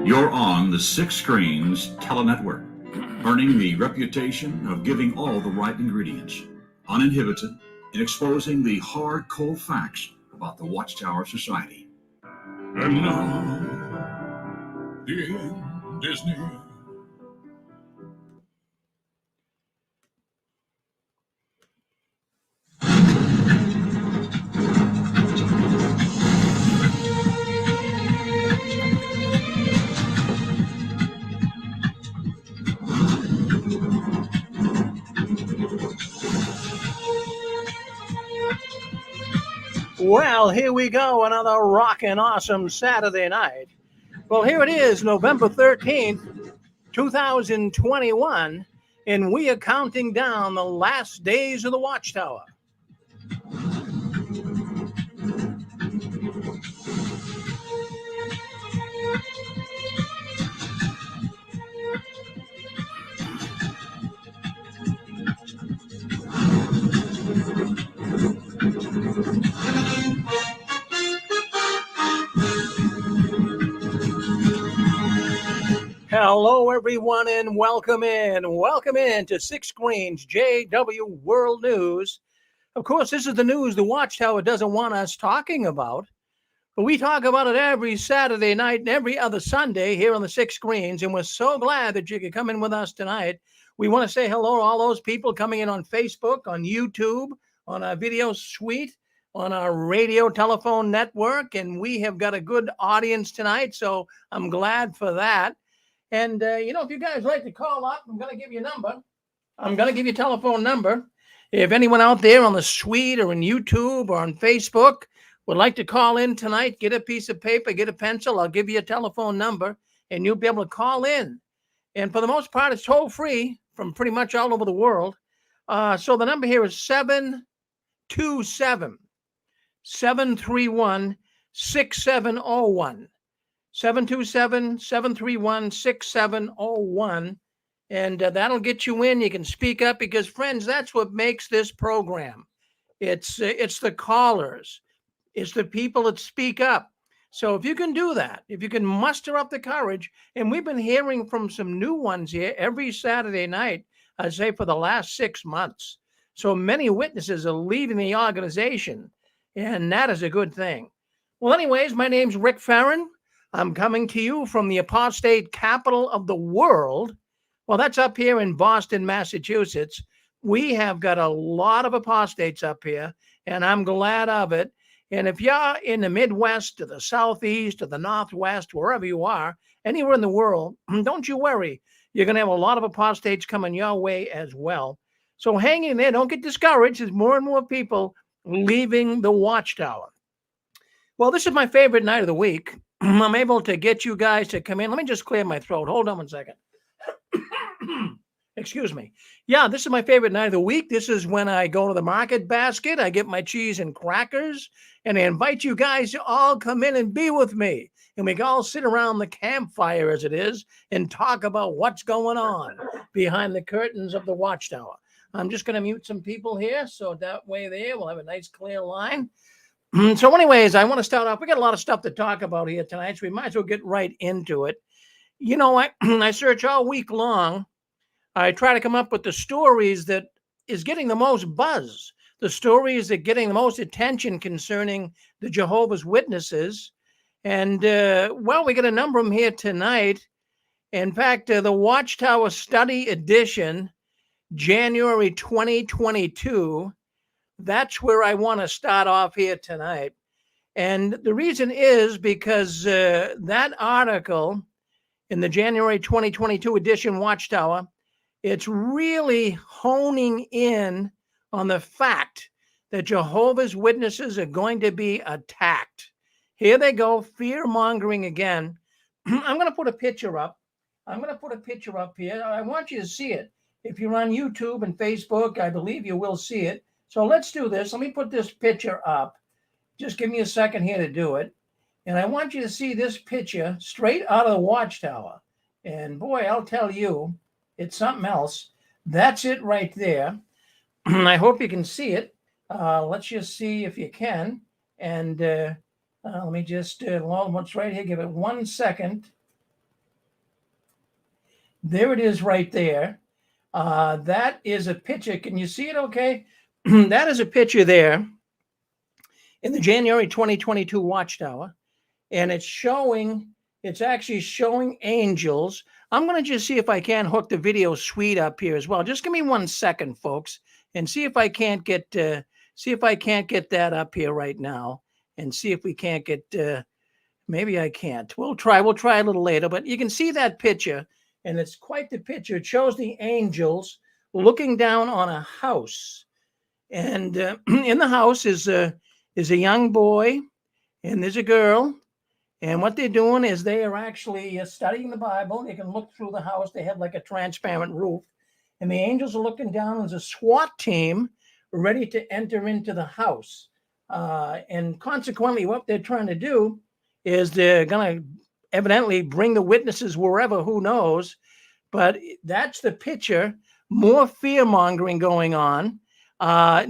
You're on the Six Screens Telenetwork, earning the reputation of giving all the right ingredients, uninhibited, in exposing the hard, cold facts about the Watchtower Society. And now, the end is near. Well, here we go, another rockin' awesome Saturday night. Well, here it is, November 13th, 2021, and we are counting down the last days of the Watchtower. Hello, everyone, and welcome in. Welcome in to Six Screens JW World News. Of course, this is the news the Watchtower doesn't want us talking about, but we talk about it every Saturday night and every other Sunday here on the Six Screens, and we're so glad that you could come in with us tonight. We want to say hello to all those people coming in on Facebook, on YouTube, on our video suite, on our radio telephone network, and we have got a good audience tonight, so I'm glad for that. And, if you guys like to call up, I'm going to give you a number. I'm going to give you a telephone number. If anyone out there on the suite or on YouTube or on Facebook would like to call in tonight, get a piece of paper, get a pencil, I'll give you a telephone number, and you'll be able to call in. And for the most part, it's toll-free from pretty much all over the world. So the number here is 727-731-6701. 727-731-6701. And that'll get you in. You can speak up because, friends, that's what makes this program. It's the callers. It's the people that speak up. So if you can do that, if you can muster up the courage, and we've been hearing from some new ones here every Saturday night, I'd say for the last 6 months. So many witnesses are leaving the organization, and that is a good thing. Well, anyways, my name's Rick Farron. I'm coming to you from the apostate capital of the world. Well, that's up here in Boston, Massachusetts. We have got a lot of apostates up here, and I'm glad of it. And if you're in the Midwest or the Southeast or the Northwest, wherever you are, anywhere in the world, don't you worry. You're going to have a lot of apostates coming your way as well. So hang in there. Don't get discouraged. There's more and more people leaving the Watchtower. Well, this is my favorite night of the week. I'm able to get you guys to come in. Let me just clear my throat. Hold on one second. Excuse me. Yeah, this is my favorite night of the week. This is when I go to the market basket. I get my cheese and crackers, and I invite you guys to all come in and be with me. And we can all sit around the campfire, as it is, and talk about what's going on behind the curtains of the Watchtower. I'm just going to mute some people here, so that way there we'll have a nice clear line. So anyways, I want to start off. We got a lot of stuff to talk about here tonight, so we might as well get right into it. You know, I search all week long. I try to come up with the stories that is getting the most buzz, the stories that are getting the most attention concerning the Jehovah's Witnesses. And, we got a number of them here tonight. In fact, the Watchtower Study Edition, January 2022, that's where I want to start off here tonight. And the reason is because that article in the January 2022 edition Watchtower, it's really honing in on the fact that Jehovah's Witnesses are going to be attacked. Here they go, fear-mongering again. I'm going to put a picture up. I'm going to put a picture up here. I want you to see it. If you're on YouTube and Facebook, I believe you will see it. So let's do this. Let me put this picture up. Just give me a second here to do it. And I want you to see this picture straight out of the Watchtower. And boy, I'll tell you, it's something else. That's it right there. I hope you can see it. Let's just see if you can. And let me just, what's right here? Give it 1 second. There it is right there. That is a picture. Can you see it okay? That is a picture there in the January 2022 Watchtower. And it's actually showing angels. I'm going to just see if I can hook the video suite up here as well. Just give me 1 second, folks, and see if I can't get that up here right now, and see if we can't get. Maybe I can't. We'll try a little later, but you can see that picture, and it's quite the picture. It shows the angels looking down on a house, and in the house is a young boy, and there's a girl. And what they're doing is they are actually studying the Bible. You can look through the house. They have like a transparent roof. And the angels are looking down. There's a SWAT team ready to enter into the house. And consequently, what they're trying to do is they're going to evidently bring the witnesses wherever, who knows. But that's the picture. More fear-mongering going on.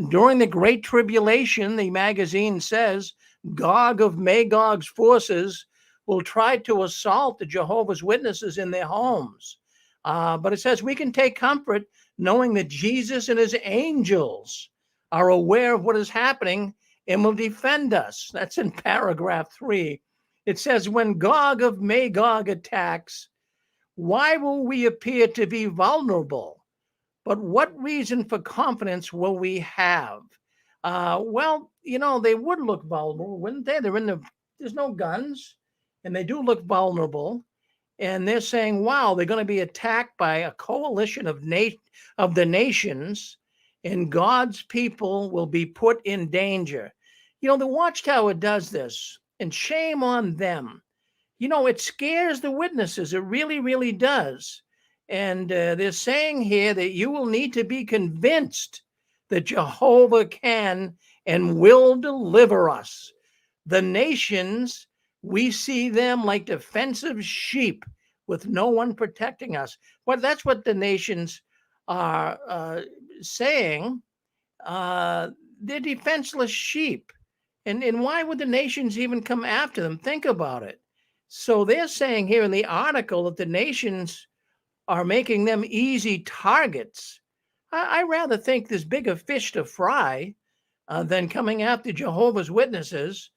During the Great Tribulation, the magazine says, Gog of Magog's forces will try to assault the Jehovah's Witnesses in their homes. But it says we can take comfort knowing that Jesus and his angels are aware of what is happening and will defend us. That's in paragraph 3. It says, when Gog of Magog attacks, why will we appear to be vulnerable? But what reason for confidence will we have? Well, they would look vulnerable, wouldn't they? There's no guns, and they do look vulnerable. And they're saying, wow, they're going to be attacked by a coalition of the nations, and God's people will be put in danger. The Watchtower does this, and shame on them. It scares the witnesses. It really, really does. And they're saying here that you will need to be convinced that Jehovah can and will deliver us. The nations, we see them like defensive sheep with no one protecting us. Well, that's what the nations are saying. They're defenseless sheep. And why would the nations even come after them? Think about it. So they're saying here in the article that the nations are making them easy targets. I rather think there's bigger fish to fry than coming after Jehovah's Witnesses.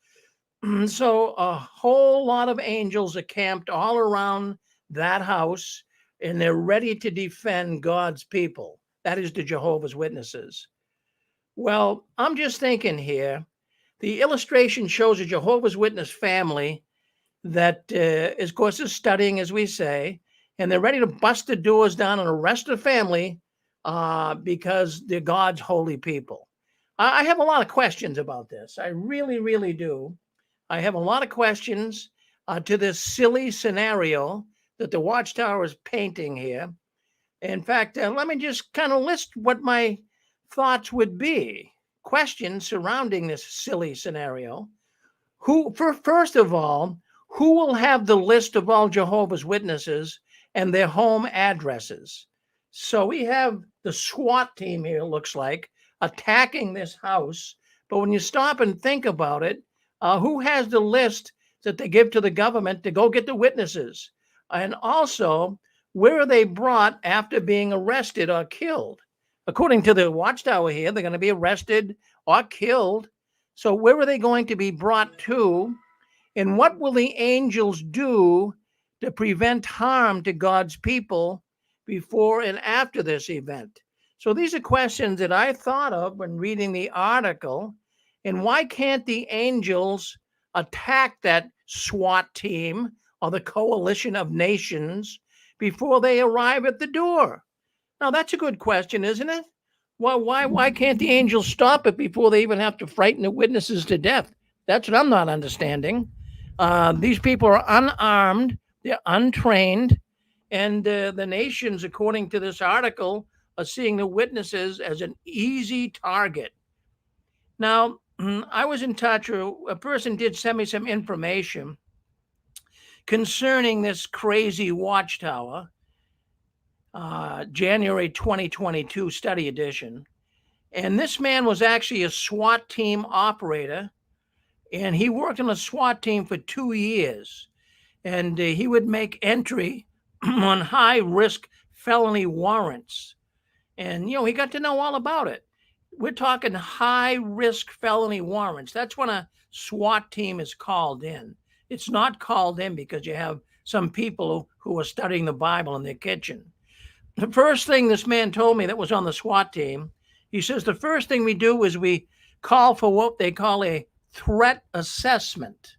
So a whole lot of angels are camped all around that house, and they're ready to defend God's people. That is the Jehovah's Witnesses. Well, I'm just thinking here, the illustration shows a Jehovah's Witness family that, of course, is studying, as we say, and they're ready to bust the doors down and arrest the family because they're God's holy people. I have a lot of questions about this. I really, really do. I have a lot of questions to this silly scenario that the Watchtower is painting here. In fact, let me just kind of list what my thoughts would be. Questions surrounding this silly scenario. First of all, who will have the list of all Jehovah's Witnesses and their home addresses? So we have the SWAT team here, it looks like, attacking this house. But when you stop and think about it, who has the list that they give to the government to go get the witnesses? And also, where are they brought after being arrested or killed? According to the Watchtower here, they're going to be arrested or killed. So where are they going to be brought to? And what will the angels do to prevent harm to God's people before and after this event? So these are questions that I thought of when reading the article. And why can't the angels attack that SWAT team or the coalition of nations before they arrive at the door? Now, that's a good question, isn't it? Why can't the angels stop it before they even have to frighten the witnesses to death? That's what I'm not understanding. These people are unarmed, they're untrained, and the nations, according to this article, are seeing the witnesses as an easy target. Now, I was in touch, or a person did send me some information concerning this crazy Watchtower, January 2022 study edition. And this man was actually a SWAT team operator, and he worked on a SWAT team for 2 years. And he would make entry on high-risk felony warrants. And, he got to know all about it. We're talking high-risk felony warrants. That's when a SWAT team is called in. It's not called in because you have some people who are studying the Bible in their kitchen. The first thing this man told me that was on the SWAT team, he says, the first thing we do is we call for what they call a threat assessment.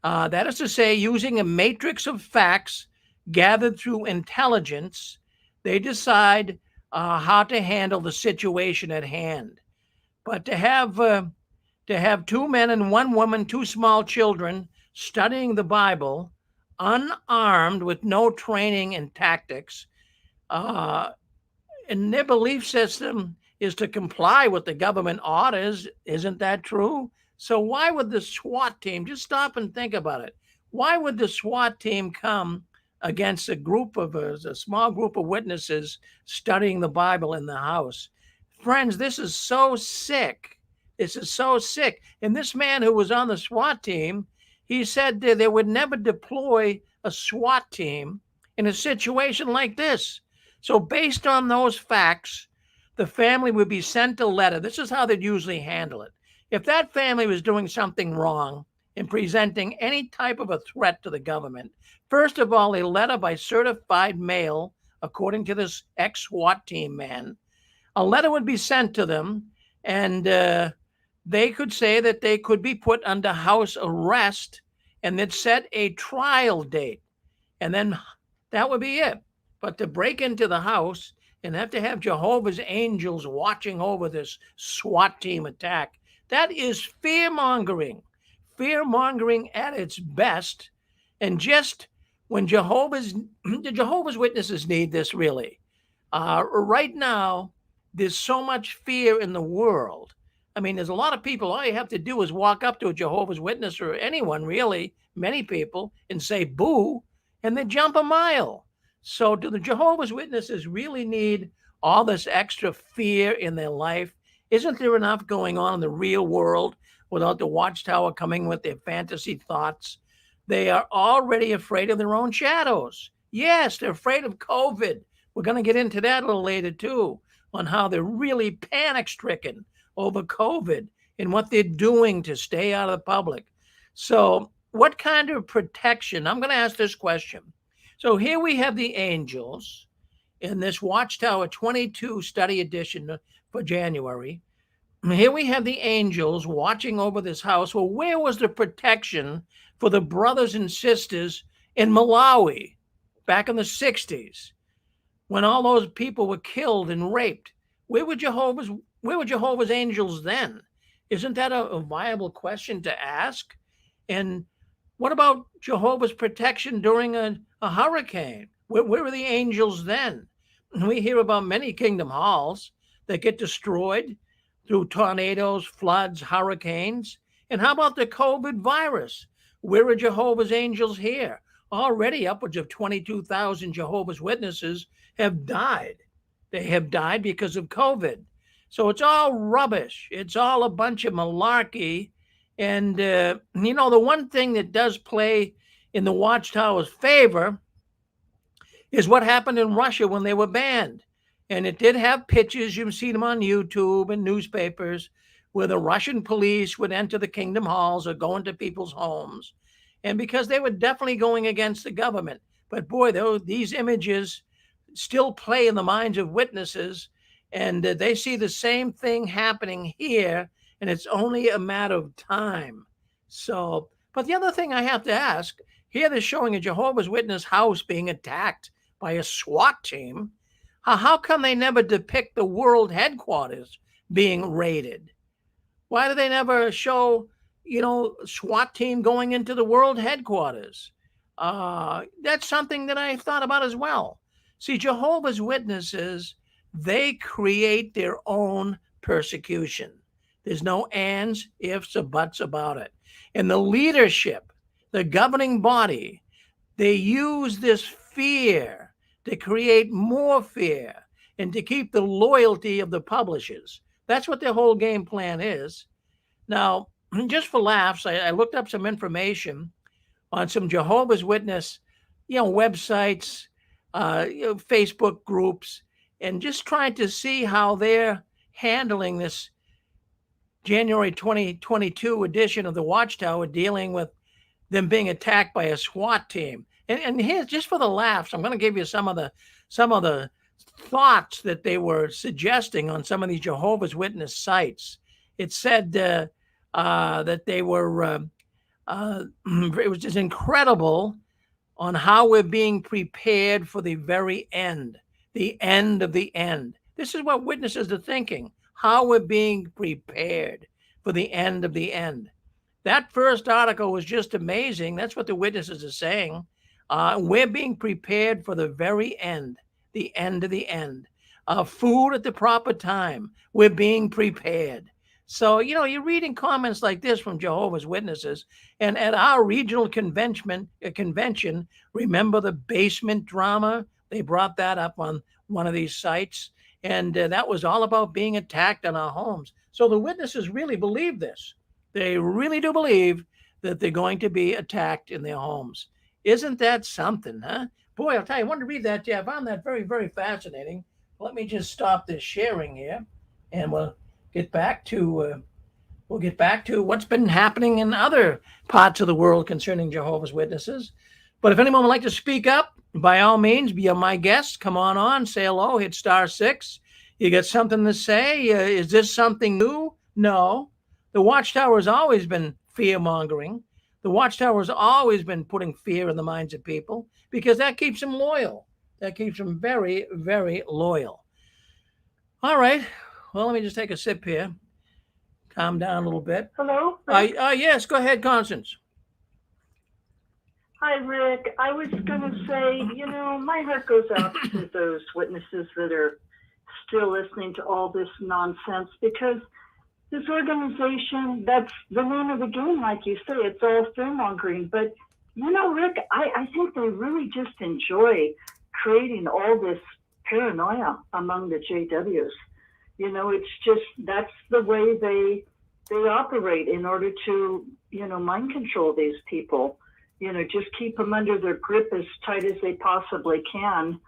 That is to say, using a matrix of facts gathered through intelligence, they decide how to handle the situation at hand. But to have two men and one woman, two small children studying the Bible, unarmed with no training and tactics, and their belief system is to comply with the government orders. Isn't that true? So why would the SWAT team, just stop and think about it, why would the SWAT team come against a small group of witnesses studying the Bible in the house? Friends, this is so sick. This is so sick. And this man who was on the SWAT team, he said they would never deploy a SWAT team in a situation like this. So based on those facts, the family would be sent a letter. This is how they'd usually handle it. If that family was doing something wrong in presenting any type of a threat to the government, first of all, a letter by certified mail, according to this ex-SWAT team man, a letter would be sent to them, and they could say that they could be put under house arrest, and they'd set a trial date, and then that would be it. But to break into the house and have to have Jehovah's angels watching over this SWAT team attack, that is fear-mongering at its best. And just when the Jehovah's Witnesses need this really. Right now, there's so much fear in the world. I mean, there's a lot of people, all you have to do is walk up to a Jehovah's Witness or anyone really, many people, and say boo, and they jump a mile. So do the Jehovah's Witnesses really need all this extra fear in their life? Isn't there enough going on in the real world without the Watchtower coming with their fantasy thoughts? They are already afraid of their own shadows. Yes, they're afraid of COVID. We're going to get into that a little later too, on how they're really panic-stricken over COVID and what they're doing to stay out of the public. So what kind of protection? I'm going to ask this question. So here we have the angels in this Watchtower 22 study edition for January. Here we have the angels watching over this house. Well, where was the protection for the brothers and sisters in Malawi back in the 60s when all those people were killed and raped? Where were Jehovah's angels then? Isn't that a viable question to ask? And what about Jehovah's protection during a hurricane? Where were the angels then? We hear about many kingdom halls that get destroyed through tornadoes, floods, hurricanes. And how about the COVID virus? Where are Jehovah's angels here? Already upwards of 22,000 Jehovah's Witnesses have died. They have died because of COVID. So it's all rubbish. It's all a bunch of malarkey. And, the one thing that does play in the Watchtower's favor is what happened in Russia when they were banned. And it did have pictures, you've seen them on YouTube and newspapers, where the Russian police would enter the kingdom halls or go into people's homes. And because they were definitely going against the government. But boy, these images still play in the minds of witnesses, and they see the same thing happening here, and it's only a matter of time. So, but the other thing I have to ask, here they're showing a Jehovah's Witness house being attacked by a SWAT team. How come they never depict the world headquarters being raided? Why do they never show, SWAT team going into the world headquarters? That's something that I thought about as well. See, Jehovah's Witnesses, they create their own persecution. There's no ands, ifs, or buts about it. And the leadership, the governing body, they use this fear to create more fear and to keep the loyalty of the publishers. That's what their whole game plan is. Now, just for laughs, I looked up some information on some Jehovah's Witness, websites Facebook groups, and just trying to see how they're handling this January 2022 edition of the Watchtower, dealing with them being attacked by a SWAT team. And here's, just for the laughs, I'm going to give you some of the thoughts that they were suggesting on some of these Jehovah's Witness sites. It said that they were it was just incredible on how we're being prepared for the very end, the end of the end. This is what witnesses are thinking, how we're being prepared for the end of the end. That first article was just amazing. That's what the witnesses are saying. We're being prepared for the very end, the end of the end. Food at the proper time. We're being prepared. So, you're reading comments like this from Jehovah's Witnesses. And at our regional convention, remember the basement drama? They brought that up on one of these sites. And that was all about being attacked on our homes. So the witnesses really believe this. They really do believe that they're going to be attacked in their homes. Isn't that something, huh? Boy, I'll tell you, I wanted to read that to you. I found that very, very fascinating. Let me just stop this sharing here, and we'll get back to what's been happening in other parts of the world concerning Jehovah's Witnesses. But if anyone would like to speak up, by all means, be my guest. Come on, say hello, hit *6. You got something to say? Is this something new? No. The Watchtower has always been fear-mongering. The Watchtower has always been putting fear in the minds of people because that keeps them loyal. That keeps them very, very loyal. All right. Well, let me just take a sip here. Calm down a little bit. Hello? Yes, go ahead, Constance. Hi, Rick. I was going to say, my heart goes out to those witnesses that are still listening to all this nonsense, because this organization, that's the name of the game, like you say. It's all fear-mongering. But, Rick, I think they really just enjoy creating all this paranoia among the JWs. It's just, that's the way they operate in order to, mind control these people. Just keep them under their grip as tight as they possibly can.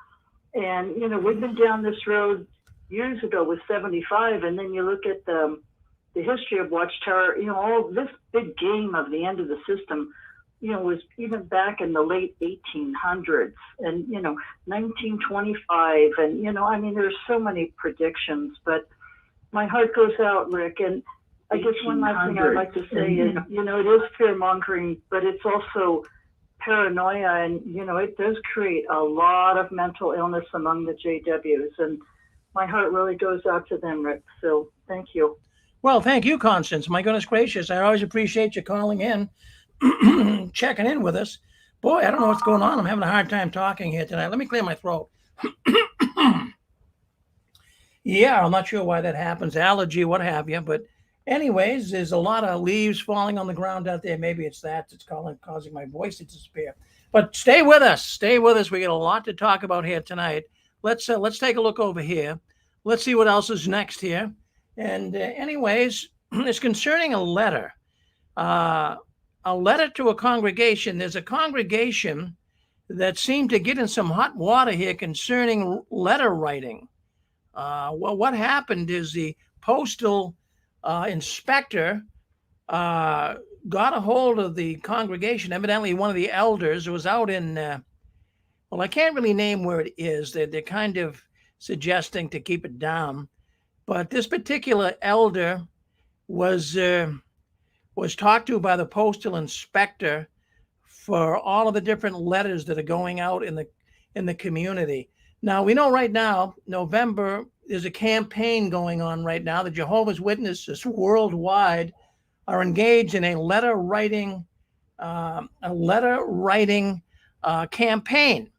And, we've been down this road years ago with 75, and then you look at the history of Watchtower, all this big game of the end of the system, was even back in the late 1800s and, 1925. And, there's so many predictions, but my heart goes out, Rick. And I guess one last thing I'd like to say is, it is fear-mongering, but it's also paranoia. And, it does create a lot of mental illness among the JWs. And my heart really goes out to them, Rick. So thank you. Well, thank you, Constance. My goodness gracious. I always appreciate you calling in, checking in with us. Boy, I don't know what's going on. I'm having a hard time talking here tonight. Let me clear my throat. Yeah, I'm not sure why that happens. Allergy, what have you. But anyways, there's a lot of leaves falling on the ground out there. Maybe it's that that's causing my voice to disappear. But stay with us. Stay with us. We got a lot to talk about here tonight. Let's take a look over here. Let's see what else is next here. And anyways, it's concerning a letter to a congregation. There's a congregation that seemed to get in some hot water here concerning letter writing. Well, what happened is the postal inspector got a hold of the congregation. Evidently, one of the elders was out in, well, I can't really name where it is. They're kind of suggesting to keep it down. But this particular elder was talked to by the postal inspector for all of the different letters that are going out in the community. Now, we know right now, November, there's a campaign going on right now. The Jehovah's Witnesses worldwide are engaged in a letter writing campaign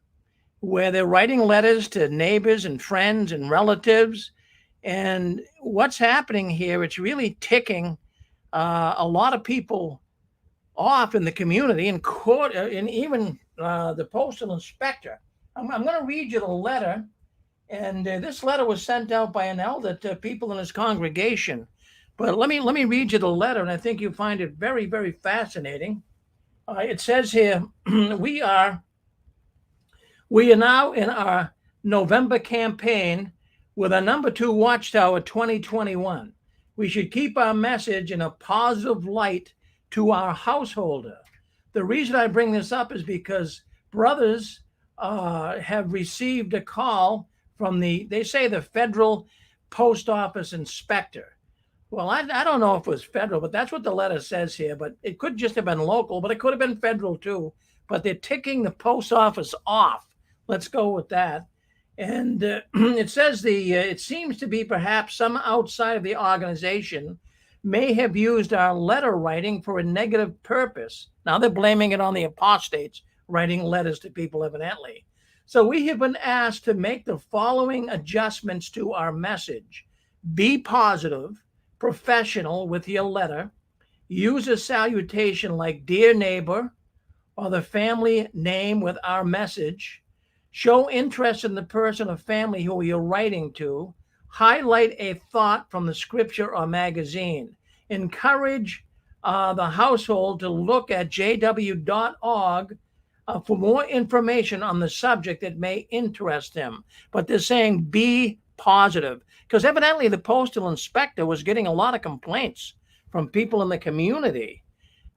where they're writing letters to neighbors and friends and relatives. And what's happening here, it's really ticking a lot of people off in the community, and court, and even the postal inspector. I'm going to read you the letter, and this letter was sent out by an elder to people in his congregation. But let me read you the letter, and I think you'll find it very, very fascinating. It says here, we are We are now in our November campaign with our number 2 Watchtower 2021. We should keep our message in a positive light to our householder. The reason I bring this up is because brothers have received a call from they say the federal post office inspector. Well, I don't know if it was federal, but that's what the letter says here. But it could just have been local, but it could have been federal too. But they're ticking the post office off. Let's go with that. And it says it seems to be perhaps some outside of the organization may have used our letter writing for a negative purpose. Now they're blaming it on the apostates writing letters to people, evidently. So we have been asked to make the following adjustments to our message. Be positive, professional with your letter. Use a salutation like dear neighbor or the family name with our message. Show interest in the person or family who you're writing to. Highlight a thought from the scripture or magazine. Encourage the household to look at jw.org for more information on the subject that may interest them. But they're saying be positive, because evidently the postal inspector was getting a lot of complaints from people in the community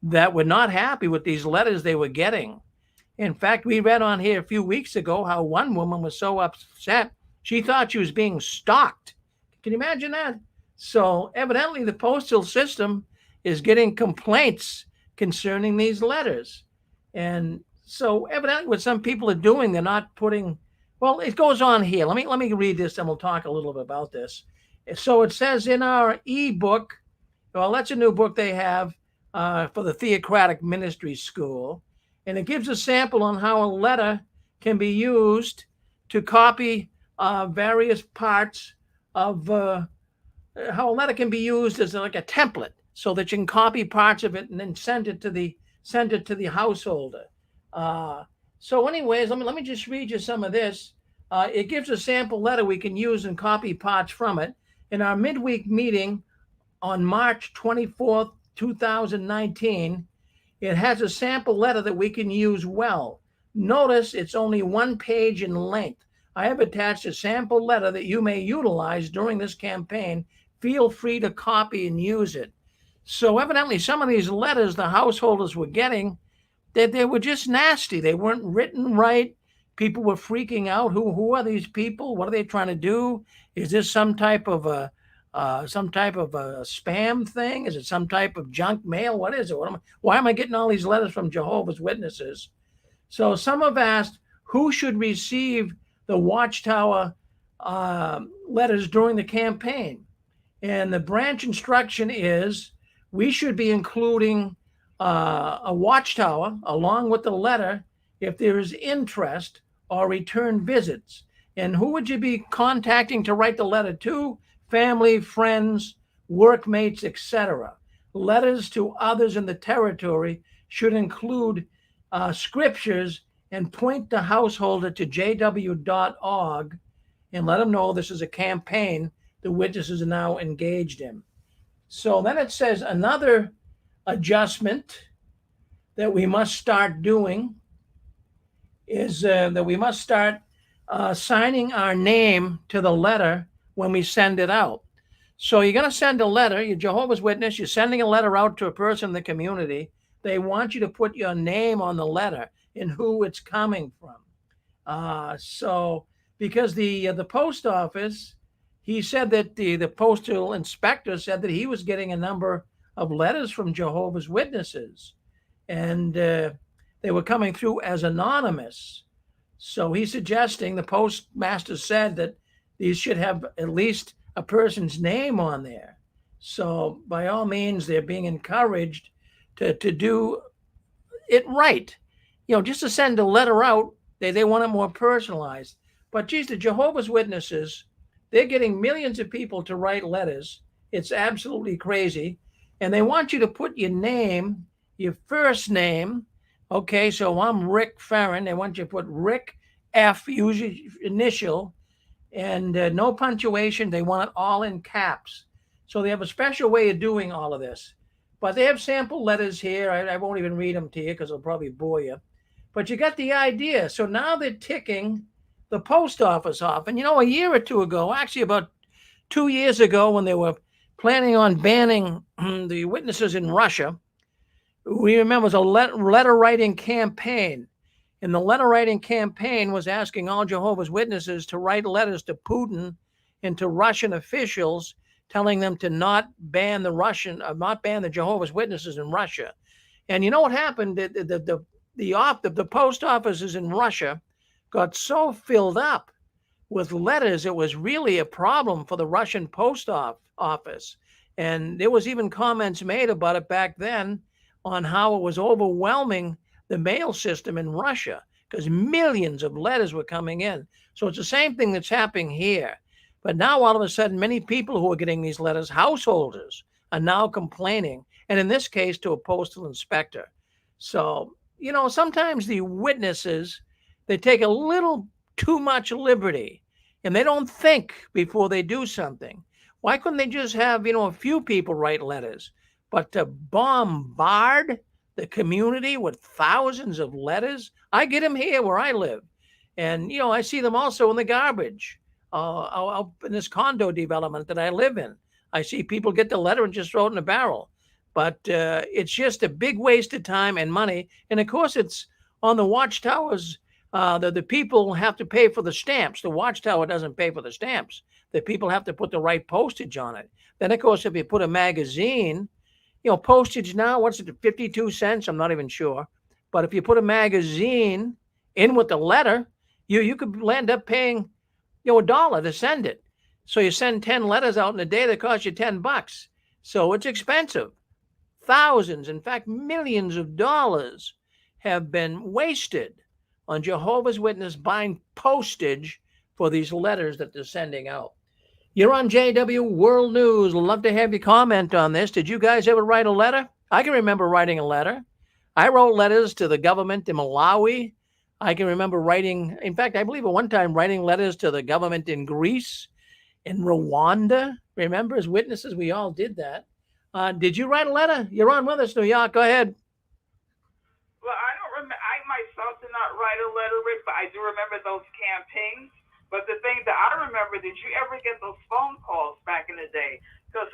that were not happy with these letters they were getting. In fact, we read on here a few weeks ago how one woman was so upset, she thought she was being stalked. Can you imagine that? So evidently the postal system is getting complaints concerning these letters. And so evidently what some people are doing, they're not putting, well, it goes on here. Let me read this and we'll talk a little bit about this. So it says in our ebook, well, that's a new book they have for the Theocratic Ministry School. And it gives a sample on how a letter can be used to copy various parts of how a letter can be used as like a template, so that you can copy parts of it and then send it to the householder. So anyways, let me just read you some of this. It gives a sample letter we can use and copy parts from it. In our midweek meeting on March 24th, 2019, it has a sample letter that we can use well. Notice it's only 1 page in length. I have attached a sample letter that you may utilize during this campaign. Feel free to copy and use it. So evidently some of these letters the householders were getting, they were just nasty. They weren't written right. People were freaking out. Who are these people? What are they trying to do? Is this some type of a spam thing? Is it some type of junk mail? What is it? Why am I getting all these letters from Jehovah's Witnesses? So some have asked, who should receive the Watchtower letters during the campaign? And the branch instruction is we should be including a Watchtower along with the letter if there is interest or return visits. And who would you be contacting to write the letter to? Family, friends, workmates, etc. Letters to others in the territory should include scriptures and point the householder to jw.org and let them know this is a campaign the witnesses are now engaged in. So then it says another adjustment that we must start doing is that we must start signing our name to the letter when we send it out. So you're going to send a letter, you're Jehovah's Witness, you're sending a letter out to a person in the community. They want you to put your name on the letter and who it's coming from. So because the post office, he said that the postal inspector said that he was getting a number of letters from Jehovah's Witnesses, and they were coming through as anonymous. So he's suggesting, the postmaster said that these should have at least a person's name on there. So by all means, they're being encouraged to do it right. You know, just to send a letter out, they want it more personalized. But geez, the Jehovah's Witnesses, they're getting millions of people to write letters. It's absolutely crazy. And they want you to put your name, your first name. Okay, so I'm Rick Farron. They want you to put Rick F, use your initial, and no punctuation. They want it all in caps. So they have a special way of doing all of this. But they have sample letters here. I won't even read them to you because it'll probably bore you. But you got the idea. So now they're ticking the post office off. And a year or two ago, actually about 2 years ago, when they were planning on banning the witnesses in Russia, we remember it was a letter writing campaign. And the letter writing campaign was asking all Jehovah's Witnesses to write letters to Putin and to Russian officials, telling them to not ban the Jehovah's Witnesses in Russia. And you know what happened? The post offices in Russia got so filled up with letters, it was really a problem for the Russian post office. And there was even comments made about it back then on how it was overwhelming the mail system in Russia because millions of letters were coming in. So it's the same thing that's happening here. But now all of a sudden, many people who are getting these letters, householders, are now complaining. And in this case, to a postal inspector. So, sometimes the witnesses, they take a little too much liberty and they don't think before they do something. Why couldn't they just have, a few people write letters? But to bombard the community with thousands of letters, I get them here where I live. And, I see them also in the garbage out in this condo development that I live in. I see people get the letter and just throw it in a barrel. But it's just a big waste of time and money. And of course, it's on the Watchtowers. The people have to pay for the stamps. The Watchtower doesn't pay for the stamps. The people have to put the right postage on it. Then, of course, if you put a magazine, postage now, what's it, 52 cents? I'm not even sure. But if you put a magazine in with the letter, you could end up paying, $1 to send it. So you send 10 letters out in a day that cost you $10. So it's expensive. Thousands, in fact, millions of dollars have been wasted on Jehovah's Witness buying postage for these letters that they're sending out. You're on JW World News. Love to have you comment on this. Did you guys ever write a letter? I can remember writing a letter. I wrote letters to the government in Malawi. I can remember writing, in fact, I believe at one time writing letters to the government in Greece, in Rwanda. Remember, as witnesses, we all did that. Did you write a letter? You're on with us, New York. Go ahead. Well, I don't remember. I myself did not write a letter, Rick, but I do remember those campaigns. But the thing that I remember, did you ever get those phone calls back in the day? Because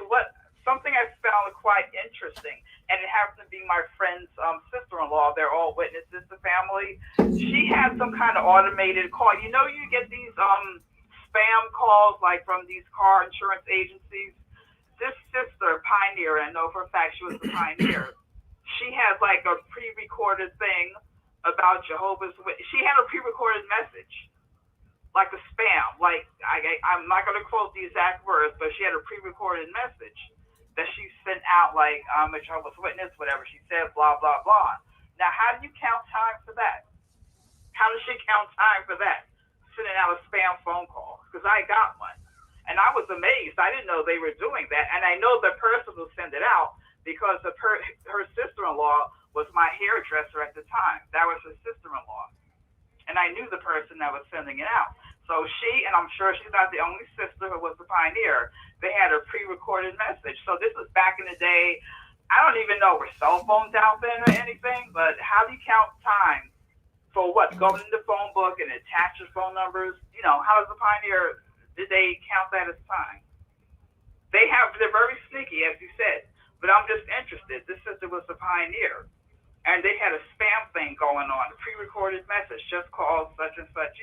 something I found quite interesting, and it happened to be my friend's sister-in-law. They're all witnesses, the family. She had some kind of automated call. You get these spam calls like from these car insurance agencies. This sister, Pioneer, I know for a fact she was a Pioneer. She has like a pre-recorded thing about Jehovah's Witnesses. She had a pre-recorded message, like a spam. Like I'm not going to quote the exact words, but she had a pre-recorded message that she sent out, like I'm a Jehovah's Witness, whatever she said, blah blah blah. Now, how do you count time for that? How does she count time for that? Sending out a spam phone call, because I got one. And I was amazed. I didn't know they were doing that. And I know the person who sent it out because of her sister-in-law was my hairdresser at the time. That was her sister-in-law. And I knew the person that was sending it out. So she, and I'm sure she's not the only sister who was the Pioneer, they had a pre-recorded message. So this was back in the day. I don't even know were cell phones out then or anything, but how do you count time for what? Going in the phone book and attach your phone numbers? How does the Pioneer, did they count that as time? They're very sneaky, as you said, but I'm just interested. This sister was the Pioneer, and they had a spam thing going on, a pre-recorded message, just call such and such,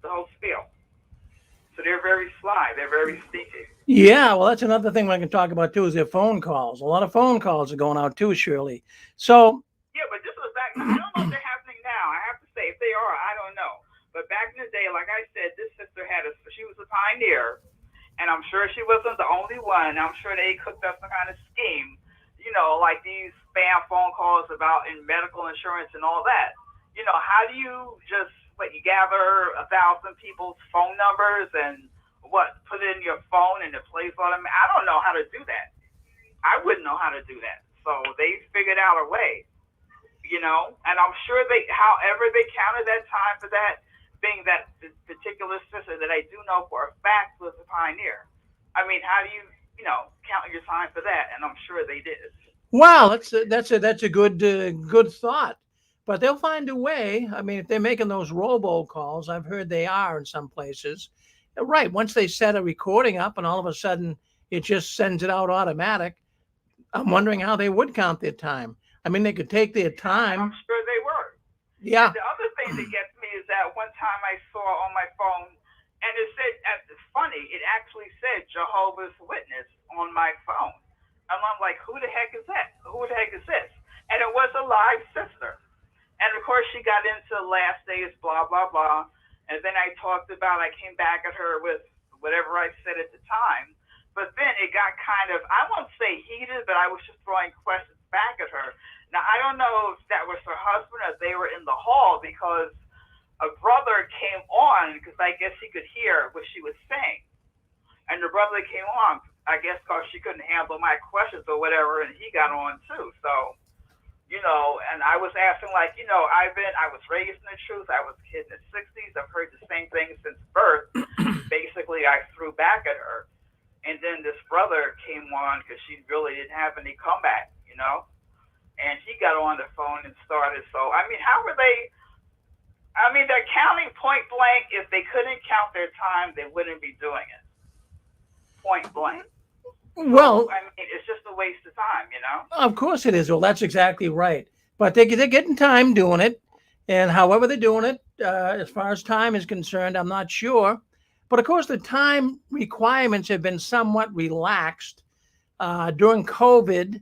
the whole spiel. So they're very sly. They're very sneaky. Yeah, well, that's another thing I can talk about too, is their phone calls. A lot of phone calls are going out too, Shirley. So yeah, but this was back. I don't know if they're happening now. I have to say, if they are, I don't know. But back in the day, like I said, this sister she was a Pioneer, and I'm sure she wasn't the only one. I'm sure they cooked up some kind of scheme, like these spam phone calls about in medical insurance and all that. How do you just you gather 1,000 people's phone numbers and put it in your phone and it plays on them? I don't know how to do that. I wouldn't know how to do that. So they figured out a way, and I'm sure however they counted that time for that, being that particular sister that I do know for a fact was a Pioneer. I mean, how do you, count your time for that? And I'm sure they did. wow, that's a good thought. But they'll find a way. I mean, if they're making those robocalls, I've heard they are in some places. Right. Once they set a recording up and all of a sudden it just sends it out automatic, I'm wondering how they would count their time. I mean, they could take their time. I'm sure they were. Yeah. And the other thing that gets me is that one time I saw on my phone, and it said, it's funny, it actually said Jehovah's Witness on my phone. And I'm like, who the heck is that? Who the heck is this? And it was a live sister. And of course, she got into last days, blah, blah, blah. And then I came back at her with whatever I said at the time. But then it got kind of, I won't say heated, but I was just throwing questions back at her. Now, I don't know if that was her husband or they were in the hall, because a brother came on, because I guess he could hear what she was saying. And the brother came on, I guess because she couldn't handle my questions or whatever, and he got on too. So, and I was asking, like, I was raised in the truth. I was a kid in the 60s. I've heard the same thing since birth. Basically, I threw back at her. And then this brother came on because she really didn't have any comeback, and he got on the phone and started. So, I mean, how were they? I mean, they're counting point blank. If they couldn't count their time, they wouldn't be doing it. Point blank. Well, so, I mean, it's just a waste of time, Of course it is. Well, that's exactly right. But they're getting time doing it. And however they're doing it, as far as time is concerned, I'm not sure. But of course, the time requirements have been somewhat relaxed. During COVID,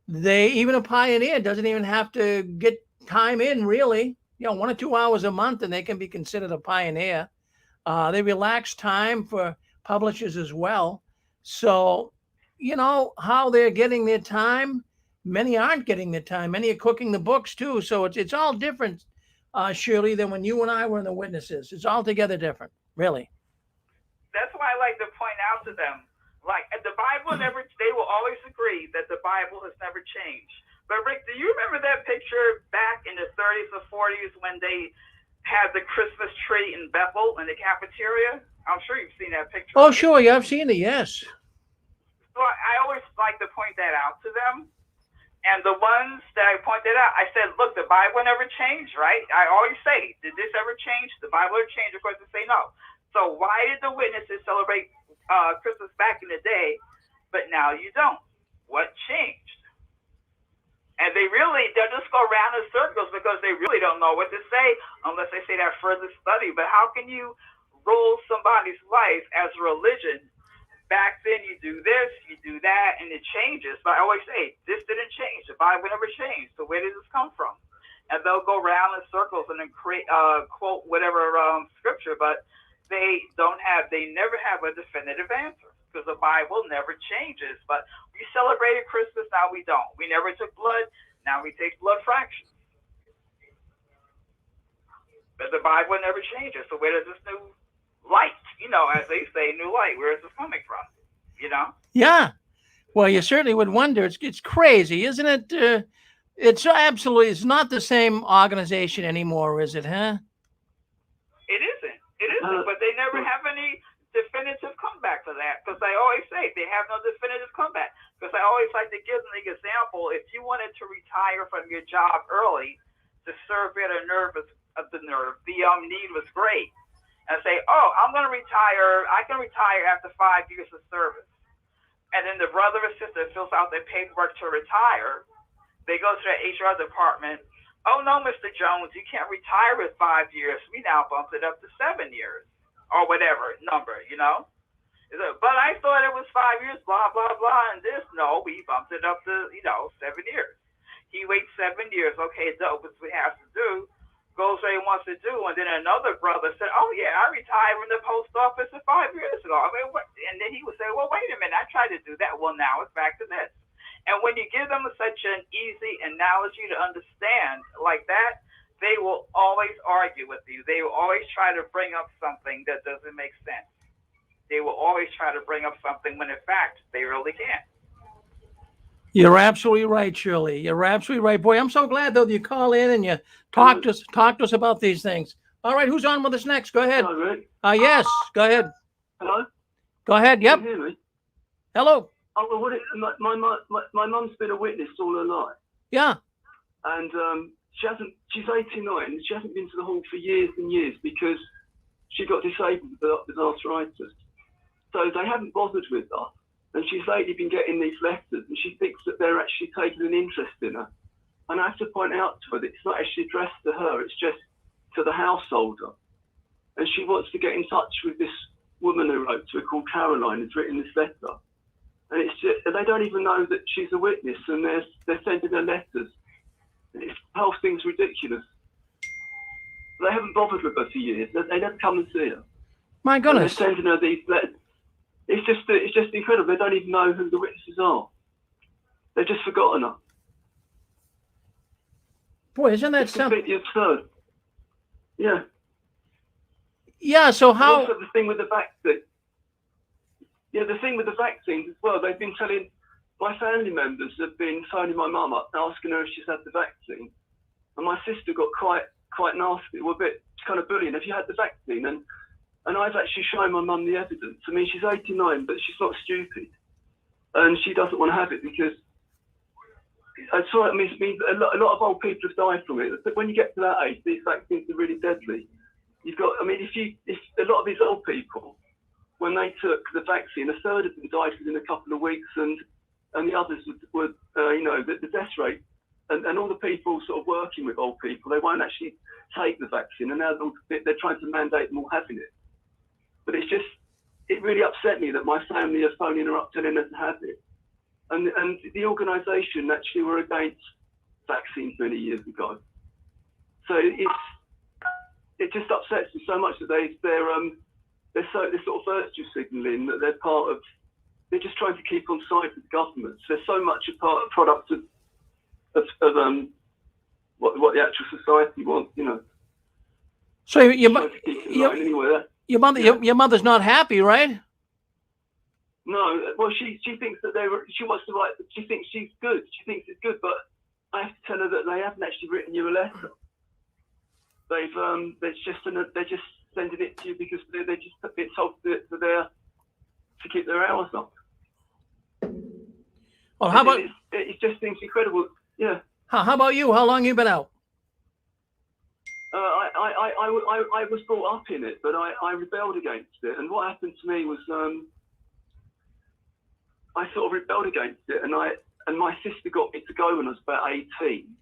even a pioneer doesn't even have to get time in, really. 1 or 2 hours a month, and they can be considered a pioneer. They relaxed time for publishers as well. So, how they're getting their time. Many aren't getting their time. Many are cooking the books too. So it's all different, Shirley, than when you and I were in the witnesses. It's altogether different, really. That's why I like to point out to them, like, the Bible they will always agree that the Bible has never changed. But Rick, do you remember that picture back in the 30s or 40s when they had the Christmas tree in Bethel in the cafeteria? I'm sure you've seen that picture. Oh, sure. Yeah, I've seen it. Yes. So I always like to point that out to them. And the ones that I pointed out, I said, look, the Bible never changed, right? I always say, did this ever change? The Bible ever changed? Of course, they say no. So why did the witnesses celebrate Christmas back in the day, but now you don't? What changed? And they'll just go around in circles because they really don't know what to say unless they say that further study. But how can you rule somebody's life as a religion? Back then you do this, you do that, and it changes. But I always say, this didn't change. The Bible never changed. So where did this come from? And they'll go around in circles and then quote whatever scripture, but they never have a definitive answer because the Bible never changes. But we celebrated Christmas, now we don't. We never took blood, now we take blood fractions. But the Bible never changes. So where does this new light, as they say, new light, where is this coming from? Yeah. Well, you certainly would wonder. It's crazy, isn't it? It's not the same organization anymore, is it, huh? It isn't. But they never have any definitive comeback for that, because I always say they have no definitive comeback. Because I always like to give them the example, if you wanted to retire from your job early to serve better the need was great. And say, oh, I'm going to retire. I can retire after 5 years of service. And then the brother or sister fills out their paperwork to retire. They go to the HR department. Oh, no, Mr. Jones, you can't retire with 5 years. We now bumped it up to 7 years or whatever number, But I thought it was 5 years, blah, blah, blah. And this, no, we bumped it up to, 7 years. He waits 7 years. Okay, dope. What we have to do. Goes where he wants to do, and then another brother said, "Oh yeah, I retired from the post office 5 years ago." I mean, and then he would say, "Well, wait a minute, I tried to do that. Well, now it's back to this." And when you give them such an easy analogy to understand like that, they will always argue with you. They will always try to bring up something that doesn't make sense. They will always try to bring up something when, in fact, they really can't. You're absolutely right, Shirley. You're absolutely right. Boy, I'm so glad, though, that you call in and you talk to us about these things. All right, who's on with us next? Go ahead. Hello, Rick. Yes, go ahead. Hello? Go ahead, yep. Can you hear me? Hello. Oh, well, my mum's been a witness all her life. Yeah. and she's 89, and she hasn't been to the hall for years and years because she got disabled with arthritis. So they haven't bothered with her, and she's lately been getting these letters, and she thinks that they're actually taking an interest in her. And I have to point out to her that it's not actually addressed to her, it's just to the householder. And she wants to get in touch with this woman who wrote to her called Caroline, who's written this letter. And it's just, they don't even know that she's a witness, and they're sending her letters. The whole thing's ridiculous. They haven't bothered with her for years. They never come and see her. My goodness. And they're sending her these letters. It's just incredible. They don't even know who the witnesses are. They've just forgotten her. Boy, isn't that It's something? completely absurd. Yeah. Yeah, so how... Also the thing with the vaccine. Yeah, the thing with the vaccines as well. They've been telling, my family members have been phoning my mum up, asking her if she's had the vaccine. And my sister got quite nasty, a bit kind of bullying. Have you had the vaccine? And I've actually shown my mum the evidence. I mean, she's 89, but she's not stupid. And she doesn't want to have it because I saw it. I mean, a lot of old people have died from it. But when you get to that age, these vaccines are really deadly. You've got, I mean, if a lot of these old people, when they took the vaccine, a third of them died within a couple of weeks, and the others were the death rate. And all the people sort of working with old people, they won't actually take the vaccine, and now they're trying to mandate them all having it. But it really upset me that my family are phoning her up telling her to have it. And the organisation actually were against vaccines many years ago. So it just upsets me so much that they're sort of virtue signalling that they're just trying to keep on side with governments. They're so much a product of what the actual society wants, you know. So your mother's not happy, right? No, well, she thinks that she wants to write. She thinks she's good. She thinks it's good, but I have to tell her that they haven't actually written you a letter. They're just sending it to you because they just it's told to keep their hours up. Well, how about it just seems incredible. Yeah. How about you? How long you been out? I was brought up in it, but I rebelled against it. And what happened to me was I sort of rebelled against it, and my sister got me to go when I was about 18,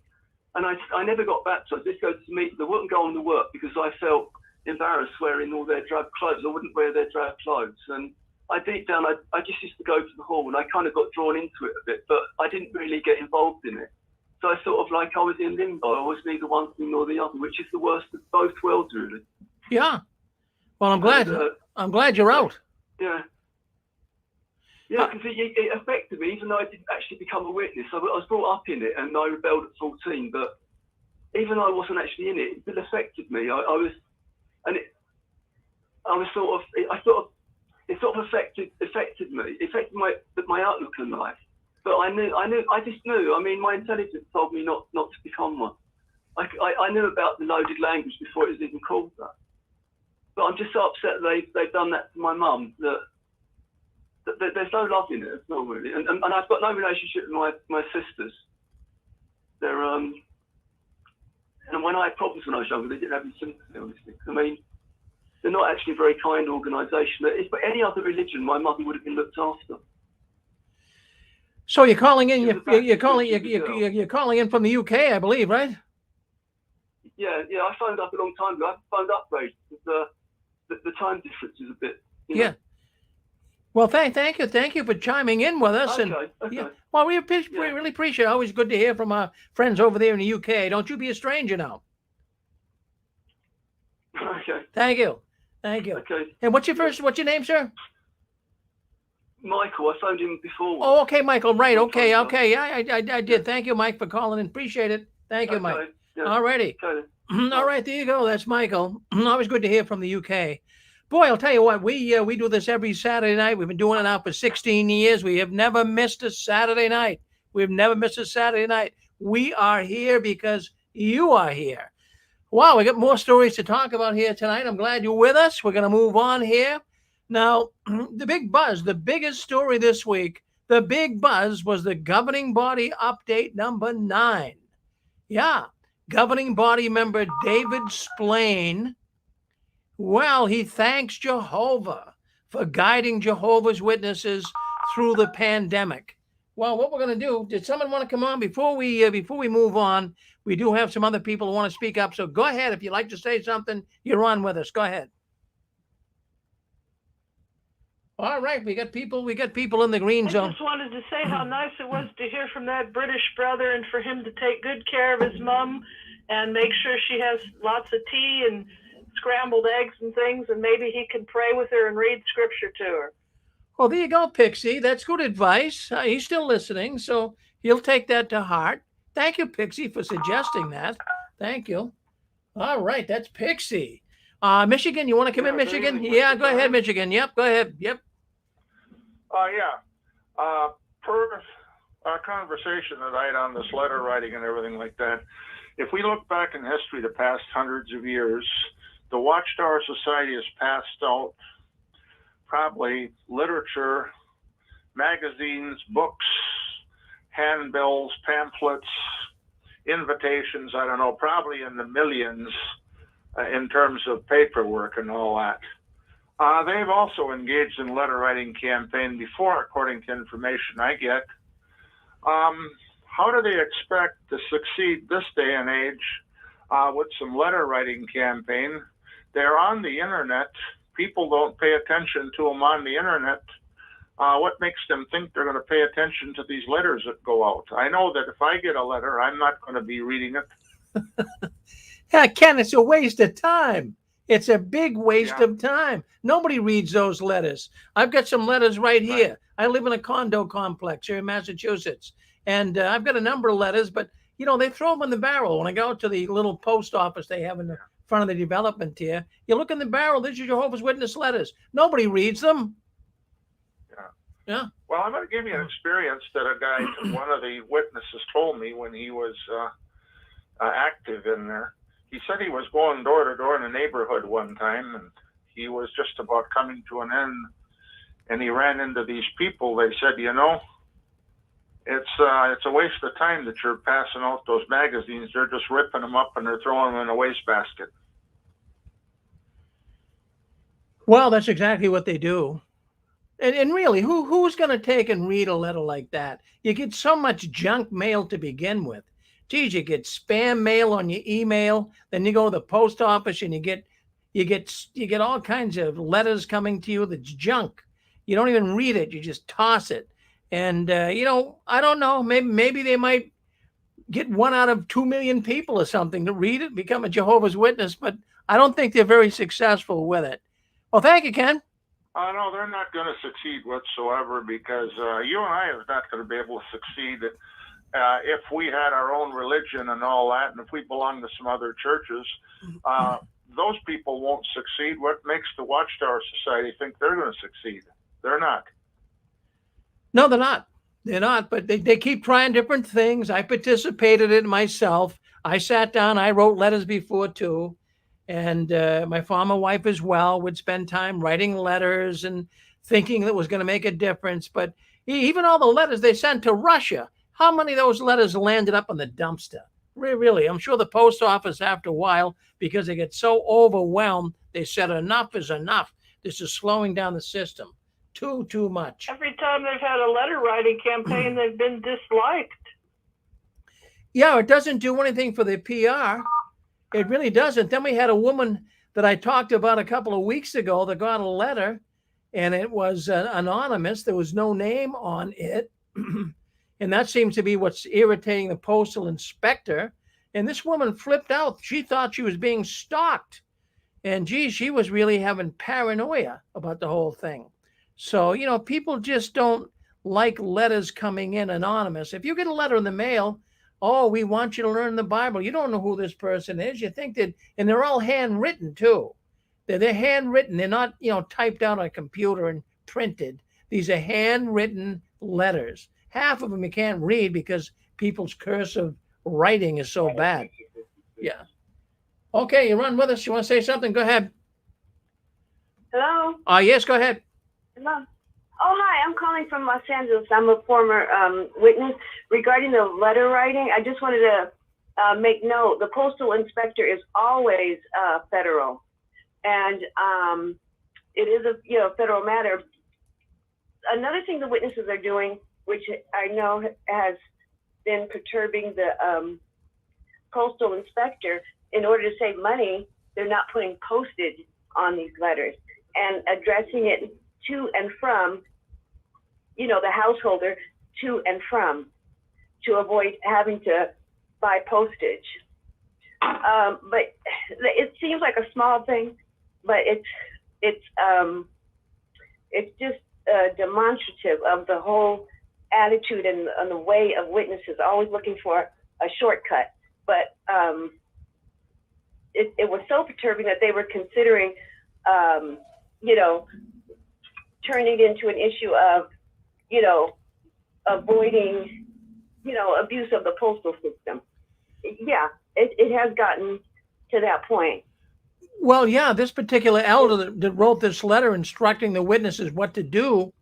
and I never got baptized. This goes to me. I wouldn't go on to work because I felt embarrassed wearing all their drab clothes. I wouldn't wear their drab clothes, and deep down I just used to go to the hall, and I kind of got drawn into it a bit, but I didn't really get involved in it. So I sort of I was in limbo. I was neither one thing nor the other, which is the worst of both worlds, really. Yeah. Well, I'm glad. I'm glad you're out. Yeah. Yeah, because it affected me, even though I didn't actually become a witness. I was brought up in it, and I rebelled at 14. But even though I wasn't actually in it, it still affected me. It sort of affected me. It affected my outlook on life. But I just knew. I mean, my intelligence told me not to become one. I knew about the loaded language before it was even called that. But I'm just so upset they've done that to my mum that there's no love in it at all, really. And I've got no relationship with my sisters. They're and when I had problems when I was younger, they didn't have any sympathy on this thing. I mean, they're not actually a very kind organisation. If for any other religion, my mother would have been looked after. So you're calling in. You're calling in from the UK, I believe, right? Yeah. I phoned up a long time ago. I phoned up, Ray, because the time difference is a bit. Yeah. Well, thank you for chiming in with us. Okay. Yeah. Well, we really appreciate it. Always good to hear from our friends over there in the UK. Don't you be a stranger now. Okay. Thank you. Okay. And what's your name, sir? Michael. I phoned him before. Oh, okay, Michael. Right. Okay. Yeah, I did. Thank you, Mike, for calling in. Appreciate it. Thank you, Mike. Yeah. All righty. Okay. All right, there you go. That's Michael. Always good to hear from the UK. Boy, I'll tell you what, we do this every Saturday night. We've been doing it now for 16 years. We have never missed a Saturday night. We've never missed a Saturday night. We are here because you are here. Wow, we got more stories to talk about here tonight. I'm glad you're with us. We're going to move on here. Now, the big buzz, the biggest story this week, the big buzz was the governing body update number 9. Yeah. Governing body member David SPLAIN, well, he thanks Jehovah for guiding Jehovah's Witnesses through the pandemic. Well, what we're going to do, did someone want to come on before we move on? We do have some other people who want to speak up. So go ahead. If you'd like to say something, you're on with us. Go ahead. All right. We got people in the green I zone. just wanted to say how nice it was to hear from that British brother and for him to take good care of his mom and make sure she has lots of tea and scrambled eggs and things, and maybe he can pray with her and read scripture to her. Well, there you go, Pixie. That's good advice. He's still listening, so he'll take that to heart. Thank you, Pixie, for suggesting that. Thank you. All right, that's Pixie. Michigan, you want to come in, Michigan? Yeah, go ahead, Michigan. Yep, go ahead. Yep. Per our conversation tonight on this letter writing and everything like that, if we look back in history the past hundreds of years, the Watchtower Society has passed out probably literature, magazines, books, handbills, pamphlets, invitations, I don't know, probably in the millions in terms of paperwork and all that. They've also engaged in letter writing campaign before, according to information I get. How do they expect to succeed this day and age with some letter writing campaign? They're on the internet. People don't pay attention to them on the internet. What makes them think they're going to pay attention to these letters that go out? I know that if I get a letter, I'm not going to be reading it. Yeah, Ken, it's a waste of time. It's a big waste of time. Nobody reads those letters. I've got some letters right here. I live in a condo complex here in Massachusetts, and I've got a number of letters, but, you know, they throw them in the barrel. When I go to the little post office they have in the front of the development here, you look in the barrel, these are Jehovah's Witness letters. Nobody reads them. Yeah. Well, I'm going to give you an experience that a guy, one of the witnesses told me when he was active in there. He said he was going door to door in a neighborhood one time, and he was just about coming to an end, and he ran into these people. They said, you know, it's a waste of time that you're passing out those magazines. They're just ripping them up and they're throwing them in a wastebasket. Well, that's exactly what they do. And really, who's going to take and read a letter like that? You get so much junk mail to begin with. Geez, you get spam mail on your email, then you go to the post office and you get all kinds of letters coming to you that's junk. You don't even read it; you just toss it. And you know, I don't know. Maybe they might get 1 out of 2 million people or something to read it, become a Jehovah's Witness, but I don't think they're very successful with it. Well, thank you, Ken. No, they're not going to succeed whatsoever because you and I are not going to be able to succeed if we had our own religion and all that, and if we belong to some other churches. Those people won't succeed. What makes the Watchtower Society think they're going to succeed? They're not. No, they're not. They're not, but they keep trying different things. I participated in it myself. I sat down, I wrote letters before too. And my former wife as well would spend time writing letters and thinking that was going to make a difference. But even all the letters they sent to Russia, how many of those letters landed up in the dumpster? Really, I'm sure the post office after a while, because they get so overwhelmed, they said enough is enough. This is slowing down the system. Too much. Every time they've had a letter writing campaign, they've been disliked. Yeah, it doesn't do anything for the PR. It really doesn't. Then we had a woman that I talked about a couple of weeks ago that got a letter, and it was anonymous. There was no name on it. And that seems to be what's irritating the postal inspector. And this woman flipped out. She thought she was being stalked. And geez, she was really having paranoia about the whole thing. So, you know, people just don't like letters coming in anonymous. If you get a letter in the mail, oh, we want you to learn the Bible. You don't know who this person is. You think that, and they're all handwritten too. They're handwritten. They're not, you know, typed out on a computer and printed. These are handwritten letters. Half of them you can't read because people's cursive writing is so bad. Yeah. Okay, you're on with us. You want to say something? Go ahead. Hello? Yes, go ahead. Hello. Oh, hi. I'm calling from Los Angeles. I'm a former witness. Regarding the letter writing, I just wanted to make note, the postal inspector is always federal, and it is a federal matter. Another thing the witnesses are doing, which I know has been perturbing the postal inspector, in order to save money, they're not putting postage on these letters and addressing it to and from, the householder, to and from, to avoid having to buy postage. But it seems like a small thing, but it's just demonstrative of the whole attitude and the way of witnesses, always looking for a shortcut. But it was so perturbing that they were considering, turning it into an issue of, avoiding, abuse of the postal system. Yeah, it has gotten to that point. Well, yeah, this particular elder that wrote this letter instructing the witnesses what to do,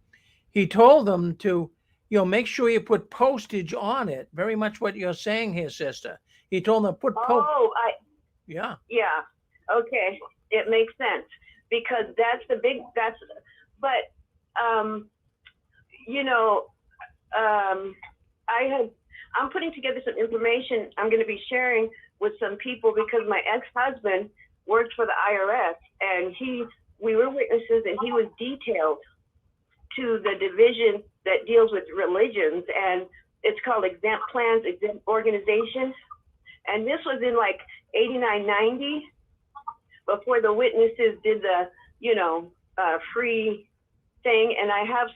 he told them to, make sure you put postage on it. Very much what you're saying here, sister. He told them to put postage. Yeah. Yeah. Okay. It makes sense, because I'm putting together some information I'm going to be sharing with some people, because my ex-husband worked for the IRS, and we were witnesses, and he was detailed to the division that deals with religions, and it's called Exempt Plans, Exempt Organization. And this was in like 89, 90, before the witnesses did the, free thing. And I have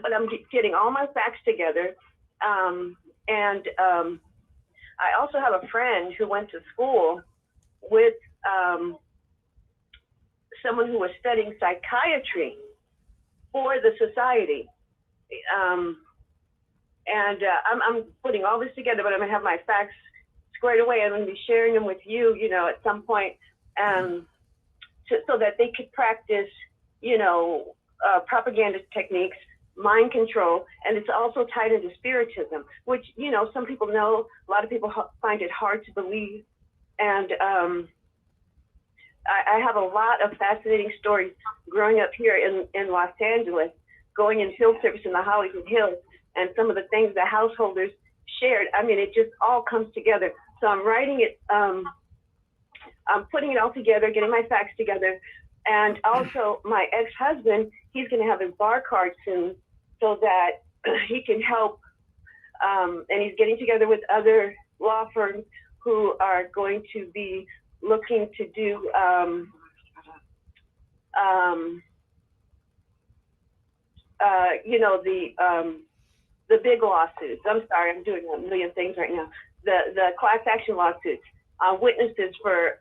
but I'm getting all my facts together. I also have a friend who went to school with someone who was studying psychiatry for the society. I'm putting all this together, but I'm gonna have my facts squared away. I'm gonna be sharing them with you, at some point, so that they could practice, propaganda techniques, mind control, and it's also tied into spiritism, which, some people know, a lot of people find it hard to believe. And I have a lot of fascinating stories growing up here in Los Angeles, going in field service in the Hollywood Hills, and some of the things the householders shared. I mean, it just all comes together. So I'm writing it, I'm putting it all together, getting my facts together. And also my ex-husband, he's going to have his bar card soon, so that he can help. And he's getting together with other law firms who are going to be looking to do the big lawsuits. I'm sorry, I'm doing a million things right now. The class action lawsuits, witnesses for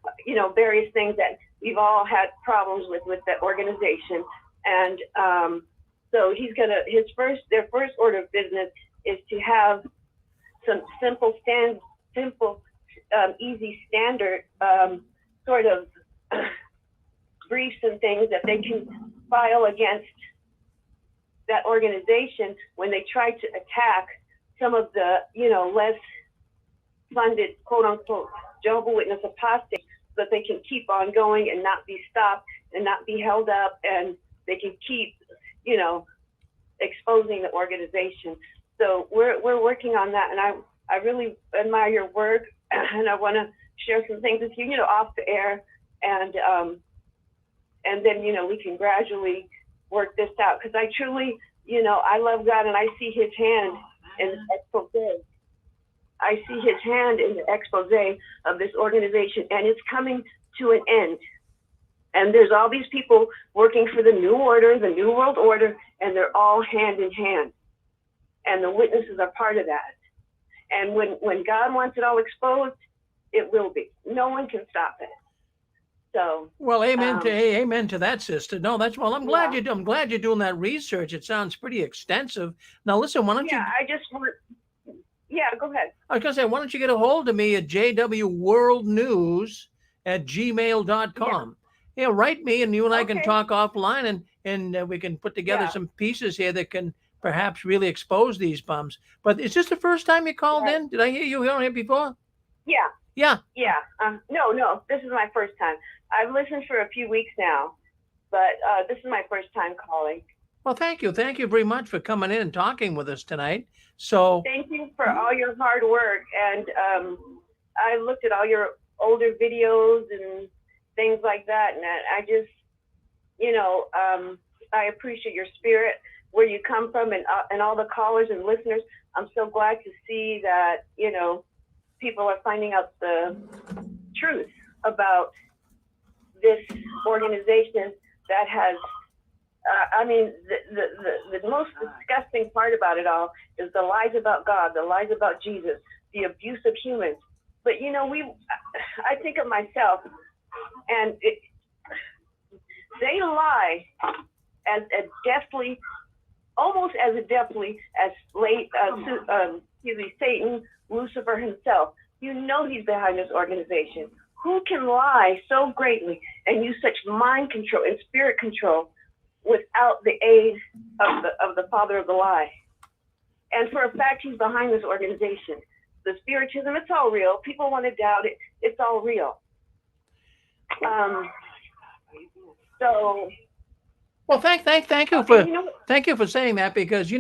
various things that we've all had problems with the organization. And so he's gonna their first order of business is to have some simple, easy, standard sort of briefs and things that they can file against that organization when they try to attack some of the, less funded, quote unquote, Jehovah Witness apostates, so that they can keep on going and not be stopped and not be held up, and they can keep, exposing the organization. So we're working on that, and I really admire your work, and I want to share some things with you, off the air, and then, we can gradually work this out, because I truly, I love God, and I see his hand in the expose. I see his hand in the expose of this organization, and it's coming to an end. And there's all these people working for the new order, the new world order, and they're all hand in hand. And the witnesses are part of that. And when God wants it all exposed, it will be. No one can stop it. So, well, amen to that, sister. No, I'm glad you're doing that research. It sounds pretty extensive. Now, listen, why don't you? Yeah, go ahead. I was gonna say, why don't you get a hold of me at jwworldnews@gmail.com? Yeah, write me, and you and I can talk offline, and we can put together some pieces here that can perhaps really expose these bums. But is this the first time you called Right. in? Did I hear you on here before? Yeah. Yeah. Yeah. No, this is my first time. I've listened for a few weeks now, but this is my first time calling. Well, thank you. Thank you very much for coming in and talking with us tonight. So Thank you for all your hard work. And I looked at all your older videos and things like that. And I just, I appreciate your spirit, where you come from, and all the callers and listeners. I'm so glad to see that, people are finding out the truth about this organization that has, the most disgusting part about it all is the lies about God, the lies about Jesus, the abuse of humans. But, I think of myself, and they lie as deftly, almost as deftly as Satan, Lucifer himself. He's behind this organization. Who can lie so greatly and use such mind control and spirit control without the aid of the father of the lie? And for a fact, he's behind this organization. The spiritism, it's all real. People want to doubt it. It's all real. well, thank you for thank you for saying that, because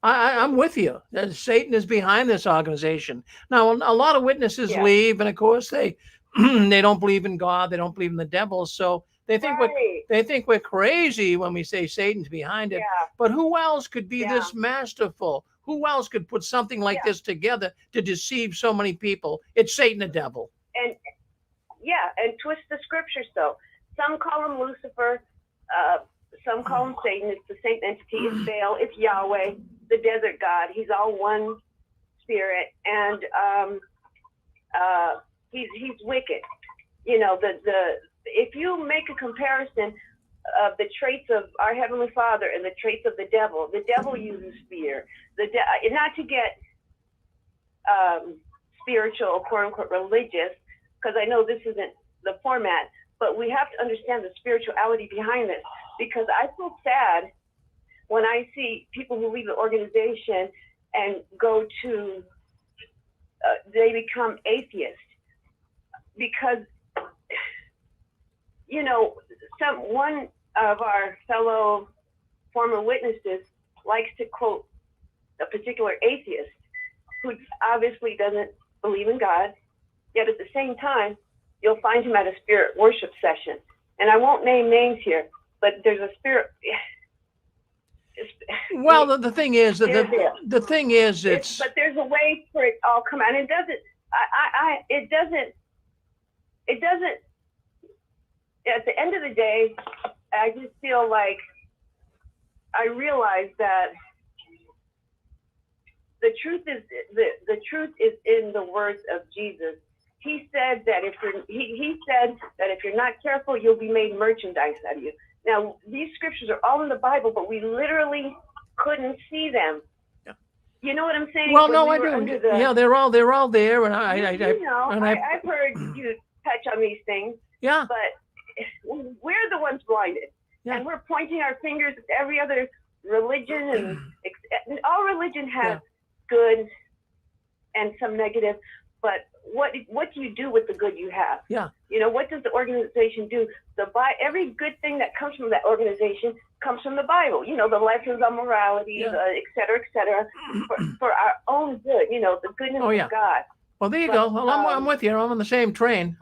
I'm with you. Satan is behind this organization. Now, a lot of witnesses leave, and of course they they don't believe in God. They don't believe in the devil. So they think we're crazy when we say Satan's behind it. Yeah. But who else could be this masterful? Who else could put something like this together to deceive so many people? It's Satan, the devil. And twist the scriptures though. Some call him Lucifer. Some call him Satan. It's the same entity. It's Baal. It's Yahweh, the desert god. He's all one spirit, and he's wicked. If you make a comparison of the traits of our Heavenly Father and the traits of the devil uses fear. Not to get spiritual or quote unquote religious, because I know this isn't the format, but we have to understand the spirituality behind this, because I feel sad when I see people who leave the organization and go to, they become atheists, because, one of our fellow former witnesses likes to quote a particular atheist who obviously doesn't believe in God, yet at the same time, you'll find him at a spirit worship session. And I won't name names here, but there's a spirit. Well, the thing is, but there's a way for it all come out. It doesn't. At the end of the day, I just feel like I realize that the truth is in the words of Jesus. He said that if you're not careful, you'll be made merchandise out of you. Now, these scriptures are all in the Bible, but we literally couldn't see them. Yeah. You know what I'm saying? Well, no, I do. Yeah, they're all there, and I've heard you touch on these things. Yeah. But we're the ones blinded, and we're pointing our fingers at every other religion, and all religion has good and some negative. But what do you do with the good you have? Yeah. What does the organization do? Every good thing that comes from that organization comes from the Bible. The lessons on morality, et cetera, for our own good. The goodness of God. Well, there you go. Well, I'm with you. I'm on the same train.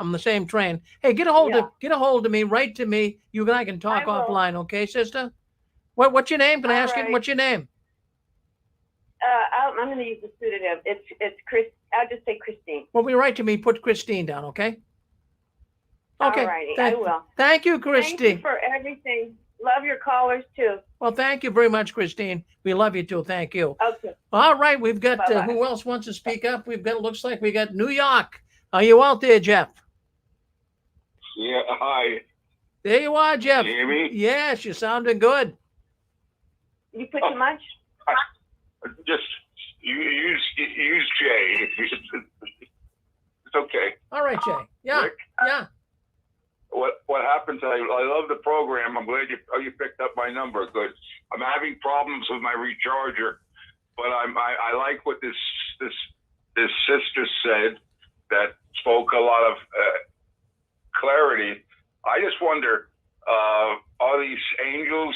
Hey, get a hold of me. Write to me. You and I can talk offline, okay, sister? What's your name? Can I ask you? What's your name? I'm going to use the pseudonym. It's Chris. I'll just say Christine. Well, we write to me. Put Christine down, okay? Okay. All righty. I will. Thank you, Christine. Thank you for everything. Love your callers too. Well, thank you very much, Christine. We love you too. Thank you. Okay. All right. We've got who else wants to speak up? Looks like we got New York. Are you out there, Jeff? Yeah. Hi. There you are, Jeff. Can you hear me? Yes, you're sounding good. You put too much? Just use Jay. It's okay. All right, Jay. Yeah. Rick? Yeah. what happens? I love the program. I'm glad you picked up my number. Good. I'm having problems with my recharger, but I like what this sister said that spoke a lot of clarity. I just wonder, are these angels?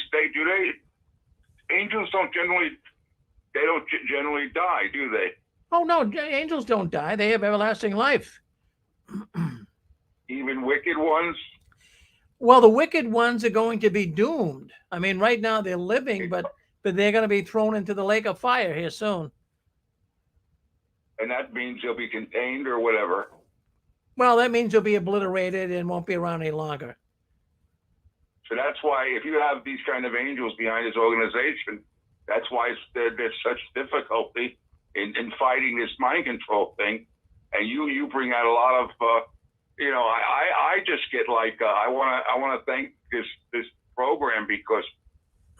Angels don't generally die, do they? Oh no, angels don't die. They have everlasting life. Even wicked ones? Well, the wicked ones are going to be doomed. I mean, right now they're living, but they're going to be thrown into the lake of fire here soon. And that means they'll be contained or whatever. Well, that means they'll be obliterated and won't be around any longer. So that's why if you have these kind of angels behind this organization, that's why there's such difficulty in fighting this mind control thing. And you bring out a lot of, I just get like, I want to thank this program because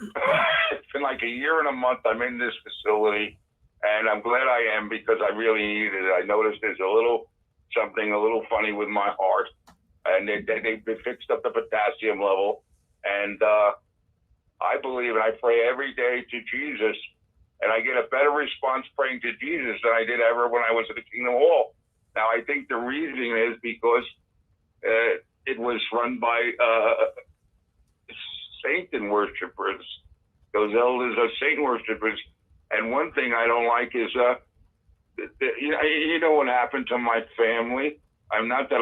it's been like a year and a month I'm in this facility, and I'm glad I am because I really needed it. I noticed there's something a little funny with my heart, and they fixed up the potassium level, and I believe and I pray every day to Jesus, and I get a better response praying to Jesus than I did ever when I was at the Kingdom Hall. Now, I think the reason is because it was run by Satan worshipers. Those elders are Satan worshipers. And one thing I don't like is, you know what happened to my family? Not that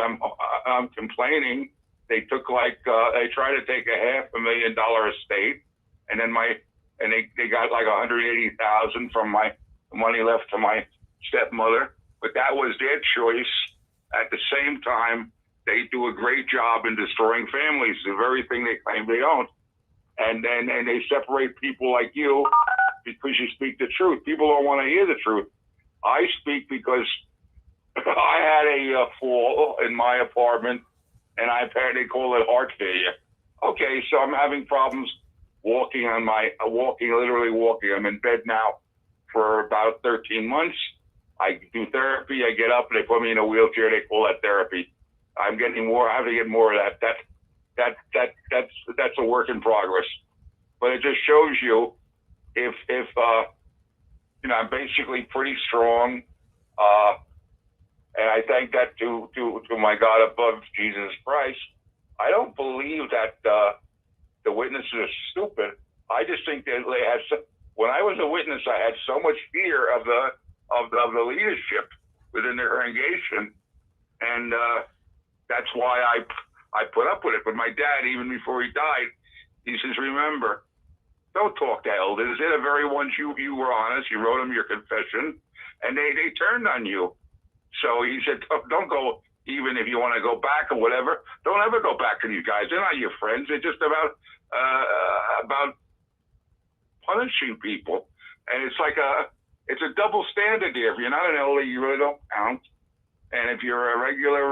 I'm complaining. They took they tried to take a $500,000 estate, and then they got like $180,000 from my money left to my stepmother. But that was their choice. At the same time, they do a great job in destroying families, the very thing they claim they don't. And they separate people like you because you speak the truth. People don't want to hear the truth. I speak because I had a fall in my apartment, and they call it heart failure. Okay, so I'm having problems literally walking. I'm in bed now for about 13 months. I do therapy. I get up and they put me in a wheelchair. They call that therapy. I'm getting more. I have to get more of that. That's a work in progress. But it just shows you if I'm basically pretty strong. And I thank that to my God above, Jesus Christ. I don't believe that the witnesses are stupid. I just think that they had. When I was a witness, I had so much fear of the leadership within the congregation, and that's why I put up with it. But my dad, even before he died, he says, "Remember, don't talk to elders. They're the very ones you were honest. You wrote them your confession, and they turned on you." So he said, "Don't go. Even if you want to go back or whatever, don't ever go back to these guys. They're not your friends. They're just about punishing people." And it's like it's a double standard here. If you're not an elder, you really don't count. And if you're a regular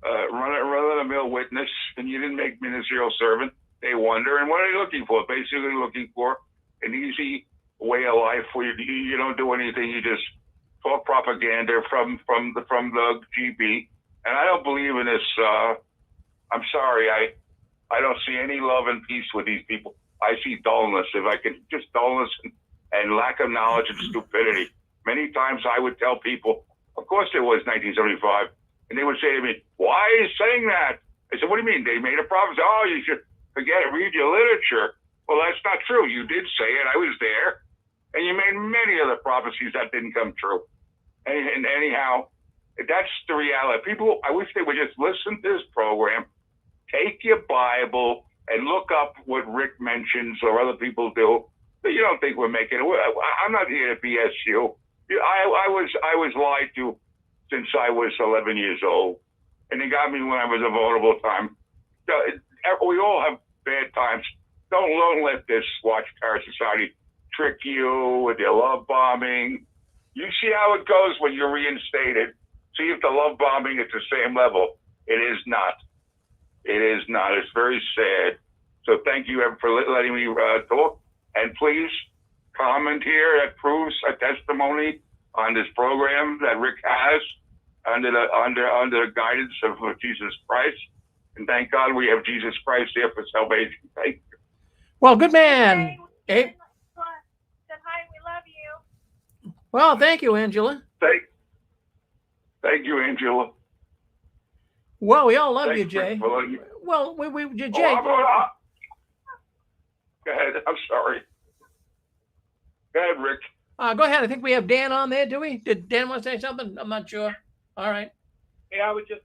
run-of-the-mill witness and you didn't make ministerial servant, they wonder. And what are they looking for? Basically looking for an easy way of life where you don't do anything. You just talk propaganda from the GB. And I don't believe in this. I'm sorry. I don't see any love and peace with these people. I see dullness. If I can just dullness and lack of knowledge and stupidity. Many times I would tell people, of course it was 1975. And they would say to me, "Why are you saying that?" I said, "What do you mean? They made a prophecy." "Oh, you should forget it. Read your literature." Well, that's not true. You did say it. I was there. And you made many other prophecies that didn't come true. And anyhow, that's the reality. People, I wish they would just listen to this program, take your Bible, and look up what Rick mentions or other people do. You don't think we're making it. I'm not here to BS you. I was lied to since I was 11 years old, and they got me when I was a vulnerable time. We all have bad times. Don't let this Watchtower Society trick you with their love bombing. You see how it goes when you're reinstated. See if the love bombing is the same level. It is not. It is not. It's very sad. So thank you for letting me talk. And please comment here that proves a testimony on this program that Rick has under the guidance of Jesus Christ. And thank God we have Jesus Christ there for salvation. Thank you. Well, good man. Hey. Said hi, we love you. Well, thank you, Angela. Thank you, Angela. Well, we all love Thanks, you, Jay. Rick. Well, Well, Jay. go ahead. I'm sorry. Go ahead, Rick. Go ahead. I think we have Dan on there, do we? Did Dan want to say something? I'm not sure. All right. Hey, I was just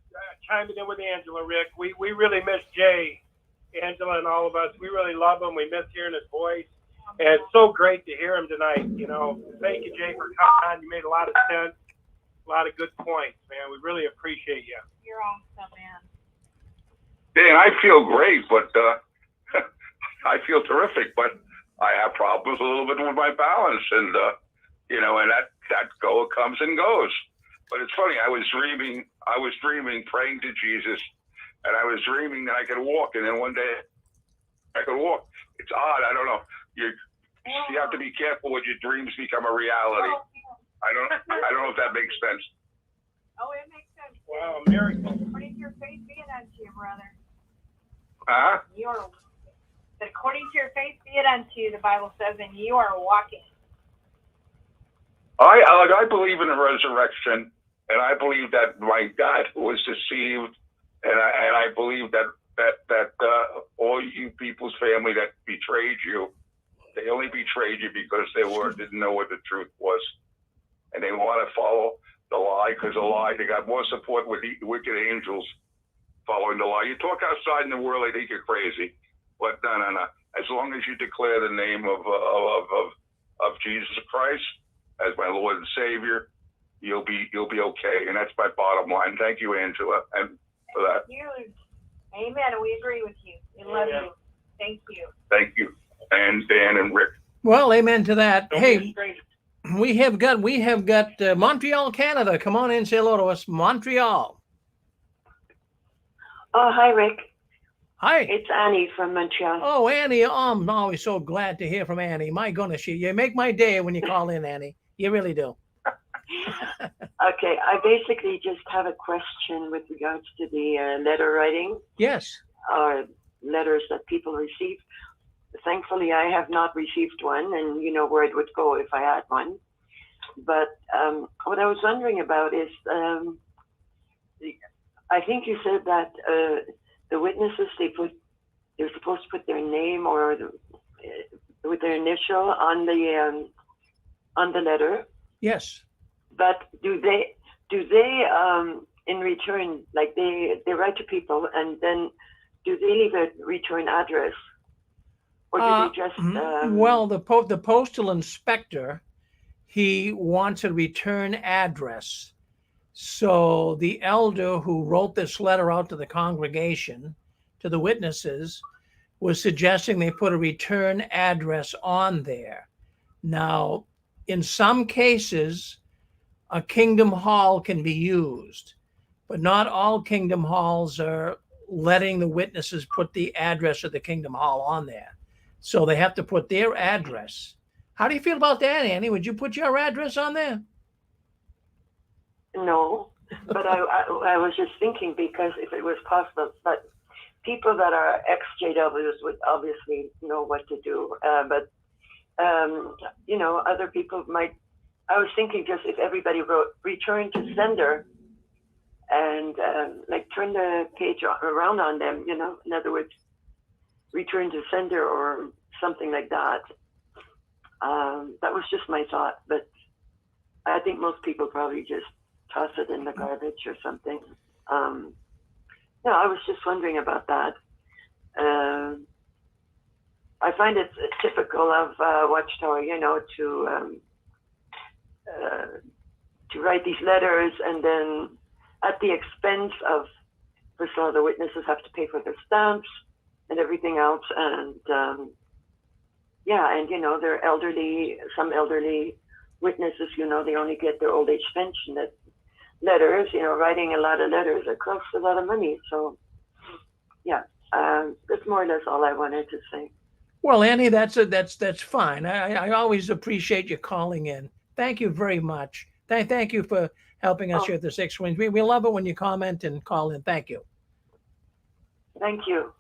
chiming in with Angela, Rick. We really miss Jay, Angela, and all of us. We really love him. We miss hearing his voice. And it's so great to hear him tonight. You know, thank you, Jay, for coming on. You made a lot of sense, a lot of good points, man. We really appreciate you. You're awesome, man. Dan, I feel great, but I feel terrific, but I have problems a little bit with my balance, and and that comes and goes. But it's funny. I was dreaming, praying to Jesus, and I was dreaming that I could walk, and then one day I could walk. It's odd. I don't know. You have to be careful when your dreams become a reality. I don't know if that makes sense. Oh, it makes sense. Wow, miracle. According to your faith, be it unto you, brother. Huh? According to your faith, be it unto you, the Bible says, and you are walking. I believe in the resurrection, and I believe that my dad was deceived, and I believe that all you people's family that betrayed you, they only betrayed you because they didn't know what the truth was, and they want to follow the lie, because the lie, they got more support with the wicked angels following the lie. You talk outside in the world, they think you're crazy, but no. As long as you declare the name of Jesus Christ as my Lord and Savior, you'll be okay, and that's my bottom line. Thank you, Angela, and for that. Thank you. Amen. We agree with you. We love you. Thank you. Thank you, and Dan and Rick. Well, amen to that. Don't Hey, be a stranger. we have got Montreal, Canada. Come on in, say hello to us, Montreal. Oh, hi, Rick. Hi. It's Annie from Montreal. Oh, Annie, I'm always so glad to hear from Annie. My goodness, you make my day when you call in, Annie. You really do. Okay, I basically just have a question with regards to the letter writing. Yes. Or letters that people receive. Thankfully, I have not received one, and you know where it would go if I had one. But what I was wondering about is, I think you said that the witnesses, they're supposed to put their name or with their initial on the letter. Yes. But do they in return, like they write to people, and then do they leave a return address, or do they just? Well, the postal inspector, he wants a return address. So the elder who wrote this letter out to the congregation, to the witnesses, was suggesting they put a return address on there. Now, in some cases, a Kingdom Hall can be used, but not all Kingdom Halls are letting the witnesses put the address of the Kingdom Hall on there. So they have to put their address. How do you feel about that, Annie? Would you put your address on there? No, but I was just thinking, because if it was possible, but people that are ex-JWs would obviously know what to do. But other people might. I was thinking just if everybody wrote return to sender, and turn the page around on them, in other words, return to sender or something like that. That was just my thought, but I think most people probably just toss it in the garbage or something. I was just wondering about that. I find it typical of Watchtower, to write these letters, and then at the expense of, first of all, the witnesses have to pay for their stamps and everything else, and they're elderly. Some elderly witnesses, they only get their old age pension. That letters, writing a lot of letters, it costs a lot of money. So, that's more or less all I wanted to say. Well, Annie, that's fine. I always appreciate you calling in. Thank you very much. Thank you for helping us here at the Six Wings. We love it when you comment and call in. Thank you. Thank you.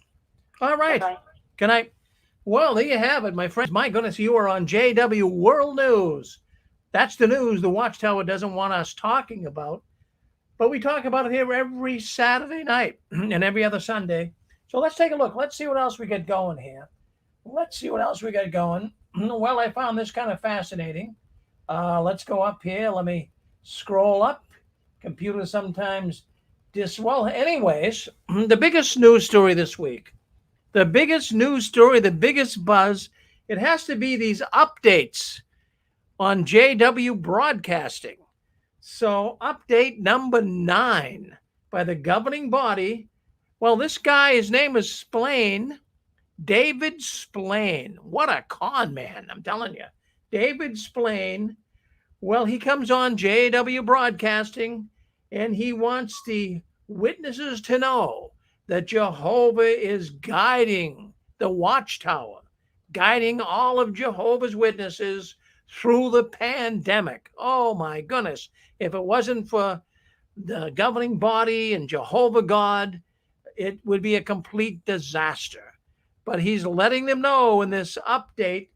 All right. Bye-bye. Good night. Well, there you have it, my friends. My goodness, you are on JW World News. That's the news the Watchtower doesn't want us talking about. But we talk about it here every Saturday night and every other Sunday. So let's take a look. Let's see what else we got going here. Let's see what else we got going. Well, I found this kind of fascinating. Let's go up here. Let me scroll up. Computer sometimes well, anyways, the biggest news story this week. The biggest news story, the biggest buzz, it has to be these updates on JW Broadcasting. So, update number 9 by the governing body. Well, this guy, his name is SPLAIN, David SPLAIN. What a con man, I'm telling you. David SPLAIN. Well, he comes on JW Broadcasting, and he wants the witnesses to know that Jehovah is guiding the Watchtower, guiding all of Jehovah's Witnesses through the pandemic. Oh my goodness. If it wasn't for the governing body and Jehovah God, it would be a complete disaster. But he's letting them know in this update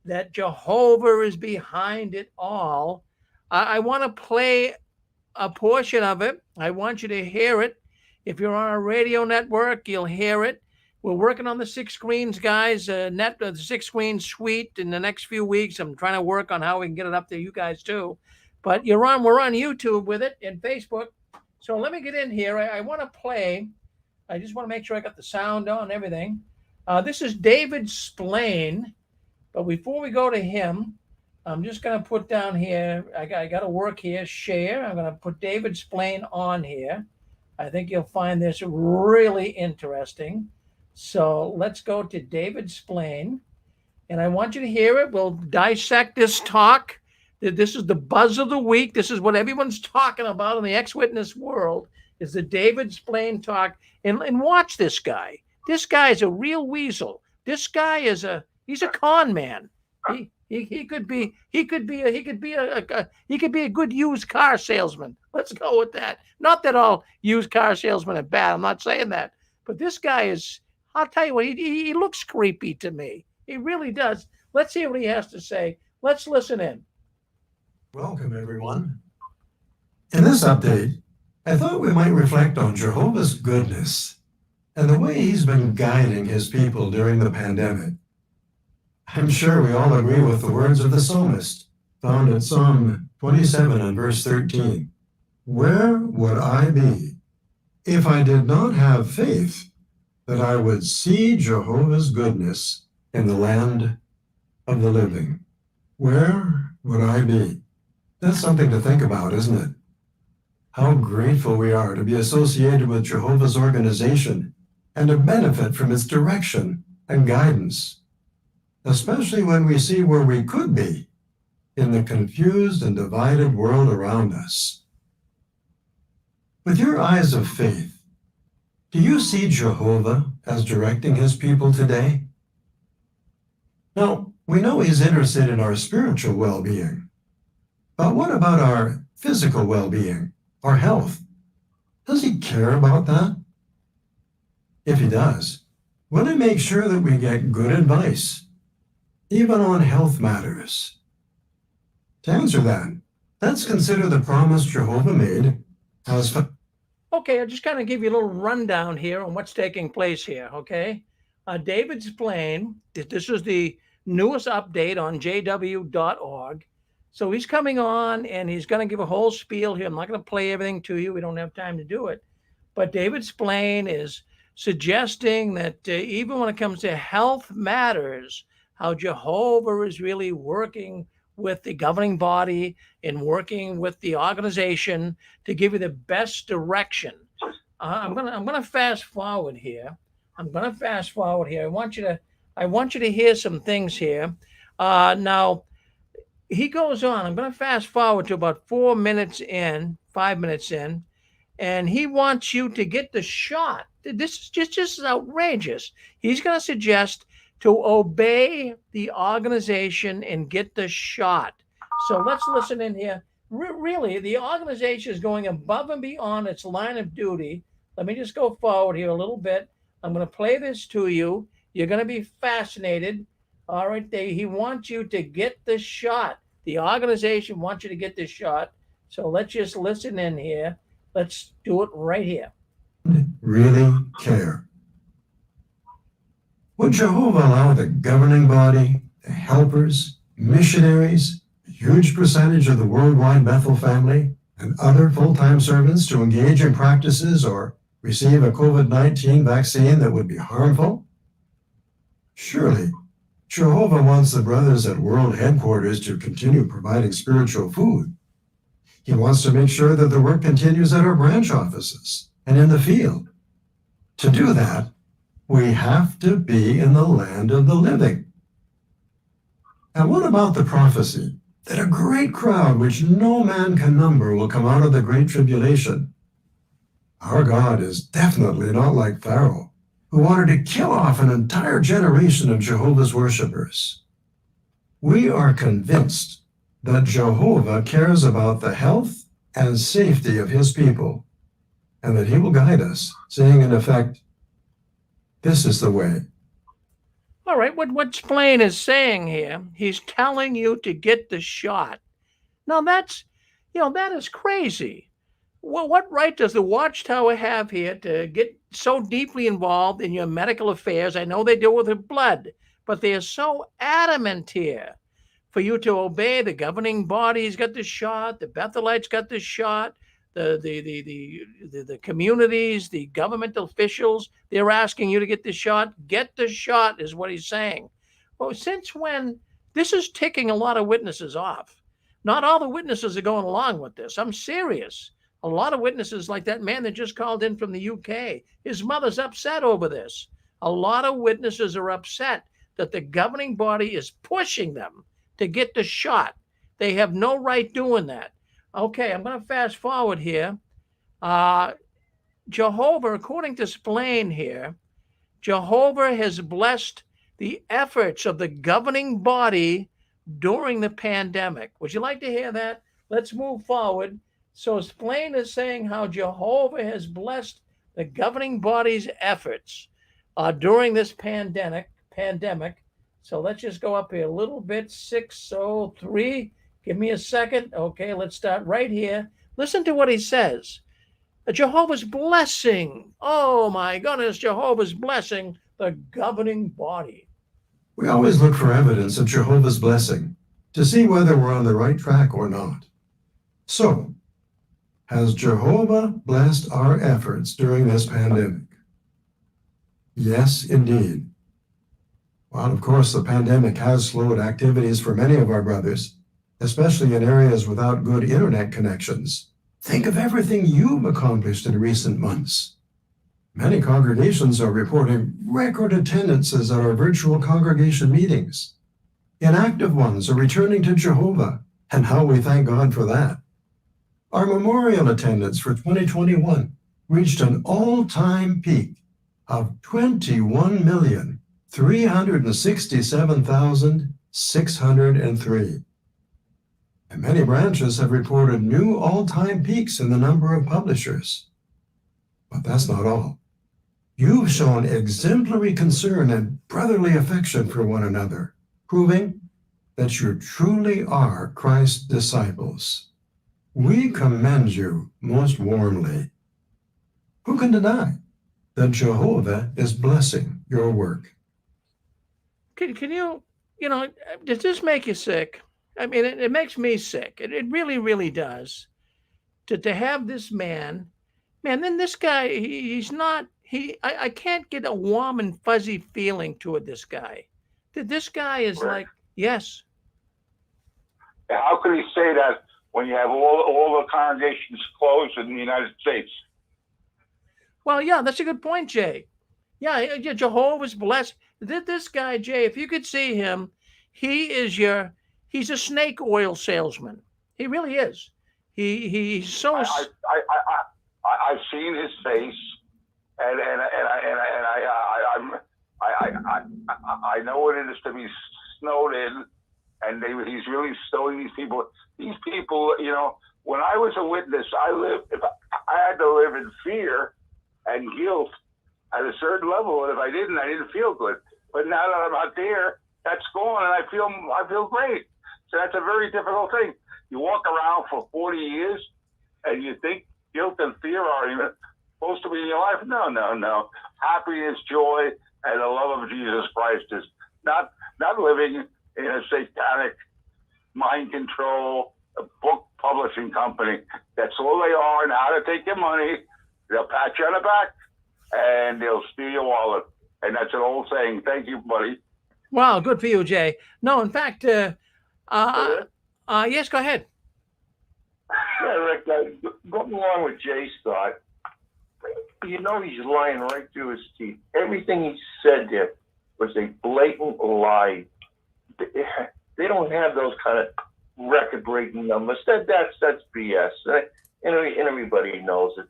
that Jehovah is behind it all. I want to play a portion of it. I want you to hear it. If you're on a radio network, you'll hear it. We're working on the 6 screens, guys. The 6 screen suite in the next few weeks. I'm trying to work on how we can get it up to you guys too. But we're on YouTube with it and Facebook. So let me get in here. I want to play. I just want to make sure I got the sound on and everything. This is David SPLAIN. But before we go to him, I'm just going to put down here. I got to work here. Share. I'm going to put David SPLAIN on here. I think you'll find this really interesting. So let's go to David SPLAIN. And I want you to hear it. We'll dissect this talk. This is the buzz of the week. This is what everyone's talking about in the ex-witness world, is the David SPLAIN talk. And watch this guy. This guy is a real weasel. This guy he's a con man. He could be a good used car salesman. Let's go with that. Not that all used car salesmen are bad. I'm not saying that. But this guy is, I'll tell you what, he looks creepy to me. He really does. Let's hear what he has to say. Let's listen in. Welcome, everyone. In this update, I thought we might reflect on Jehovah's goodness and the way he's been guiding his people during the pandemic. I'm sure we all agree with the words of the psalmist, found in Psalm 27 and verse 13. Where would I be if I did not have faith that I would see Jehovah's goodness in the land of the living? Where would I be? That's something to think about, isn't it? How grateful we are to be associated with Jehovah's organization and to benefit from its direction and guidance, especially when we see where we could be in the confused and divided world around us. With your eyes of faith, do you see Jehovah as directing his people today? Now, we know he's interested in our spiritual well-being, but what about our physical well-being, our health? Does he care about that? If he does, will he make sure that we get good advice, even on health matters? To answer that, let's consider the promise Jehovah made as... Okay, I'll just kind of give you a little rundown here on what's taking place here, okay? David SPLAIN, this is the newest update on jw.org. So he's coming on and he's going to give a whole spiel here. I'm not going to play everything to you. We don't have time to do it. But David SPLAIN is suggesting that even when it comes to health matters, how Jehovah is really working with the governing body and working with the organization to give you the best direction. I'm gonna fast forward here. I want you to hear some things here. Now he goes on. I'm going to fast forward to about 5 minutes in, and he wants you to get the shot. This is just outrageous. He's going to suggest to obey the organization and get the shot. So let's listen in here. Really, the organization is going above and beyond its line of duty. Let me just go forward here a little bit. I'm going to play this to you. You're going to be fascinated. All right, he wants you to get the shot. The organization wants you to get the shot. So let's just listen in here. Let's do it right here. Really care? Would Jehovah allow the governing body, the helpers, missionaries, a huge percentage of the worldwide Bethel family, and other full-time servants to engage in practices or receive a COVID-19 vaccine that would be harmful? Surely, Jehovah wants the brothers at world headquarters to continue providing spiritual food. He wants to make sure that the work continues at our branch offices and in the field. To do that, we have to be in the land of the living. And what about the prophecy that a great crowd which no man can number will come out of the great tribulation? Our God is definitely not like Pharaoh, who wanted to kill off an entire generation of Jehovah's worshipers. We are convinced that Jehovah cares about the health and safety of his people, and that he will guide us, saying in effect, this is the way. All right, what SPLAIN is saying here, he's telling you to get the shot. Now that is crazy. Well, what right does the Watchtower have here to get so deeply involved in your medical affairs? I know they deal with the blood, but they are so adamant here for you to obey. The governing body's got the shot, the Bethelites got the shot, the communities, the government officials, they're asking you to get the shot. Get the shot is what he's saying. Well, since when? This is ticking a lot of witnesses off. Not all the witnesses are going along with this. I'm serious. A lot of witnesses, like that man that just called in from the UK, his mother's upset over this. A lot of witnesses are upset that the governing body is pushing them to get the shot. They have no right doing that. Okay, I'm going to fast forward here. Jehovah, according to SPLAIN here, Jehovah has blessed the efforts of the governing body during the pandemic. Would you like to hear that? Let's move forward. So SPLAIN is saying how Jehovah has blessed the governing body's efforts during this pandemic. So let's just go up here a little bit. 603. Give me a second. Okay, let's start right here. Listen to what he says. Jehovah's blessing. Oh my goodness, Jehovah's blessing the governing body. We always look for evidence of Jehovah's blessing to see whether we're on the right track or not. So, has Jehovah blessed our efforts during this pandemic? Yes, indeed. Well, of course, the pandemic has slowed activities for many of our brothers, especially in areas without good internet connections. Think of everything you've accomplished in recent months. Many congregations are reporting record attendances at our virtual congregation meetings. Inactive ones are returning to Jehovah, and how we thank God for that. Our memorial attendance for 2021 reached an all-time peak of 21,367,603. And many branches have reported new all-time peaks in the number of publishers. But that's not all. You've shown exemplary concern and brotherly affection for one another, proving that you truly are Christ's disciples. We commend you most warmly. Who can deny that Jehovah is blessing your work? Can you does this make you sick? I mean, it makes me sick. It really, really does. To have this man, then this guy, I can't get a warm and fuzzy feeling toward this guy. This guy is like, yes. How could he say that when you have all the congregations closed in the United States? Well, yeah, that's a good point, Jay. Yeah, Jehovah's blessed. This guy, Jay, if you could see him, he's a snake oil salesman. He really is. He's so. I've seen his face, and I know what it is to be snowed in, and he's really snowing these people. These people, when I was a witness, I had to live in fear and guilt at a certain level, and if I didn't feel good. But now that I'm out there, that's gone, and I feel great. So that's a very difficult thing. You walk around for 40 years, and you think guilt and fear are even supposed to be in your life. No. Happiness, joy, and the love of Jesus Christ is not living in a satanic mind control book publishing company. That's all they are, and how to take your money. They'll pat you on the back, and they'll steal your wallet. And that's an old saying. Thank you, buddy. Wow, good for you, Jay. No, in fact, yes, go ahead. Yeah, Rick, going along with Jay's thought, you know he's lying right through his teeth. Everything he said there was a blatant lie. They don't have those kind of record-breaking numbers. That's BS. And everybody knows it.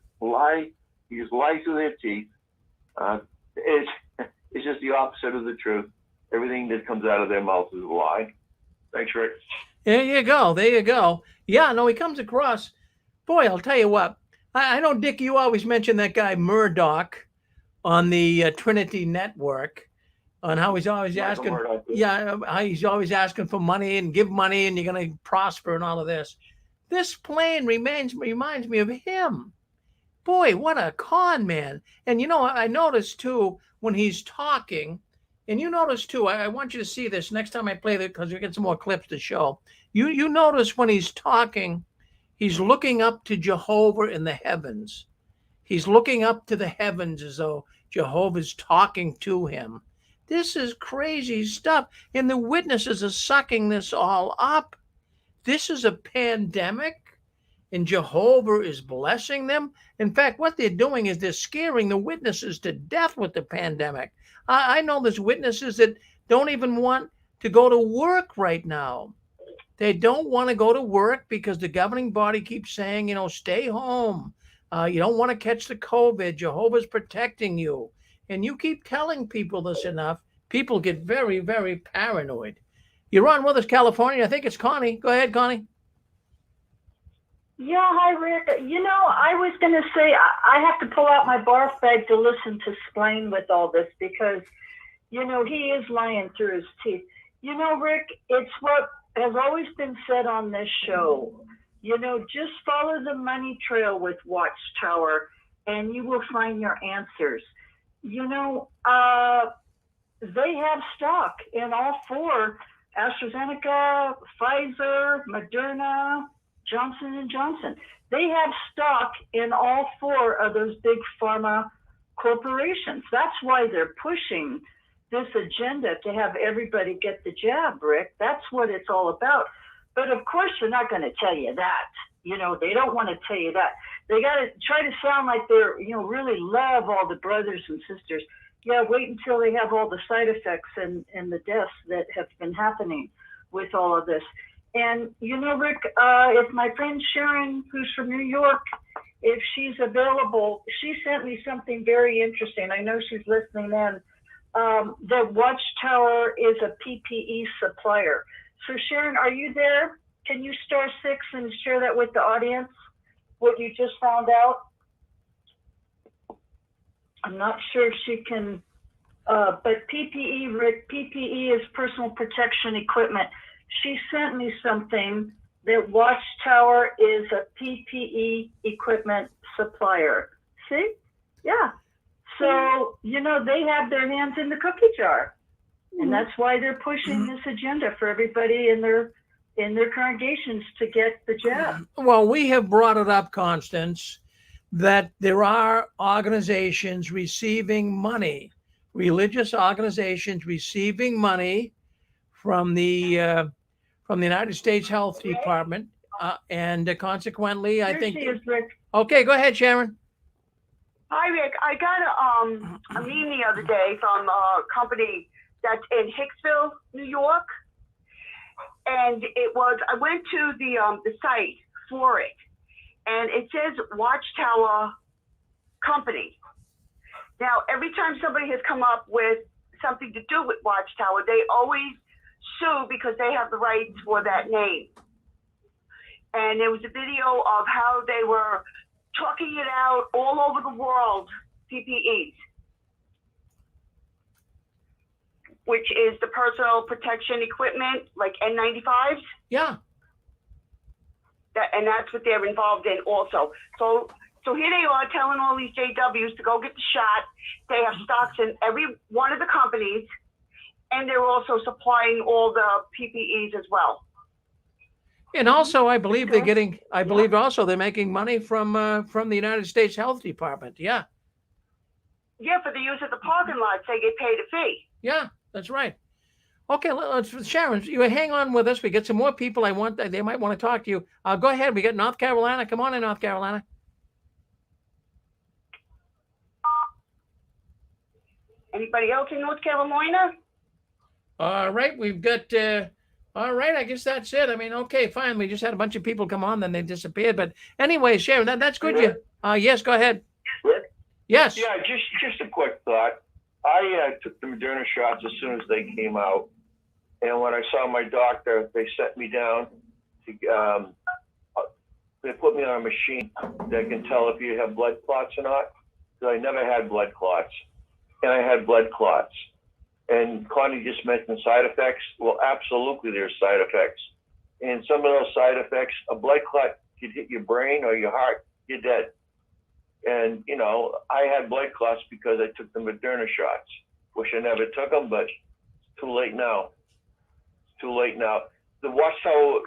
He's lied through their teeth. It's just the opposite of the truth. Everything that comes out of their mouth is a lie. Thanks, Rick. There you go. Yeah, no, he comes across. Boy, I'll tell you what. I know, Dick, you always mention that guy Murdoch on the Trinity Network, on how he's always asking. How he's always asking for money and give money and you're going to prosper and all of this. This SPLAIN reminds me of him. Boy, what a con man. And, you know, I noticed, too, when he's talking, and you notice, too, I want you to see this next time I play it because we get some more clips to show. You notice when he's talking, he's looking up to Jehovah in the heavens. He's looking up to the heavens as though Jehovah's talking to him. This is crazy stuff. And the witnesses are sucking this all up. This is a pandemic. And Jehovah is blessing them. In fact, what they're doing is they're scaring the witnesses to death with the pandemic. I know there's witnesses that don't even want to go to work right now. They don't want to go to work because the governing body keeps saying, you know, stay home. You don't want to catch the COVID. Jehovah's protecting you. And you keep telling people this enough, people get very, very paranoid. You're on with us, California. I think it's Connie. Go ahead, Connie. Yeah, hi, Rick. You know, I was going to say I have to pull out my barf bag to listen to SPLAIN with all this because, you know, he is lying through his teeth. You know, Rick, it's what has always been said on this show. You know, just follow the money trail with Watchtower and you will find your answers. You know, they have stock in all four: AstraZeneca, Pfizer, Moderna, Johnson & Johnson. They have stock in all four of those big pharma corporations. That's why they're pushing this agenda to have everybody get the jab, Rick. That's what it's all about. But of course, they're not going to tell you that. You know, they don't want to tell you that. They got to try to sound like they're, you know, really love all the brothers and sisters. Yeah, wait until they have all the side effects and the deaths that have been happening with all of this. And, you know, Rick, if my friend Sharon, who's from New York, if she's available, she sent me something very interesting. I know she's listening in. That Watchtower is a PPE supplier. So, Sharon, are you there? Can you star 6 and share that with the audience, what you just found out? I'm not sure if she can, but PPE, Rick, PPE is personal protection equipment. She sent me something that Watchtower is a PPE equipment supplier. See? Yeah. So, you know, they have their hands in the cookie jar. And that's why they're pushing this agenda for everybody in their congregations to get the jab. Well, we have brought it up, Constance, that there are organizations receiving money, religious organizations receiving money from the United States Health Department, and consequently, I think. She is, Rick. Okay, go ahead, Sharon. Hi, Rick. I got a meme the other day from a company that's in Hicksville, New York, and I went to the site for it, and it says Watchtower Company. Now, every time somebody has come up with something to do with Watchtower, they always sue because they have the rights for that name. And there was a video of how they were talking it out all over the world, PPEs. which is the personal protection equipment, like N95s. Yeah. And that's what they're involved in also. So here they are telling all these JWs to go get the shot. They have stocks in every one of the companies, and they're also supplying all the PPEs as well. And also, I believe they're getting. I believe also they're making money from the United States Health Department. Yeah. Yeah, for the use of the parking lots, they get paid a fee. Yeah, that's right. Okay, let's Sharon, you hang on with us. We get some more people. They might want to talk to you. Go ahead. We got North Carolina. Come on in, North Carolina. Anybody else in North Carolina? All right, we've got. All right, I guess that's it. I mean, okay, fine. We just had a bunch of people come on, then they disappeared. But anyway, Sharon, that's good. Yeah. Yes, go ahead. Rick? Yes. Yeah, just a quick thought. I took the Moderna shots as soon as they came out, and when I saw my doctor, they sent me down to. They put me on a machine that can tell if you have blood clots or not. Because I never had blood clots, and I had blood clots. And Connie just mentioned side effects. Well, absolutely, there's side effects. And some of those side effects, a blood clot could hit your brain or your heart, you're dead. And, you know, I had blood clots because I took the Moderna shots. Wish I never took them, but it's too late now. It's too late now. The Watchtower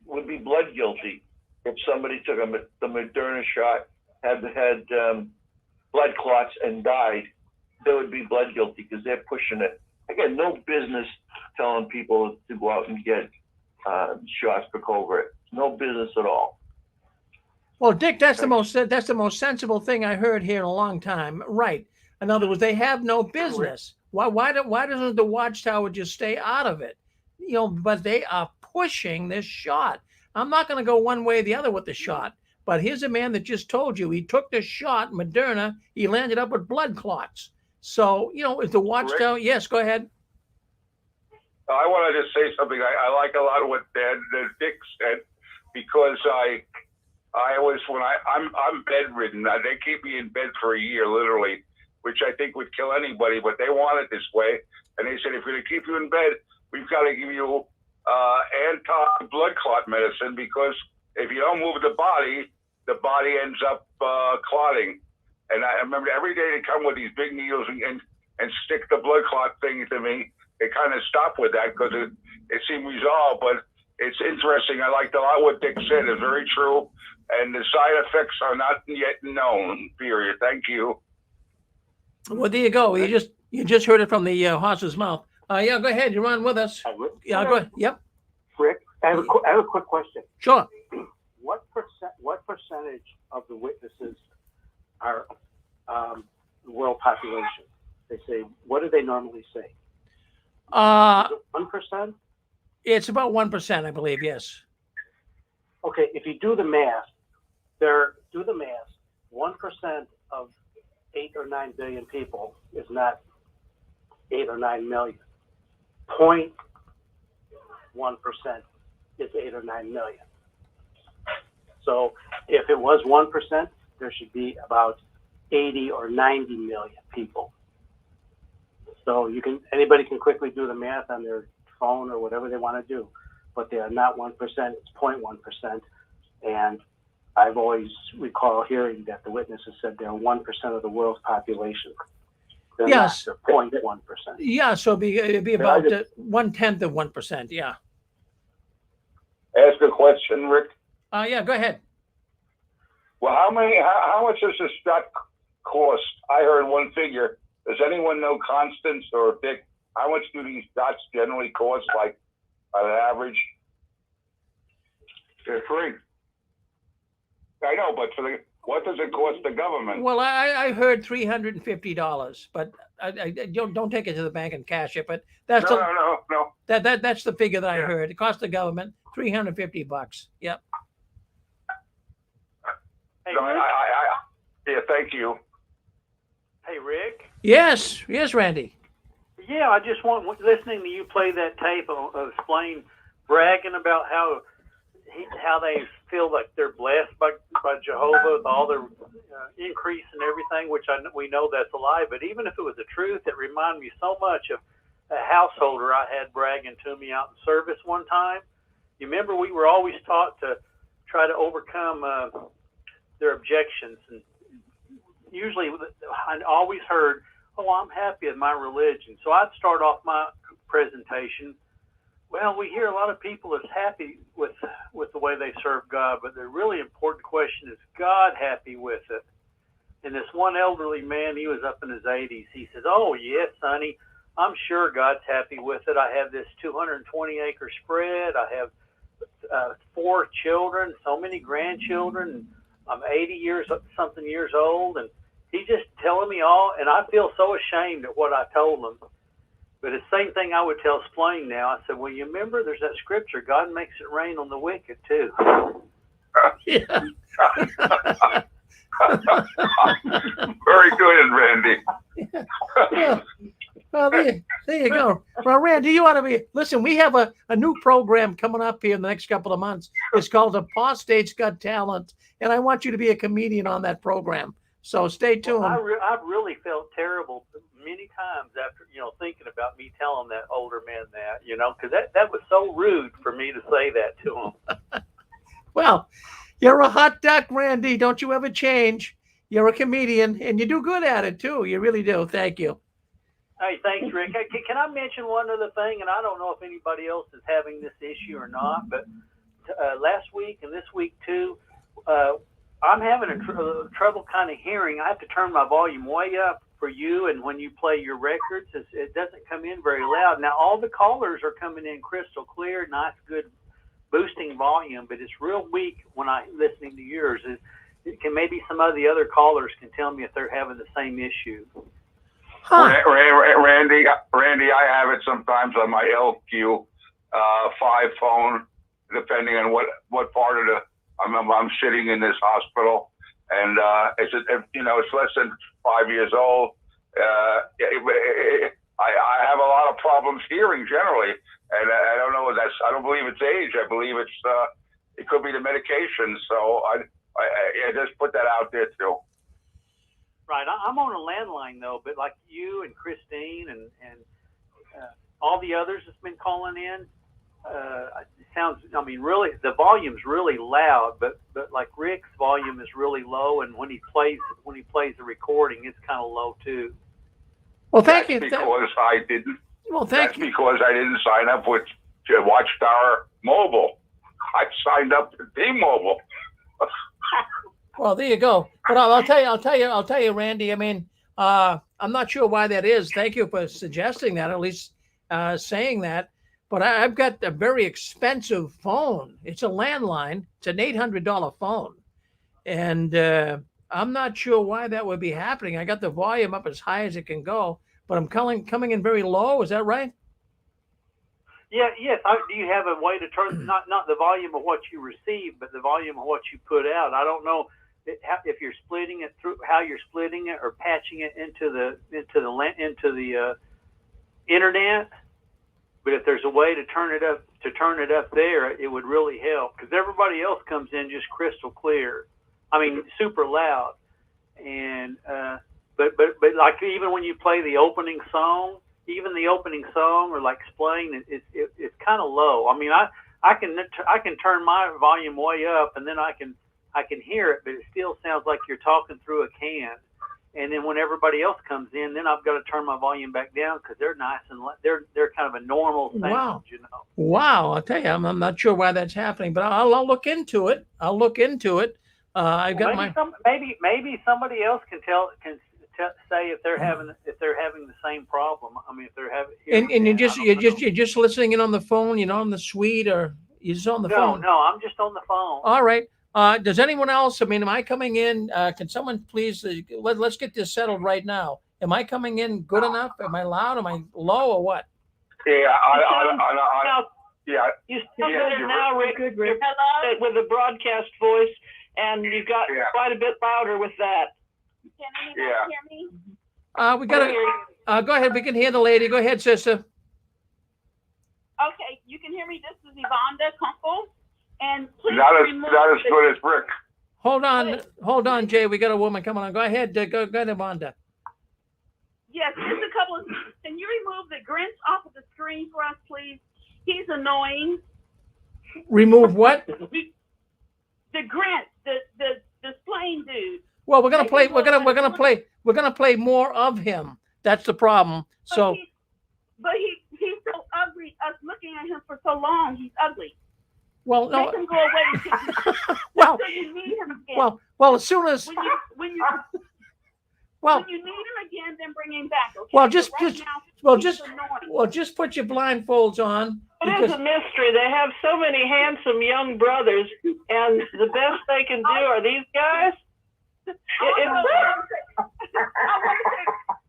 would be blood guilty if somebody took the Moderna shot, had blood clots and died. They would be blood guilty because they're pushing it. I got no business telling people to go out and get shots for COVID. No business at all. Well, Dick, that's the most sensible thing I heard here in a long time. Right. In other words, they have no business. Why doesn't the Watchtower just stay out of it? You know, but they are pushing this shot. I'm not going to go one way or the other with the shot. But here's a man that just told you he took the shot, Moderna. He landed up with blood clots. So, you know, if the Watchtower, yes, go ahead. I want to just say something. I like a lot of what Dick said because I'm bedridden. They keep me in bed for a year, literally, which I think would kill anybody. But they want it this way, and they said if we're going to keep you in bed, we've got to give you anti-blood clot medicine because if you don't move the body ends up clotting. And I remember every day they come with these big needles and stick the blood clot thing to me. They kind of stop with that because it seemed resolved. But it's interesting. I liked a lot what Dick said. It's very true. And the side effects are not yet known, period. Thank you. Well, there you go. You just heard it from the horse's mouth. Yeah, go ahead. You're on with us. Yeah, go ahead. Yep. Rick, I have a quick question. Sure. What percentage of the witnesses are the world population? They say, what do they normally say? 1%? It's about 1%, I believe. Yes. Okay, if you do the math, 1% of 8 or 9 billion people is not 8 or 9 million. 0.1% is 8 or 9 million. So if it was 1%, there should be about 80 or 90 million people. So anybody can quickly do the math on their phone or whatever they want to do, but they are not 1%, it's 0.1%. And I've always recall hearing that the witnesses said they're 1% of the world's population. They're yes. Not, they're 0.1%. Yeah, so it'd be about 1/10 of 1%. Yeah. Ask a question, Rick. Yeah, go ahead. Well, how much does this shot cost? I heard one figure. Does anyone know, Constance or Dick, how much do these shots generally cost, like on average? They're free. I know, but what does it cost the government? Well, I heard $350, but I don't take it to the bank and cash it. But that's no. That's the figure that I heard. It cost the government $350. Yep. Hey, no, yeah, thank you. Hey, Rick. Yes, Randy. Yeah, I just want listening to you play that tape of SPLAIN bragging about how they feel like they're blessed by Jehovah with all their increase and everything, which we know that's a lie. But even if it was the truth, it reminded me so much of householder I had bragging to me out in service one time. You remember we were always taught to try to overcome their objections, and usually I always heard, "Oh, I'm happy in my religion." So I'd start off my presentation. Well, we hear a lot of people that's happy with the way they serve God, but the really important question is, God happy with it? And this one elderly man, he was up in his 80s. He says, "Oh, yes, sonny, I'm sure God's happy with it. I have this 220-acre spread. I have 4 children, so many grandchildren. I'm 80 years old." And he's just telling me all, and I feel so ashamed at what I told him. But it's the same thing I would tell SPLAIN now. I said, "Well, you remember there's that scripture, God makes it rain on the wicked too." Yeah. Very good, Randy. Well, there you go. Well, Randy, you ought to be. Listen, we have a new program coming up here in the next couple of months. It's called Apostate's Got Talent, and I want you to be a comedian on that program. So stay tuned. I've really felt terrible many times after, thinking about me telling that older man that, because that was so rude for me to say that to him. Well, you're a hot duck, Randy. Don't you ever change. You're a comedian, and you do good at it, too. You really do. Thank you. Hey, thanks, Rick. Hey, can I mention one other thing? And I don't know if anybody else is having this issue or not, but last week and this week, too, I'm having trouble kind of hearing. I have to turn my volume way up for you, and when you play your records, it doesn't come in very loud. Now, all the callers are coming in crystal clear, nice, good boosting volume, but it's real weak when I'm listening to yours. Maybe some of the other callers can tell me if they're having the same issue. Huh. Randy, I have it sometimes on my LQ 5 phone, depending on what part of I'm sitting in this hospital, and it's less than 5 years old. I have a lot of problems hearing generally, and I don't know I don't believe it's age. I believe it could be the medication. So I just put that out there too. Right, I'm on a landline though, but like you and Christine and all the others that's been calling in, it sounds. I mean, really, the volume's really loud, but like Rick's volume is really low, and when he plays the recording, it's kind of low too. Well, thank you. Because I didn't. Well, thank you. Because I didn't sign up with Watchtower Mobile. I signed up to T-Mobile. Well, there you go. But I'll tell you, Randy. I mean, I'm not sure why that is. Thank you for suggesting that, at least saying that. But I've got a very expensive phone. It's a landline. It's an $800 phone, and I'm not sure why that would be happening. I got the volume up as high as it can go, but I'm coming in very low. Is that right? Yeah, yes. Do you have a way to turn not the volume of what you receive, but the volume of what you put out? I don't know if you're splitting it through, how you're splitting it or patching it into the internet. But if there's a way to turn it up there, it would really help, because everybody else comes in just crystal clear. I mean, super loud. And but like even when you play the opening song, or like SPLAIN, it's kind of low. I mean, I can turn my volume way up, and then I can hear it, but it still sounds like you're talking through a can. And then when everybody else comes in, then I've got to turn my volume back down, because they're nice and they're kind of a normal sound. Wow. You know. Wow. I'll tell you, I'm not sure why that's happening, but I'll look into it. I've got maybe somebody else can say if they're having the same problem. I mean, if they're having. And you're just listening in on the phone. You're not on the suite, or you're just on the phone. No, I'm just on the phone. All right. Does anyone else? I mean, am I coming in? Can someone please let's get this settled right now? Am I coming in good enough? Am I loud? Am I low, or what? Yeah, You sound better now, Rick. Hello? With a broadcast voice, and you got quite a bit louder with that. Can anybody hear me? We got go ahead. We can hear the lady. Go ahead, sister. Okay, you can hear me. This is Yvonne Kunkel. And please not as good as Rick. Hold on, Jay. We got a woman coming on. Go ahead, Yvonne. Yes, just a couple of. Can you remove the Grinch off of the screen for us, please? He's annoying. Remove what? The Grinch, the SPLAIN dude. Well, we're gonna play more of him. That's the problem. So. But he's so ugly. Us looking at him for so long, he's ugly. Well, no. Make him go away until well, you need him again. Well, as soon as when you need him again, then bring him back. Okay? Well, just put your blindfolds on. It is a mystery. They have so many handsome young brothers, and the best they can do are these guys. I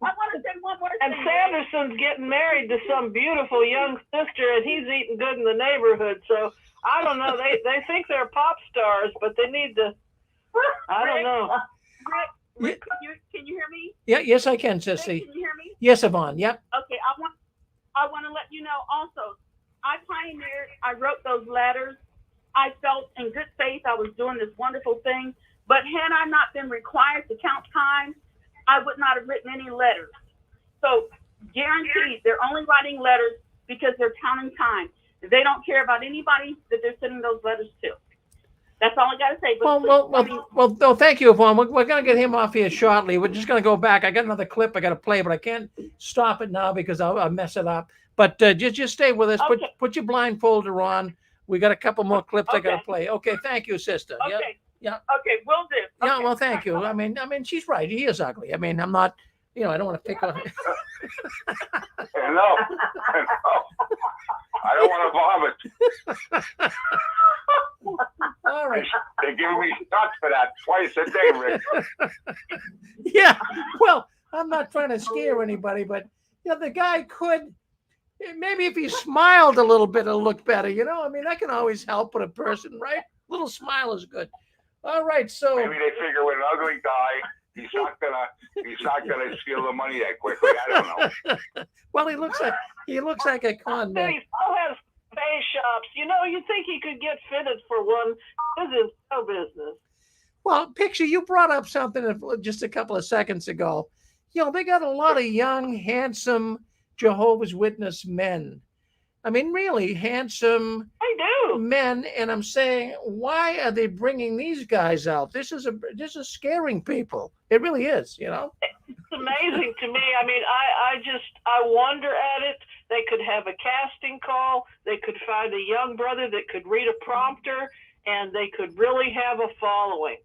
want to say one more thing. And Sanderson's getting married to some beautiful young sister, and he's eating good in the neighborhood. So I don't know. They think they're pop stars, but they need to. I don't know. Rick, can you hear me? Yeah. Yes, I can, Sissy. Can you hear me? Yes, Yvonne. Yep. Okay. I want to let you know also. I pioneered. I wrote those letters. I felt in good faith I was doing this wonderful thing. But had I not been required to count time, I would not have written any letters. So guaranteed, they're only writing letters because they're counting time. They don't care about anybody that they're sending those letters to. That's all I got to say. Well, no, thank you, Yvonne. We're going to get him off here shortly. We're just going to go back. I got another clip I got to play, but I can't stop it now because I'll mess it up. But just stay with us. Okay. Put your blindfolder on. We got a couple more clips I got to play. Okay, thank you, sister. Okay. Yeah. Okay, will do. Yeah, Okay. well, thank you. I mean, she's right. He is ugly. I mean, I'm not, I don't want to pick on him. No. I don't want to vomit. All right. They give me shots for that twice a day, Rick. Yeah. Well, I'm not trying to scare anybody, but the guy could. Maybe if he smiled a little bit, it'll look better. I mean, that can always help with a person, right? A little smile is good. All right, so maybe they figure with an ugly guy, he's not gonna steal the money that quickly. I don't know. Well, he looks like a con man. He still has face shops. You think he could get fitted for one. This is no business. Well, Picture, you brought up something just a couple of seconds ago. They got a lot of young, handsome Jehovah's Witness men. I mean, really handsome men. And I'm saying, why are they bringing these guys out? This is scaring people. It really is, It's amazing to me. I mean, I wonder at it. They could have a casting call. They could find a young brother that could read a prompter, and they could really have a following.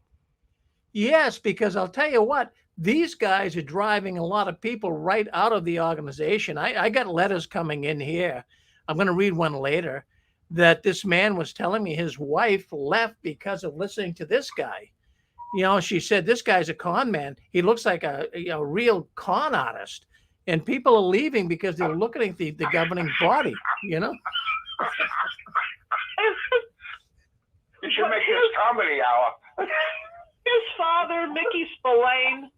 Yes, because I'll tell you what, these guys are driving a lot of people right out of the organization. I got letters coming in here. I'm going to read one later that this man was telling me his wife left because of listening to this guy. She said, this guy's a con man. He looks like a real con artist. And people are leaving because they're looking at the governing body, You should make this comedy hour. His father, Mickey Spillane.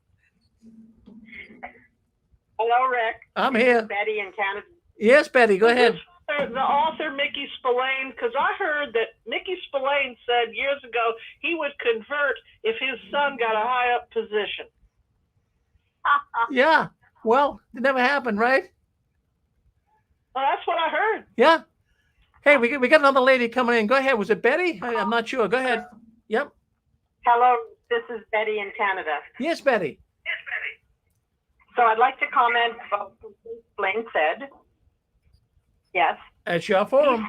Hello, Rick. I'm here. Betty in Canada. Yes, Betty, go ahead. The author, Mickey Spillane, because I heard that Mickey Spillane said years ago he would convert if his son got a high up position. Yeah. Well, it never happened, right? Well, that's what I heard. Yeah. Hey, we got another lady coming in. Go ahead. Was it Betty? I'm not sure. Go ahead. Yep. Hello, this is Betty in Canada. Yes, Betty. So I'd like to comment about what Blaine said. Yes. At your forum.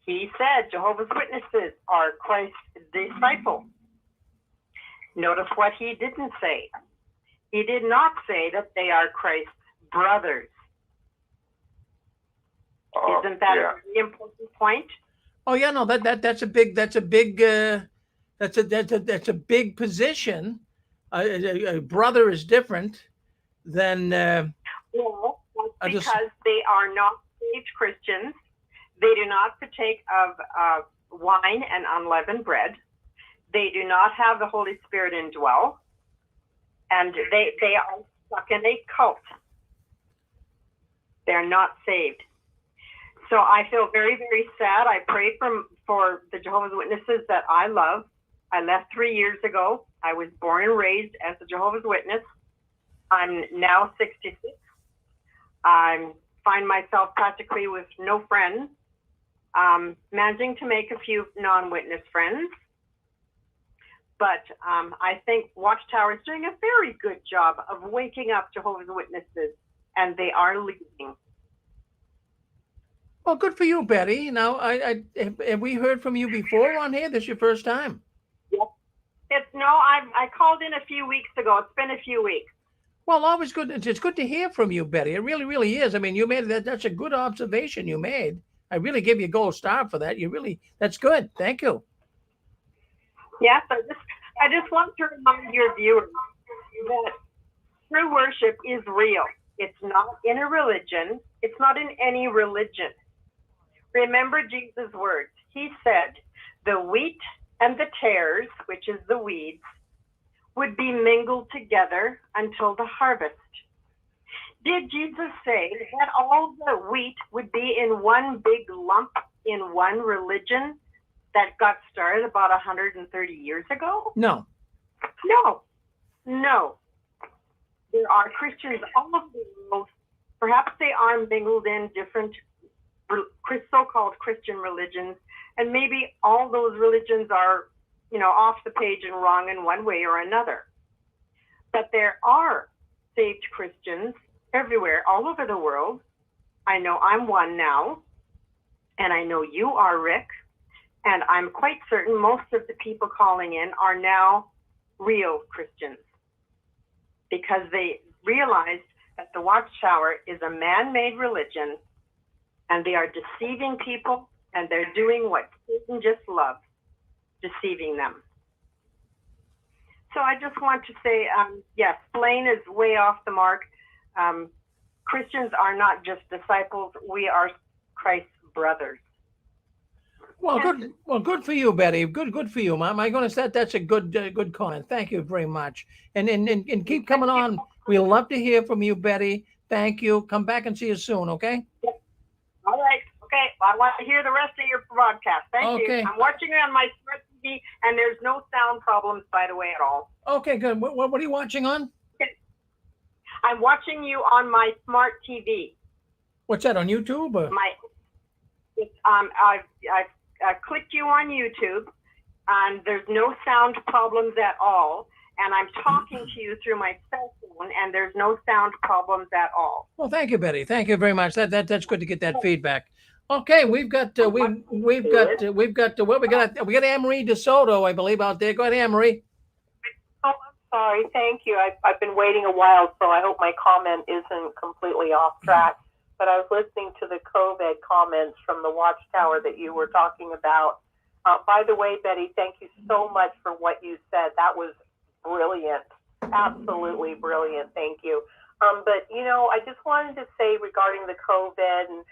He said Jehovah's Witnesses are Christ's disciple. Notice what he didn't say. He did not say that they are Christ's brothers. Isn't that a really important point? Oh yeah, no, that's a big position. A brother is different than. Well, that's because they are not saved Christians. They do not partake of wine and unleavened bread. They do not have the Holy Spirit indwell, and they are stuck in a cult. They're not saved. So I feel very, very sad. I pray for the Jehovah's Witnesses that I love. I left 3 years ago. I was born and raised as a Jehovah's Witness. I'm now 66. I find myself practically with no friends, managing to make a few non-witness friends. But I think Watchtower is doing a very good job of waking up Jehovah's Witnesses, and they are leading. Well, good for you, Betty. Now, have we heard from you before on here? This is your first time. Yep. I called in a few weeks ago. It's been a few weeks. Well, always good. It's good to hear from you, Betty. It really, really is. I mean, you made that. That's a good observation you made. I really give you a gold star for that. That's good. Thank you. Yes, I just want to remind your viewers that true worship is real. It's not in a religion. It's not in any religion. Remember Jesus' words. He said, the wheat and the tares, which is the weeds, would be mingled together until the harvest. Did Jesus say that all the wheat would be in one big lump in one religion that got started about 130 years ago? No. No. There are Christians all over the world. Perhaps they are mingled in different so-called Christian religions, and maybe all those religions are, off the page and wrong in one way or another. But there are saved Christians everywhere, all over the world. I know I'm one now, and I know you are, Rick, and I'm quite certain most of the people calling in are now real Christians, because they realized that the Watchtower is a man-made religion, and they are deceiving people, and they're doing what Satan just loves, deceiving them. So I just want to say, yes, SPLAIN is way off the mark. Christians are not just disciples; we are Christ's brothers. Well, good. Well, good for you, Betty. Good for you, Mom. My goodness, that's a good comment. Thank you very much, and keep coming on. We love to hear from you, Betty. Thank you. Come back and see us soon, okay? All right. Okay. Well, I want to hear the rest of your broadcast. Thank you. I'm watching it on my smart TV, and there's no sound problems, by the way, at all. Okay, good. What are you watching on? I'm watching you on my smart TV. What's that, on YouTube? Or? I've clicked you on YouTube, and there's no sound problems at all. And I'm talking to you through my cell phone, and there's no sound problems at all. Well, thank you, Betty. Thank you very much. That's good to get that feedback. Okay, we got Anne-Marie DeSoto, I believe, out there. Go ahead, Anne-Marie. Oh, I'm sorry. Thank you. I've been waiting a while, so I hope my comment isn't completely off track. But I was listening to the COVID comments from the Watchtower that you were talking about. By the way, Betty, thank you so much for what you said. That was brilliant. Absolutely brilliant. Thank you. But, I just wanted to say regarding the COVID and,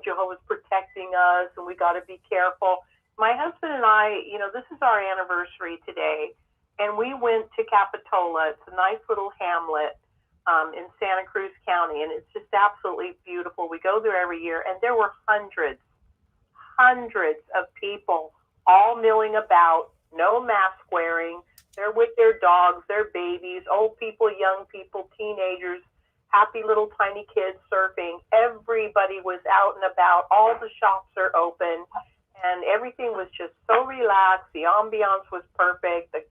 Jehovah's protecting us and we got to be careful. My husband and I, this is our anniversary today, and we went to Capitola. It's a nice little hamlet in Santa Cruz County, and it's just absolutely beautiful. We go there every year, and there were hundreds of people all milling about, no mask wearing. They're with their dogs, their babies, old people, young people, teenagers, happy little tiny kids surfing. Everybody was out and about. All the shops are open, and everything was just so relaxed. The ambiance was perfect. A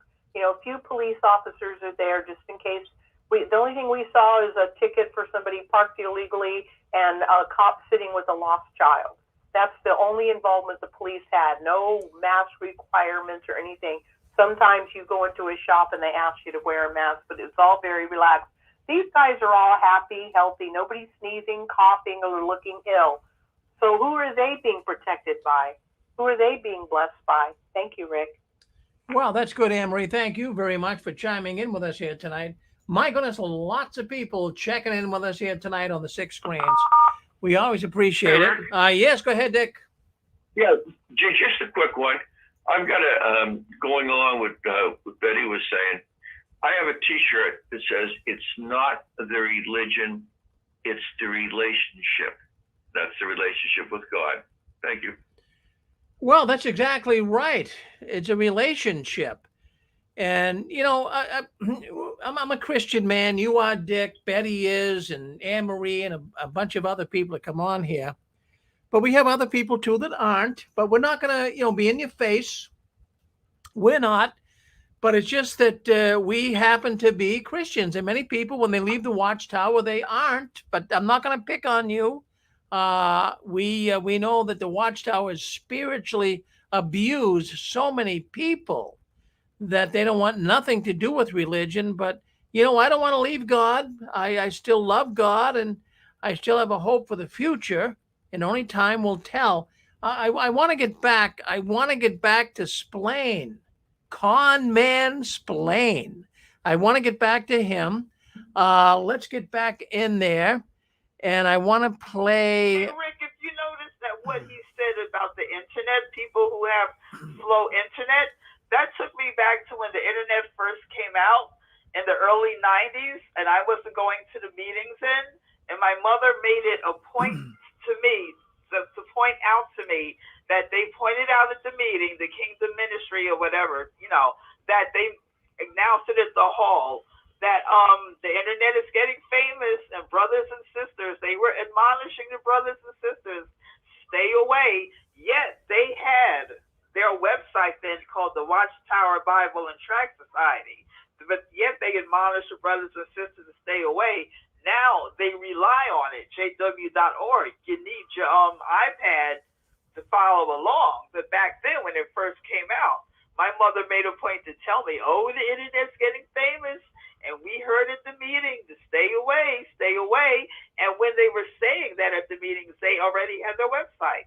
few police officers are there just in case. The only thing we saw is a ticket for somebody parked illegally and a cop sitting with a lost child. That's the only involvement the police had. No mask requirements or anything. Sometimes you go into a shop and they ask you to wear a mask, but it's all very relaxed. These guys are all happy, healthy. Nobody's sneezing, coughing, or looking ill. So who are they being protected by? Who are they being blessed by? Thank you, Rick. Well, that's good, Anne-Marie. Thank you very much for chiming in with us here tonight. My goodness, lots of people checking in with us here tonight on the 6 screens. We always appreciate it. Yes, go ahead, Dick. Yeah, just a quick one. I've got a going along with what Betty was saying. I have a T-shirt that says, "It's not the religion, it's the relationship." That's the relationship with God. Thank you. Well, that's exactly right. It's a relationship. And, you know, I'm a Christian man. You are, Dick. Betty is, and Anne Marie, and a bunch of other people that come on here. But we have other people too that aren't. But we're not going to, you know, be in your face. We're not. But it's just that we happen to be Christians. And many people, when they leave the Watchtower, they aren't. But I'm not going to pick on you. We know that the Watchtower has spiritually abused so many people that they don't want nothing to do with religion. But, you know, I don't want to leave God. I still love God, and I still have a hope for the future, and only time will tell. I want to get back. I want to get back to SPLAIN, Con Man SPLAIN. I want to get back to him. Let's get back in there, and I want to play. Hey, Rick, if you notice that what he said about the internet, people who have slow internet, that took me back to when the internet first came out in the early 90s, and I wasn't going to the meetings then, and my mother made it a point to me, to point out to me that they pointed out at the meeting, the Kingdom Ministry or whatever, you know, that they announced it at the hall, that the internet is getting famous, and brothers and sisters, they were admonishing the brothers and sisters, stay away, yet they had their website then called the Watchtower Bible and Tract Society, but yet they admonish the brothers and sisters to stay away. Now they rely on it, jw.org. You need your iPad to follow along. But back then, when it first came out, my mother made a point to tell me, oh, the internet's getting famous, and we heard at the meeting to stay away, stay away. And when they were saying that at the meetings, they already had their website.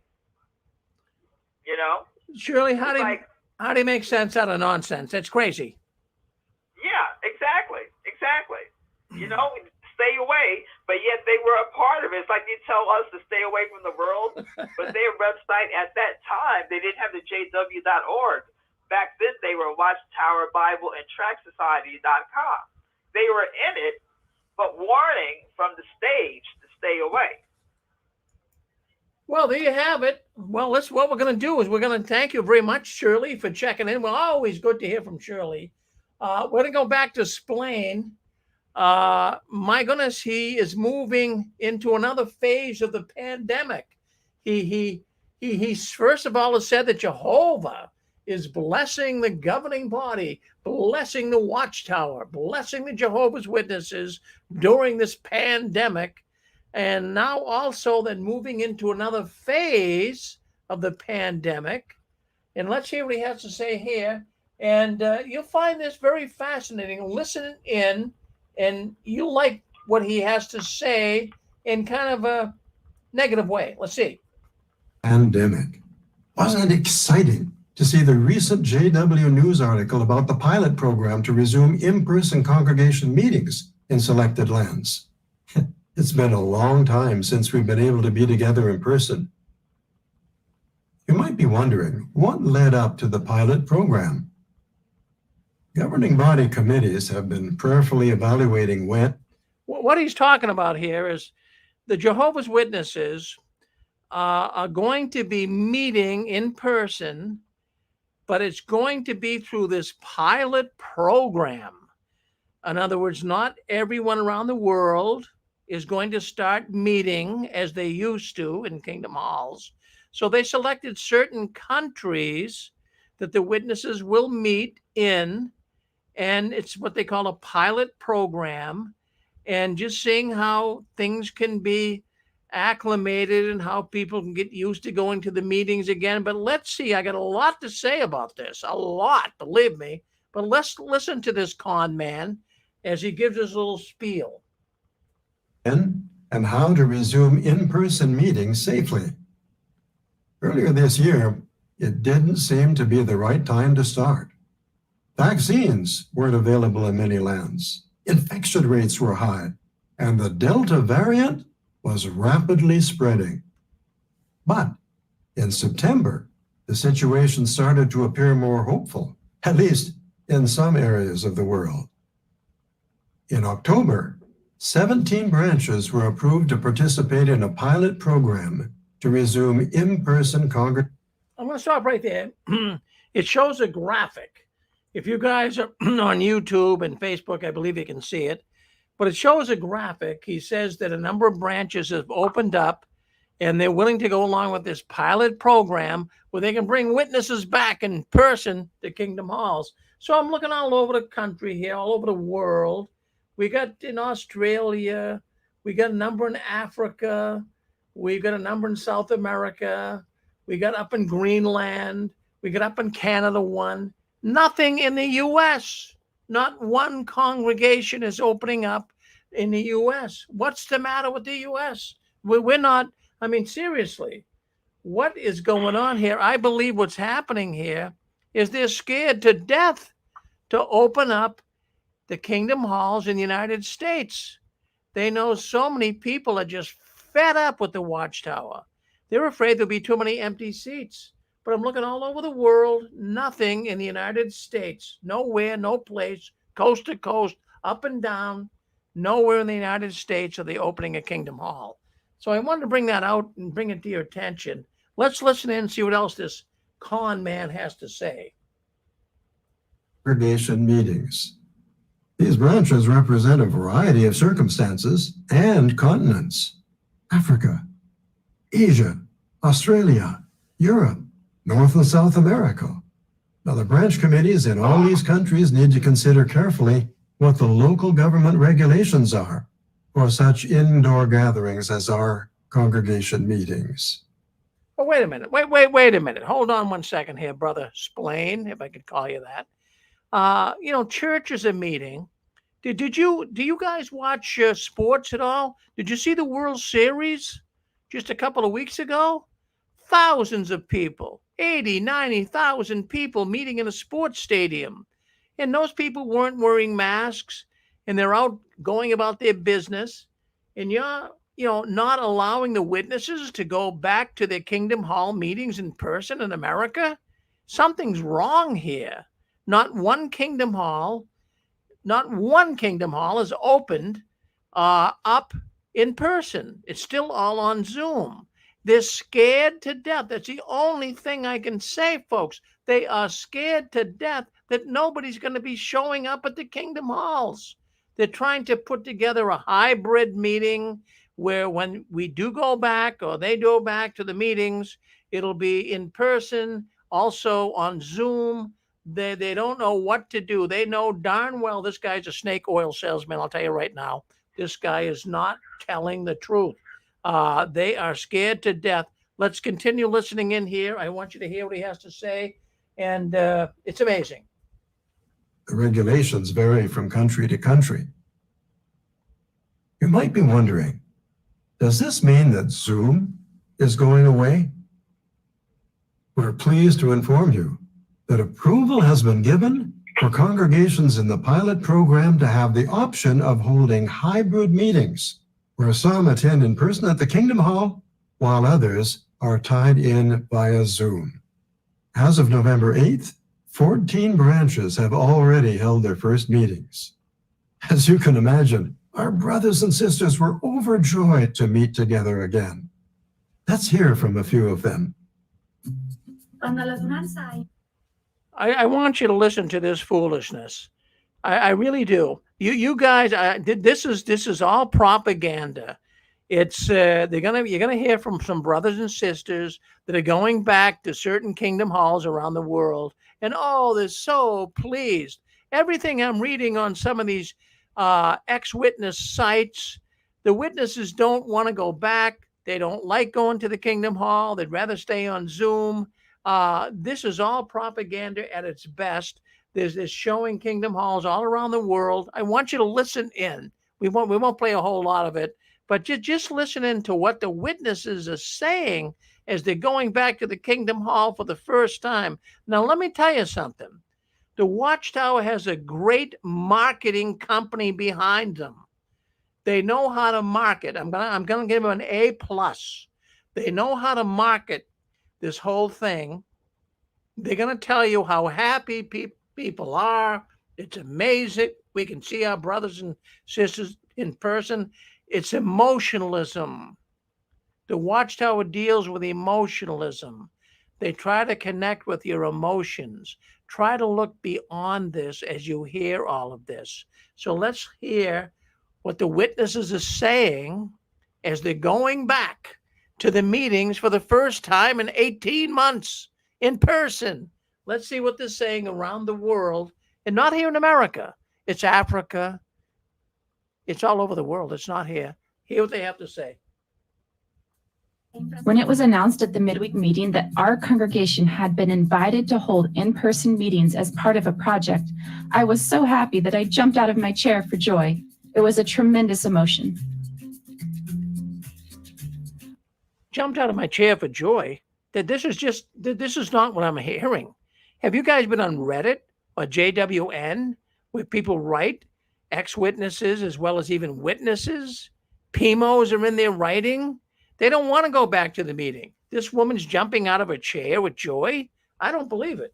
You know? Shirley, how do you make sense out of nonsense? That's crazy. Yeah, exactly. You know, stay away, but yet they were a part of it. It's like you tell us to stay away from the world, but their website at that time, they didn't have the jw.org. Back then, they were Watchtower Bible and Tract Society.com. They were in it, but warning from the stage to stay away. Well, there you have it. Well, what we're going to do is we're going to thank you very much, Shirley, for checking in. Well, always good to hear from Shirley. We're going to go back to SPLAIN. My goodness, he is moving into another phase of the pandemic. He first of all has said that Jehovah is blessing the governing body, blessing the Watchtower, blessing the Jehovah's Witnesses during this pandemic. And now also then moving into another phase of the pandemic. And let's hear what he has to say here. And you'll find this very fascinating. Listen in, and you'll like what he has to say in kind of a negative way. Let's see. Pandemic. Wasn't it exciting to see the recent JW News article about the pilot program to resume in-person congregation meetings in selected lands? It's been a long time since we've been able to be together in person. You might be wondering, what led up to the pilot program? Governing body committees have been prayerfully evaluating when. What he's talking about here is the Jehovah's Witnesses are going to be meeting in person, but it's going to be through this pilot program. In other words, not everyone around the world is going to start meeting as they used to in Kingdom Halls. So they selected certain countries that the witnesses will meet in, and it's what they call a pilot program, and just seeing how things can be acclimated and how people can get used to going to the meetings again. But let's see, I got a lot to say about this, a lot, believe me. But let's listen to this con man as he gives us a little spiel. And how to resume in-person meetings safely. Earlier this year, it didn't seem to be the right time to start. Vaccines weren't available in many lands. Infection rates were high, and the Delta variant was rapidly spreading. But in September, the situation started to appear more hopeful, at least in some areas of the world. In October, 17 branches were approved to participate in a pilot program to resume in-person congregation. I'm going to stop right there. It shows a graphic, If you guys are on YouTube and Facebook, I believe you can see it. But it shows a graphic. He says that a number of branches have opened up and they're willing to go along with this pilot program where they can bring witnesses back in person to Kingdom Halls. So I'm looking all over the country here, all over the world. We got in Australia, we got a number in Africa, we got a number in South America, we got up in Greenland, we got up in Canada one. Nothing in the U.S. Not one congregation is opening up in the U.S. What's the matter with the U.S.? We're not, I mean, seriously, what is going on here? I believe what's happening here is they're scared to death to open up the Kingdom Halls in the United States. They know so many people are just fed up with the Watchtower. They're afraid there'll be too many empty seats. But I'm looking all over the world, nothing in the United States, nowhere, no place, coast to coast, up and down, nowhere in the United States are they opening a Kingdom Hall. So I wanted to bring that out and bring it to your attention. Let's listen in and see what else this con man has to say. Congregation meetings. These branches represent a variety of circumstances and continents. Africa, Asia, Australia, Europe, North and South America. Now, the branch committees in all these countries need to consider carefully what the local government regulations are for such indoor gatherings as our congregation meetings. Oh, wait a minute. Wait a minute. Hold on one second here, Brother SPLAIN, if I could call you that. Church is a meeting. Do you guys watch sports at all? Did you see the World Series just a couple of weeks ago? Thousands of people, 80, 90,000 people meeting in a sports stadium. And those people weren't wearing masks and they're out going about their business. And you're, not allowing the witnesses to go back to their Kingdom Hall meetings in person in America. Something's wrong here. Not one Kingdom Hall is opened up in person. It's still all on Zoom. They're scared to death. That's the only thing I can say, folks. They are scared to death that nobody's going to be showing up at the Kingdom Halls. They're trying to put together a hybrid meeting where when we do go back or they go back to the meetings, it'll be in person, also on Zoom. They don't know what to do. They know darn well this guy's a snake oil salesman, I'll tell you right now. This guy is not telling the truth. They are scared to death. Let's continue listening in here. I want you to hear what he has to say. And it's amazing. The regulations vary from country to country. You might be wondering, does this mean that Zoom is going away? We're pleased to inform you that approval has been given for congregations in the pilot program to have the option of holding hybrid meetings, where some attend in person at the Kingdom Hall, while others are tied in via Zoom. As of November 8th, 14 branches have already held their first meetings. As you can imagine, our brothers and sisters were overjoyed to meet together again. Let's hear from a few of them. I want you to listen to this foolishness. I really do. You guys, this is all propaganda. It's you're gonna hear from some brothers and sisters that are going back to certain Kingdom Halls around the world, and they're so pleased. Everything I'm reading on some of these ex-witness sites, the witnesses don't want to go back. They don't like going to the Kingdom Hall. They'd rather stay on Zoom. This is all propaganda at its best. There's showing Kingdom Halls all around the world. I want you to listen in. We won't play a whole lot of it, but just listen in to what the witnesses are saying as they're going back to the Kingdom Hall for the first time. Now, let me tell you something. The Watchtower has a great marketing company behind them. They know how to market. I'm gonna give them an A+. They know how to market this whole thing. They're gonna tell you how happy people are. It's amazing. We can see our brothers and sisters in person. It's emotionalism. The Watchtower deals with emotionalism. They try to connect with your emotions, try to look beyond this as you hear all of this. So let's hear what the witnesses are saying as they're going back to the meetings for the first time in 18 months in person. Let's see what they're saying around the world, and not here in America. It's Africa. It's all over the world. It's not here. Hear what they have to say. When it was announced at the midweek meeting that our congregation had been invited to hold in-person meetings as part of a project, I was so happy that I jumped out of my chair for joy. It was a tremendous emotion. Jumped out of my chair for joy. That this is not what I'm hearing. Have you guys been on Reddit or JWN where people write, ex-witnesses as well as even witnesses? PMOs are in there writing. They don't want to go back to the meeting. This woman's jumping out of her chair with joy. I don't believe it.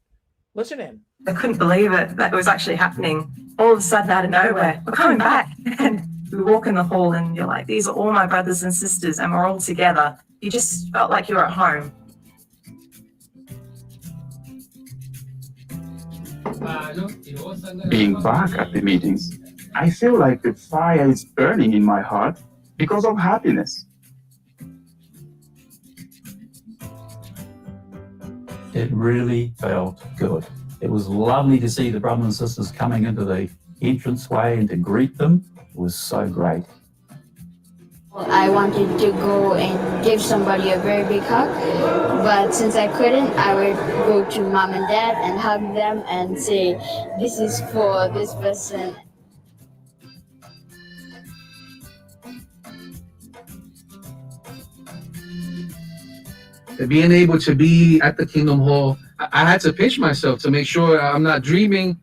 Listen in. I couldn't believe it. That was actually happening all of a sudden out of nowhere. We're coming back. And we walk in the hall and you're like, these are all my brothers and sisters and we're all together. You just felt like you're at home. Being back at the meetings, I feel like the fire is burning in my heart because of happiness. It really felt good. It was lovely to see the brothers and sisters coming into the entranceway and to greet them. It was so great. I wanted to go and give somebody a very big hug, but since I couldn't, I would go to mom and dad and hug them and say, this is for this person. Being able to be at the Kingdom Hall, I had to pinch myself to make sure I'm not dreaming.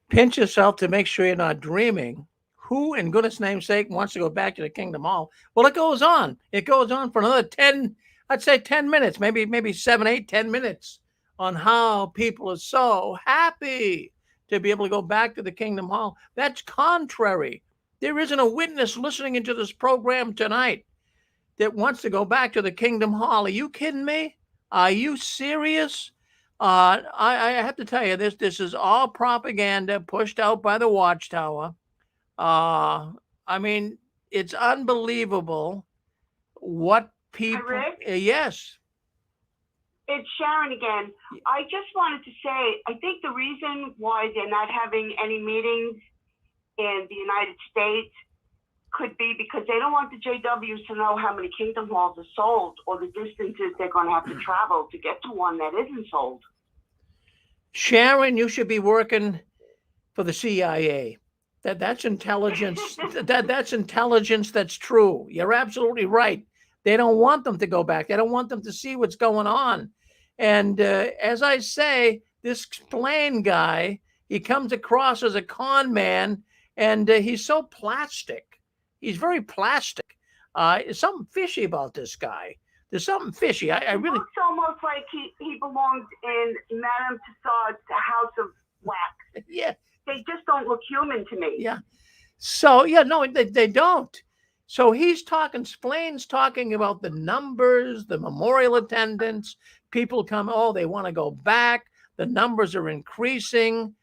Pinch yourself to make sure you're not dreaming. Who, in goodness name's sake, wants to go back to the Kingdom Hall? Well, it goes on. It goes on for another 10, I'd say 10 minutes, maybe 7, 8, 10 minutes on how people are so happy to be able to go back to the Kingdom Hall. That's contrary. There isn't a witness listening into this program tonight that wants to go back to the Kingdom Hall. Are you kidding me? Are you serious? I have to tell you, this is all propaganda pushed out by the Watchtower. I mean, it's unbelievable what people. Rick? Yes. It's Sharon again. I just wanted to say, I think the reason why they're not having any meetings in the United States could be because they don't want the JWs to know how many Kingdom Halls are sold or the distances they're going to have to travel to get to one that isn't sold. Sharon, you should be working for the CIA. That's intelligence. That's intelligence that's true. You're absolutely right. They don't want them to go back. They don't want them to see what's going on. And as I say, this SPLAIN guy, he comes across as a con man, and he's so plastic. He's very plastic. There's something fishy about this guy. There's something fishy. I really. It looks almost like he belongs in Madame Tussauds House of Wax. Yeah. They just don't look human to me. Yeah. So, yeah, no, they don't. So he's talking, SPLAIN's talking about the numbers, the memorial attendance. People come, oh, they want to go back. The numbers are increasing.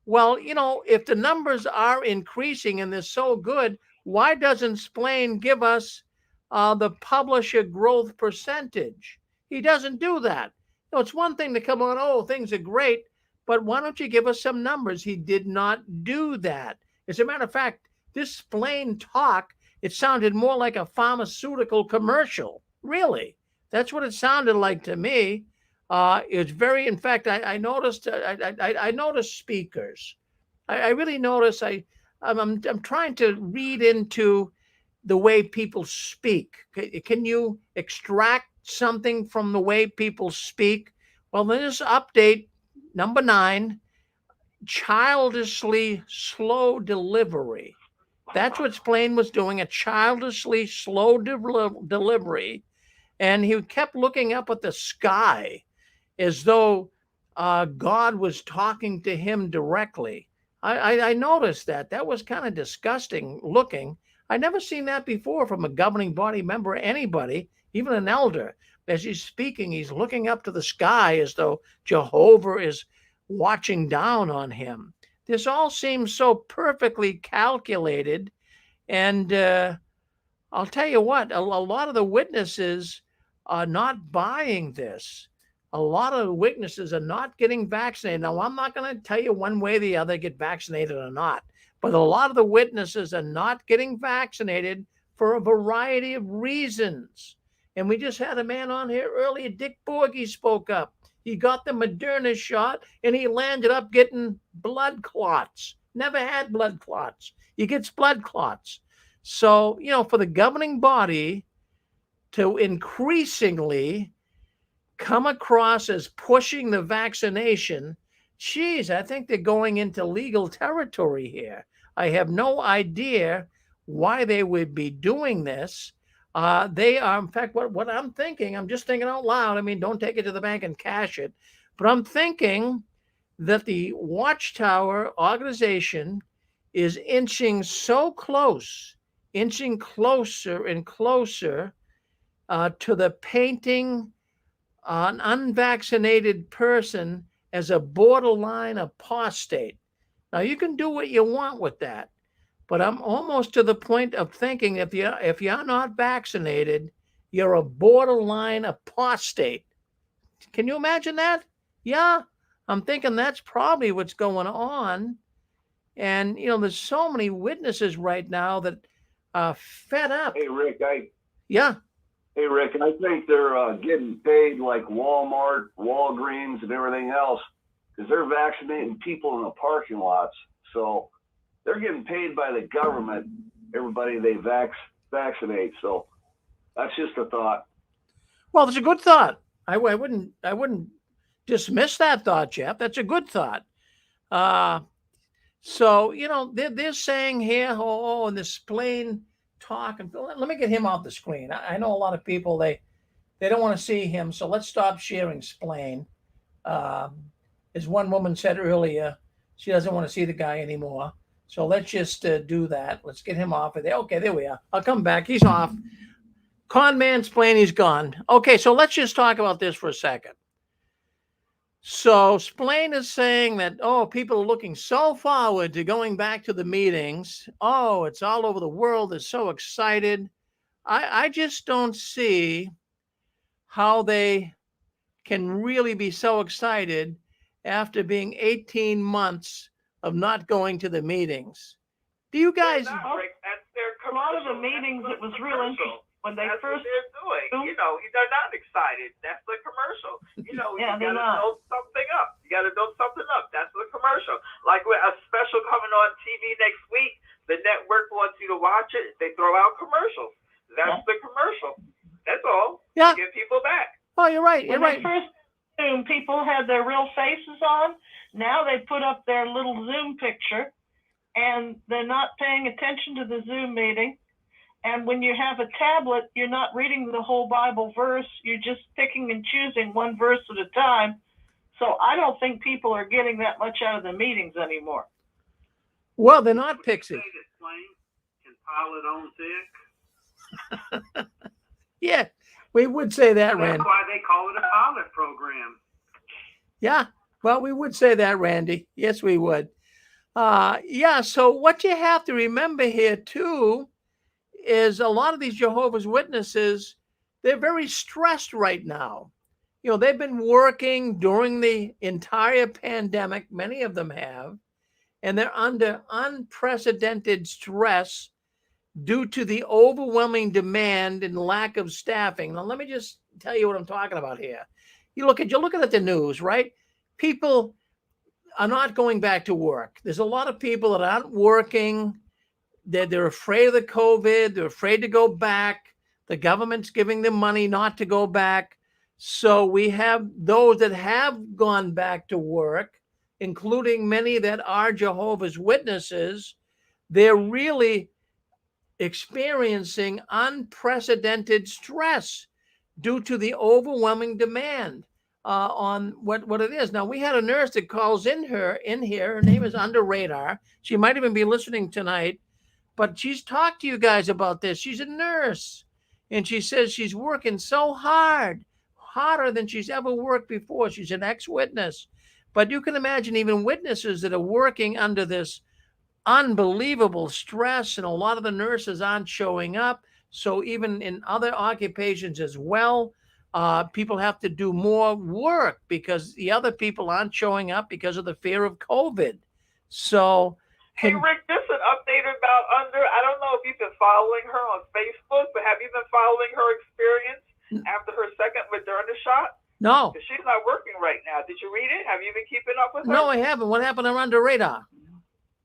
Well, you know, if the numbers are increasing and they're so good, why doesn't SPLAIN give us the publisher growth percentage? He doesn't do that. You know, it's one thing to come on, oh, things are great, but why don't you give us some numbers? He did not do that. As a matter of fact, this SPLAIN talk, it sounded more like a pharmaceutical commercial. Really, that's what it sounded like to me. It's very, in fact, I noticed. I noticed speakers. I really noticed. I'm trying to read into the way people speak. Can you extract something from the way people speak? Well, this update number 9, childishly slow delivery. That's what SPLAIN was doing, a childishly slow delivery. And he kept looking up at the sky as though God was talking to him directly. I noticed that. That was kind of disgusting looking. I never seen that before from a governing body member or anybody, even an elder. as he's speaking, he's looking up to the sky as though Jehovah is watching down on him. This all seems so perfectly calculated. And I'll tell you what, a lot of the witnesses are not buying this. A lot of witnesses are not getting vaccinated. Now, I'm not going to tell you one way or the other, get vaccinated or not, but a lot of the witnesses are not getting vaccinated for a variety of reasons. And we just had a man on here earlier, Dick Borgie spoke up. He got the Moderna shot and he landed up getting blood clots. Never had blood clots. He gets blood clots. So, for the governing body to increasingly come across as pushing the vaccination, geez, I think they're going into legal territory here. I have no idea why they would be doing this. They are, in fact, what I'm thinking, I'm just thinking out loud. I mean, don't take it to the bank and cash it. But I'm thinking that the Watchtower organization is inching so close, inching closer and closer to the painting an unvaccinated person as a borderline apostate. Now, you can do what you want with that, but I'm almost to the point of thinking if you're not vaccinated, you're a borderline apostate. Can you imagine that? Yeah, I'm thinking that's probably what's going on. And, there's so many witnesses right now that are fed up. Hey, Rick, Yeah. Hey, Rick, I think they're getting paid like Walmart, Walgreens, and everything else because they're vaccinating people in the parking lots. So they're getting paid by the government, everybody they vaccinate. So that's just a thought. Well, that's a good thought. I wouldn't dismiss that thought, Jeff. That's a good thought. So, they're saying here, and this SPLAIN talk, and let me get him off the screen. I know a lot of people, they don't want to see him, so let's stop sharing SPLAIN. As one woman said earlier, she doesn't want to see the guy anymore. So let's just do that. Let's get him off of there. Okay, there we are. I'll come back. He's off. Con man SPLAIN, he's gone. Okay, so let's just talk about this for a second. So SPLAIN is saying that, people are looking so forward to going back to the meetings. Oh, it's all over the world. They're so excited. I just don't see how they can really be so excited after being 18 months of not going to the meetings. Do you guys? A lot of the meetings, it was real interesting. When they That's first what they're doing. They're not excited. That's the commercial. You Yeah, got to they're not. build something up. You got to build something up. That's the commercial. Like with a special coming on TV next week, the network wants you to watch it. They throw out commercials. That's the commercial. That's all. Yeah. To get people back. Oh, you're right. You're When right. they first Zoom, people had their real faces on. Now they put up their little Zoom picture, and they're not paying attention to the Zoom meeting. And when you have a tablet, you're not reading the whole Bible verse. You're just picking and choosing one verse at a time. So I don't think people are getting that much out of the meetings anymore. Well, they're not Pixie. Can pile it on thick. Yeah, we would say that, That's Randy. why they call it a pilot program. Yeah, well, we would say that, Randy. Yes, we would. So what you have to remember here, too, is a lot of these Jehovah's Witnesses, they're very stressed right now. They've been working during the entire pandemic, many of them have, and they're under unprecedented stress due to the overwhelming demand and lack of staffing. Now, let me just tell you what I'm talking about here. You're looking at the news, right? People are not going back to work. There's a lot of people that aren't working. They're afraid of the COVID. They're afraid to go back. The government's giving them money not to go back. So we have those that have gone back to work, including many that are Jehovah's Witnesses. They're really experiencing unprecedented stress due to the overwhelming demand on what it is. Now, we had a nurse that calls in here. Her name is Under Radar. She might even be listening tonight. But she's talked to you guys about this. She's a nurse. And she says she's working so hard harder than she's ever worked before. She's an ex-witness. But you can imagine even witnesses that are working under this unbelievable stress, and a lot of the nurses aren't showing up. So even in other occupations as well, people have to do more work because the other people aren't showing up because of the fear of COVID. So, Hey, Rick, just an update about I don't know if you've been following her on Facebook, but have you been following her experience after her second Moderna shot? No. Because she's not working right now. Did you read it? Have you been keeping up with her? No, I haven't. What happened around the radar?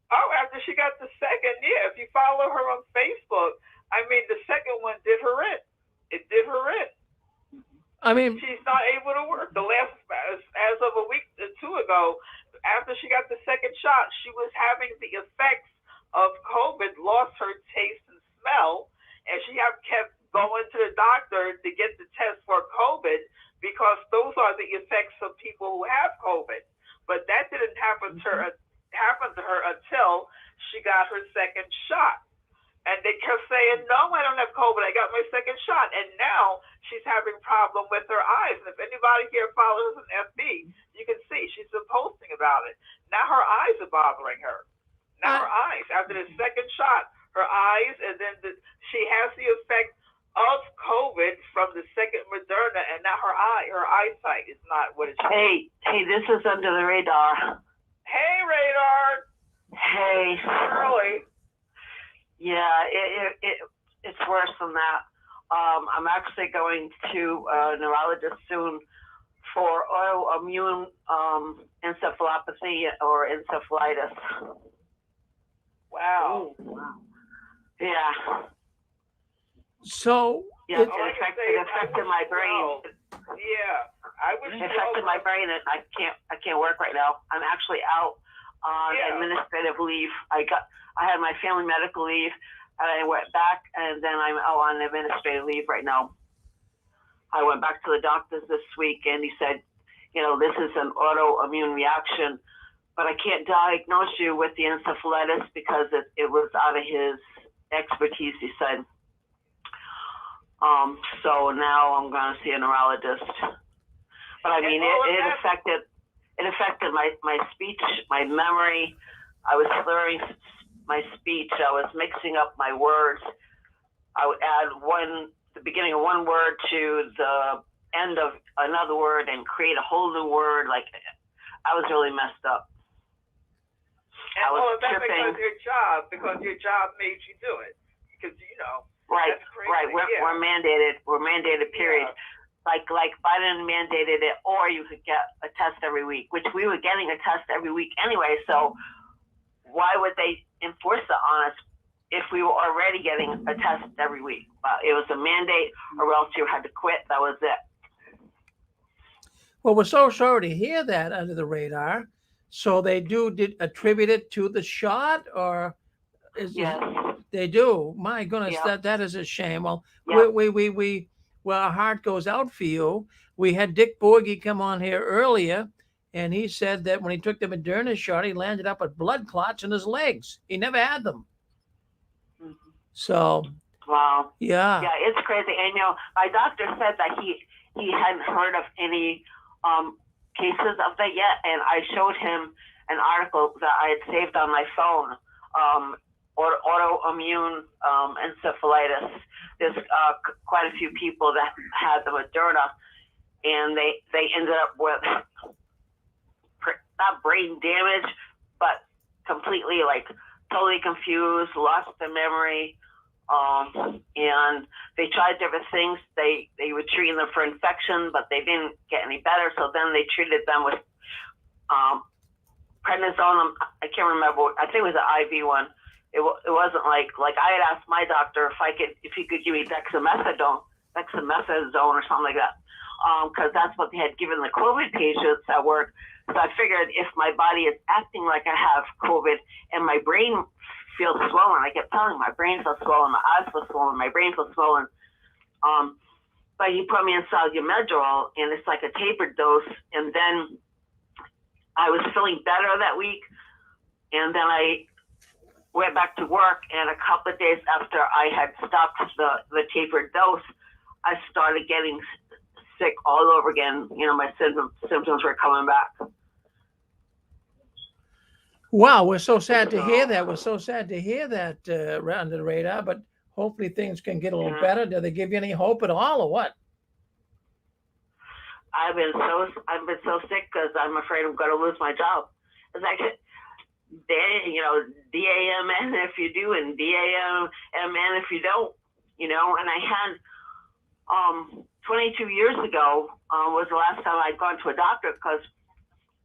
Oh, after she got the second, yeah. If you follow her on Facebook, I mean, the second one did her in. It did her in. I mean, she's not able to work. The last, as of a week or two ago, after she got the second shot, she was having the effects of COVID, lost her taste and smell, and she kept going to the doctor to get the test for COVID because those are the effects of people who have COVID. But that didn't happen to her until she got her second shot. And they kept saying, no, I don't have COVID. I got my second shot. And now she's having a problem with her eyes. And if anybody here follows an FB, you can see she's been posting about it. Now her eyes are bothering her. Now her eyes, after the second shot, her eyes, and then she has the effect of COVID from the second Moderna, and now her eyesight is not what it should be. Hey, this is Under the Radar. Hey, Radar. Hey. Shirley. Yeah, it's worse than that. I'm actually going to a neurologist soon for autoimmune encephalopathy or encephalitis. Wow. Yeah. So yeah, it affected my brain. Yeah, I wish it affected my brain, and I can't work right now. I'm actually out on administrative leave. I had my family medical leave, and I went back, and then I'm out on administrative leave right now. I went back to the doctors this week, and he said, this is an autoimmune reaction, but I can't diagnose you with the encephalitis because it was out of his expertise, he said. So now I'm going to see a neurologist. But I mean, it affected my speech, my memory. I was slurring my speech. I was mixing up my words. I would add the beginning of one word to the end of another word and create a whole new word. Like, I was really messed up. And that's because your job made you do it. Because, Right, that's crazy. right. We're mandated. We're mandated, period. Yeah. Like Biden mandated it, or you could get a test every week, which we were getting a test every week anyway. So why would they enforce it on us if we were already getting a test every week? It was a mandate, or else you had to quit. That was it. Well, we're so sorry to hear that, Under the Radar. So they did attribute it to the shot, or they do? My goodness, that is a shame. Well, our heart goes out for you. We had Dick Borgie come on here earlier, and he said that when he took the Moderna shot, he landed up with blood clots in his legs. He never had them. So, wow. Yeah. Yeah, it's crazy. And my doctor said that he hadn't heard of any cases of that yet, and I showed him an article that I had saved on my phone. Autoimmune encephalitis. There's quite a few people that had the Moderna, and they ended up with not brain damage, but completely totally confused, lost their memory, and they tried different things. They were treating them for infection, but they didn't get any better. So then they treated them with prednisone. I can't remember. I think it was an IV one. It wasn't like I had asked my doctor if he could give me dexamethasone or something like that, because that's what they had given the COVID patients at work. So I figured if my body is acting like I have COVID and my brain feels swollen, I kept telling him my brain feels swollen, my eyes feel swollen, my brain feels swollen. But he put me in Medrol, and it's like a tapered dose. And then I was feeling better that week, and then I went back to work, and a couple of days after I had stopped the tapered dose, I started getting sick all over again. You know, my symptoms were coming back. Wow, we're so sad to hear that. We're so sad to hear that under the radar, but hopefully things can get a little better. Do they give you any hope at all, or what? I've been so sick because I'm afraid I'm going to lose my job. It's like, you know, DAMN if you do and DAMN if you don't, you know. And I had 22 years ago was the last time I'd gone to a doctor, because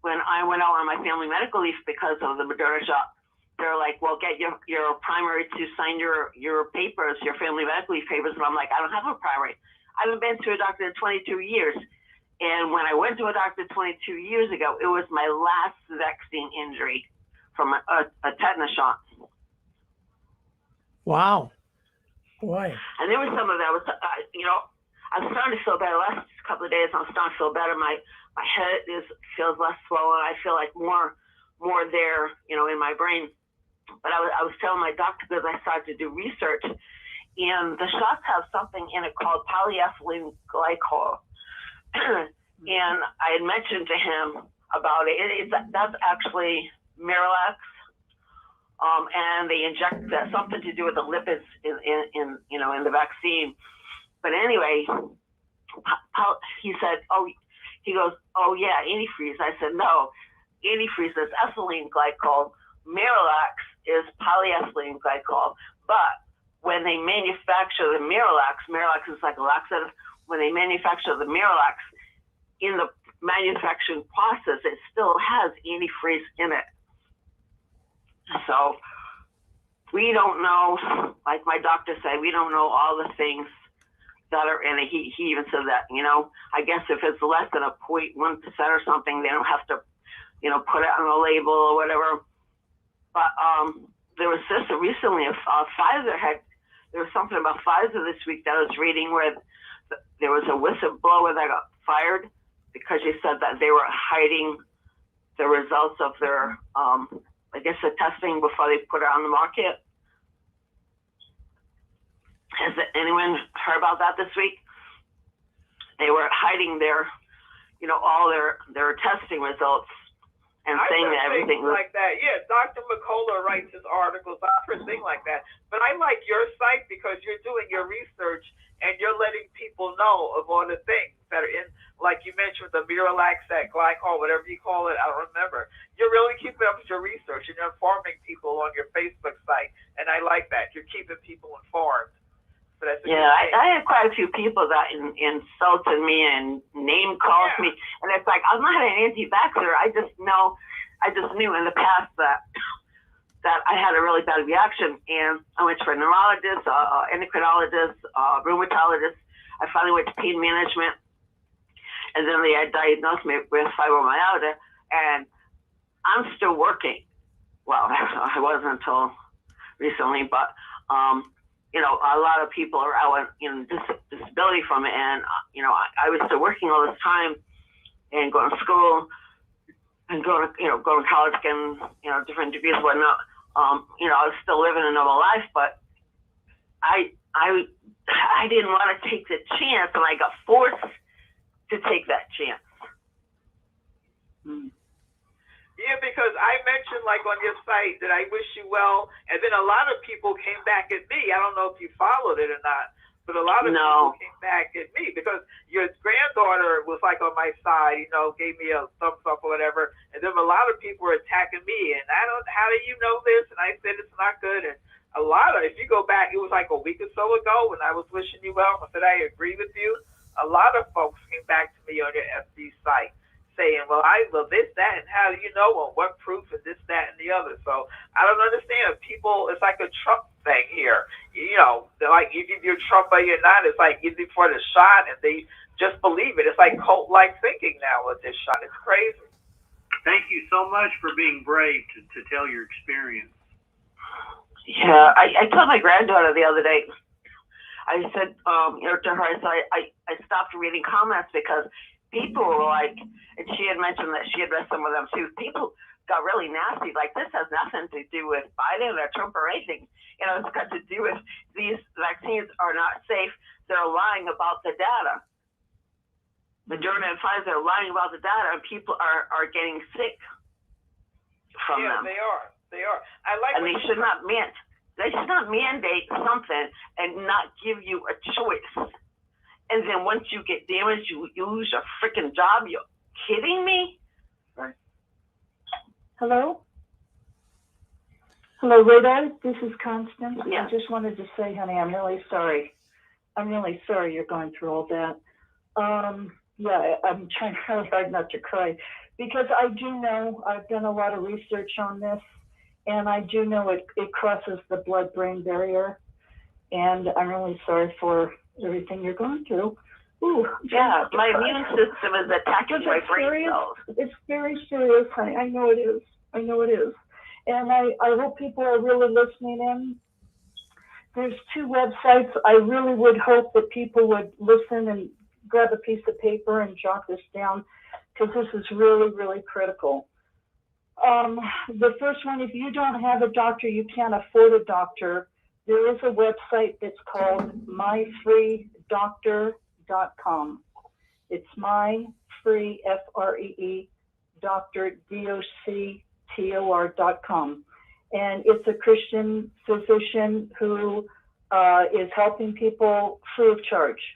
when I went out on my family medical leave because of the Moderna shot, they're like, well, get your primary to sign your papers, your family medical leave papers. And I'm like, I don't have a primary. I haven't been to a doctor in 22 years. And when I went to a doctor 22 years ago, it was my last vaccine injury from a tetanus shot. Wow. Boy. And there was some of that. You know, I'm starting to feel better. The last couple of days, I'm starting to feel better. My head feels less swollen. I feel like more there, you know, in my brain. But I was telling my doctor, because I started to do research, and the shots have something in it called polyethylene glycol. And I had mentioned to him about it. That's actually Miralax, and they inject that, something to do with the lipids in you know, in the vaccine. But anyway, he said, he goes, oh yeah, antifreeze. I said, no, antifreeze is ethylene glycol. Miralax is polyethylene glycol. But when they manufacture the Miralax is like a laxative. When they manufacture the Miralax, in the manufacturing process, it still has antifreeze in it. So we don't know, like my doctor said, we don't know all the things that are in it. He even said that, you know, I guess if it's less than a 0.1% or something, they don't have to, you know, put it on a label or whatever. But there was just recently Pfizer there was something about Pfizer this week that I was reading, where there was a whistleblower that got fired because they said that they were hiding the results of their, I guess, the testing before they put it on the market. Has anyone heard about that this week? They were hiding their, you know, all their testing results and saying that everything was like that. Yeah, Dr. McCullough writes his articles. I've heard things like that. But I like your site because you're doing your research and you're letting people know of all the things that are in, like you mentioned, the Miralax, that glycol, whatever you call it, I don't remember. You're really keeping up with your research and you're informing people on your Facebook site. And I like that. You're keeping people informed. So that's I had quite a few people that insulted me and name called me. And it's like, I'm not an anti-vaxxer. I just knew in the past that I had a really bad reaction. And I went to a neurologist, endocrinologist, rheumatologist. I finally went to pain management. And then they had diagnosed me with fibromyalgia. And I'm still working. Well, I wasn't until recently, but, you know, a lot of people are out in disability from it. And, you know, I was still working all this time and going to school and going to college, getting, you know, different degrees and whatnot. You know, I was still living a normal life, but I didn't want to take the chance, and I got forced to take that chance. Yeah, because I mentioned, like, on your site that I wish you well, and then a lot of people came back at me. I don't know if you followed it or not, but a lot of people came back at me because your granddaughter was, like, on my side, you know, gave me a thumbs up or whatever, and then a lot of people were attacking me, and how do you know this? And I said it's not good, and a lot of, if you go back, it was like a week or so ago when I was wishing you well, I said I agree with you. A lot of folks came back to me on your FB site saying, well, this, that, and how do you know, on what proof, and this, that, and the other. So I don't understand. People, it's like a Trump thing here. You know, they're like, either you're Trump or you're not. It's like either for the shot, and they just believe it. It's like cult-like thinking now with this shot. It's crazy. Thank you so much for being brave to tell your experience. Yeah, I told my granddaughter the other day, I said, you know, to her, I stopped reading comments because people were like, and she had mentioned that she had read some of them too. People got really nasty. Like, this has nothing to do with Biden or Trump or anything. You know, it's got to do with these vaccines are not safe. They're lying about the data. Moderna and Pfizer are lying about the data, and people are getting sick from them. They are. I like. And they should not mandate something and not give you a choice. And then once you get damaged, you lose your freaking job. You're kidding me? Right. Hello, Rita. This is Constance. Yeah. I just wanted to say, honey, I'm really sorry. I'm really sorry you're going through all that. Yeah, I'm trying really hard not to cry because I do know I've done a lot of research on this, and I do know it crosses the blood-brain barrier, and I'm really sorry for everything you're going through. Ooh, yeah, my immune system is attacking my brain cells. It's very serious, honey. I know it is. And I hope people are really listening in. There's 2 websites. I really would hope that people would listen and grab a piece of paper and jot this down because this is really, really critical. The first one, if you don't have a doctor, you can't afford a doctor, there is a website that's called myfreedoctor.com. It's myfree, F-R-E-E, doctor, D-O-C-T-O-R.com. And it's a Christian physician who is helping people free of charge.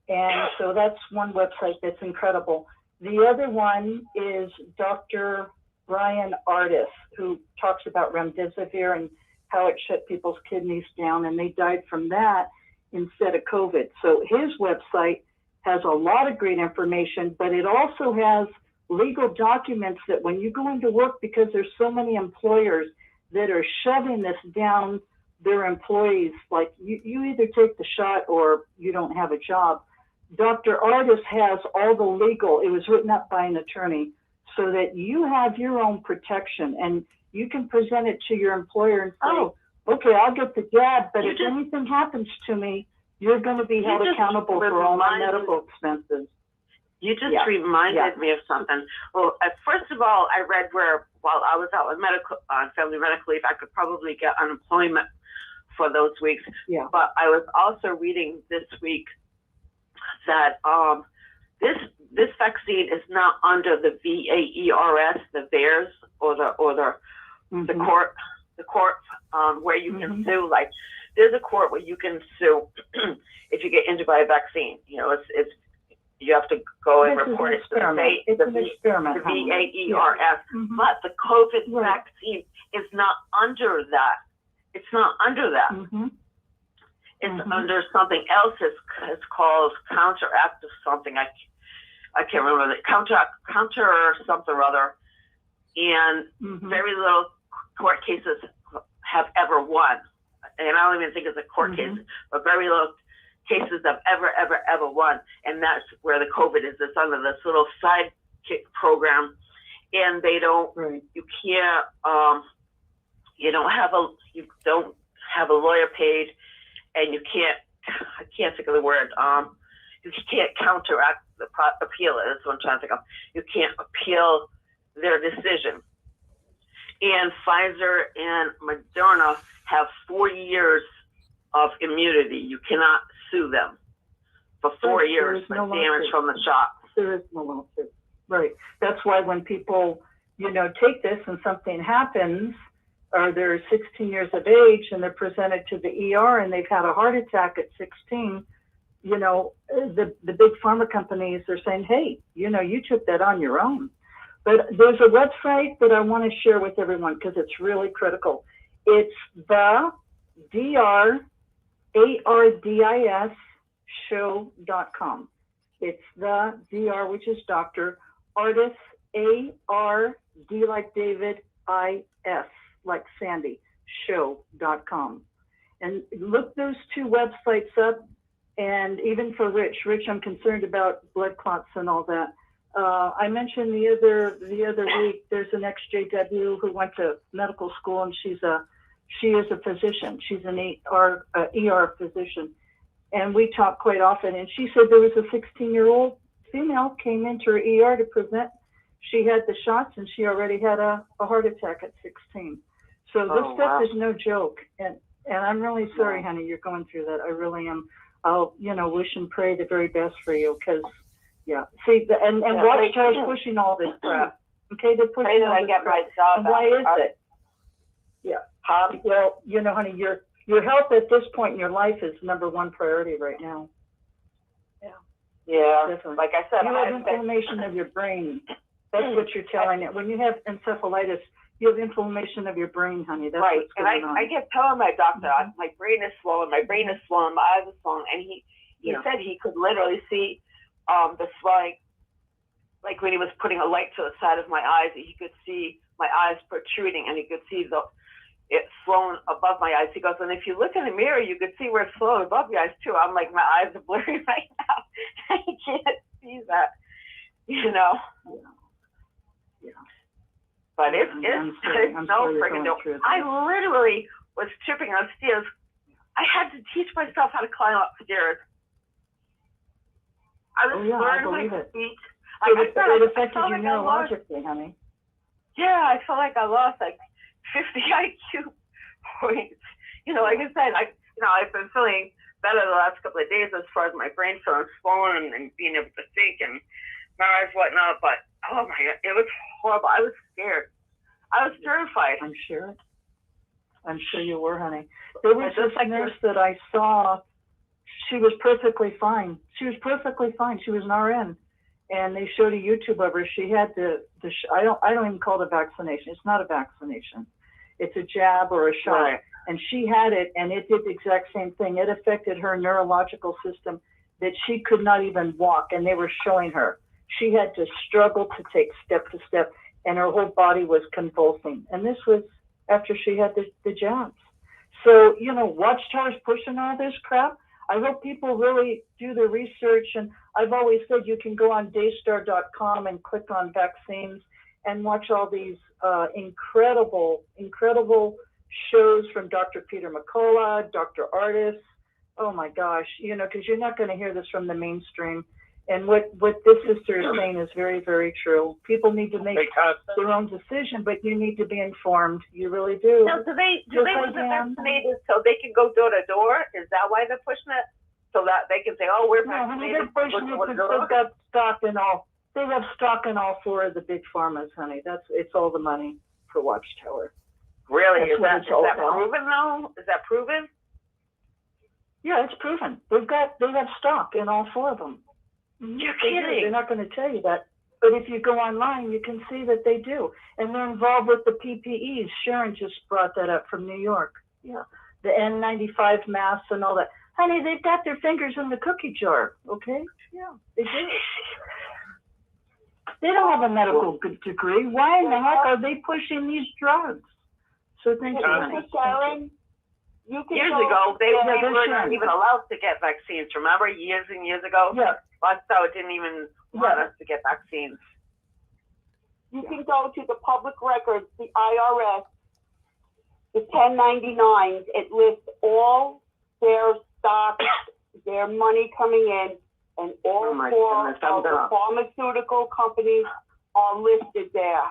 And so that's one website that's incredible. The other one is Dr. Brian Ardis, who talks about remdesivir and how it shut people's kidneys down, and they died from that instead of COVID. So his website has a lot of great information, but it also has legal documents that when you go into work, because there's so many employers that are shoving this down their employees, like you either take the shot or you don't have a job. Dr. Ardis has all the legal, it was written up by an attorney, so that you have your own protection and you can present it to your employer and say, okay, I'll get the jab, but if anything happens to me, you're going to be held accountable for all my medical expenses. You just reminded me of something. Well, first of all, I read where while I was out on family medical leave, I could probably get unemployment for those weeks. Yeah. But I was also reading this week that this vaccine is not under the VAERS, the VAERS, or the court where you can sue. Like there's a court where you can sue if you get injured by a vaccine. You know, it's you have to go and report it to the VAERS. But the COVID vaccine is not under that. It's not under that. It's under something else. It's called counteractive something. I can't remember the counter something or other. And very little court cases have ever won. And I don't even think it's a court case, but very little cases have ever won. And that's where the COVID is. It's under this little sidekick program. And they don't, you can't, you don't have a lawyer paid, and you can't, I can't think of the word, you can't counteract the appeal. That's what I'm trying to think of. You can't appeal their decision. And Pfizer and Moderna have 4 years of immunity. You cannot sue them for 4 years for damage from the shot. There is no lawsuit. Right. That's why when people, take this and something happens, or they're 16 years of age and they're presented to the ER and they've had a heart attack at 16, the big pharma companies are saying, hey, you took that on your own. But there's a website that I want to share with everyone because it's really critical. It's the DRARDIS show.com. It's the DR, which is Dr. Ardis, A-R-D like David, I-S like Sandy, show.com. And look those 2 websites up. And even for Rich, I'm concerned about blood clots and all that. I mentioned the other week, there's an ex-JW who went to medical school, and she is a physician. She's an ER physician. And we talk quite often. And she said there was a 16-year-old female came into her ER to present. She had the shots, and she already had a heart attack at 16. So this stuff is no joke. And I'm really sorry, honey, you're going through that. I really am. I'll, wish and pray the very best for you because, Yeah. See, and Yeah, Watchtower's right. pushing all this crap. Okay, they're Pray pushing that all I this get crap. my job And why back. is it? Yeah. Well, you know, honey, your health at this point in your life is #1 priority right now. Yeah, Definitely. like I said, You I have inflammation of your brain. That's what you're telling it. When you have encephalitis, you have inflammation of your brain, honey. That's right. what's And going on. I kept telling my doctor, my brain is swollen, my brain is swollen, my eyes are swollen, and he said he could literally see the swelling, like when he was putting a light to the side of my eyes, he could see my eyes protruding, and he could see it swollen above my eyes. He goes, and if you look in the mirror, you could see where it's swollen above your eyes too. I'm like, my eyes are blurry right now. I can't see that, you know. Yeah. But it's I'm no sorry you're friggin' going through deal. I literally was tripping on stairs. I had to teach myself how to climb up stairs. I was learning my feet. It affected you neurologically, honey. Yeah, I felt like I lost like 50 IQ points. You know, like I said, I've been feeling better the last couple of days as far as my brain feeling swollen and being able to think and my eyes whatnot. But oh my God, it was horrible. I was scared. I was terrified. I'm sure you were, honey. There was this nurse that I saw. She was perfectly fine. She was an RN, and they showed a YouTube of her. She had I don't even call it a vaccination. It's not a vaccination. It's a jab or a shot. Right. And she had it, and it did the exact same thing. It affected her neurological system that she could not even walk, and they were showing her. She had to struggle to take step to step, and her whole body was convulsing. And this was after she had the jabs. So, you know, Watchtower's pushing all this crap. I hope people really do the research. And I've always said you can go on daystar.com and click on vaccines and watch all these incredible shows from Dr. Peter McCullough, Dr. Artis. Oh my gosh, you know, because you're not going to hear this from the mainstream. And what this sister is saying is very, very true. People need to make their own decision, but you need to be informed. You really do. Now, do they want the vaccinated so they can go door to door? Is that why they're pushing it? So that they can say, oh, we're vaccinated. No, they're pushing it because they've got stock in all. They have stock in all 4 of the big pharmas, honey. It's all the money for Watchtower. Really? Is that proven though? Is that proven? Yeah, it's proven. They have stock in all 4 of them. You're kidding. They're not going to tell you that. But if you go online, you can see that they do. And they're involved with the PPEs. Sharon just brought that up from New York. Yeah. The N95 masks and all that. Honey, they've got their fingers in the cookie jar, okay? Yeah, they do. They don't have a medical degree. Why in the heck are they pushing these drugs? So thank you, honey. Sharon, years ago, they were not even allowed to get vaccines. Remember, years and years ago? Yeah. Watchtower didn't even want us to get vaccines. You can go to the public records, the IRS, the 1099s. It lists all their stocks, their money coming in, and all 4 of the pharmaceutical companies are listed there.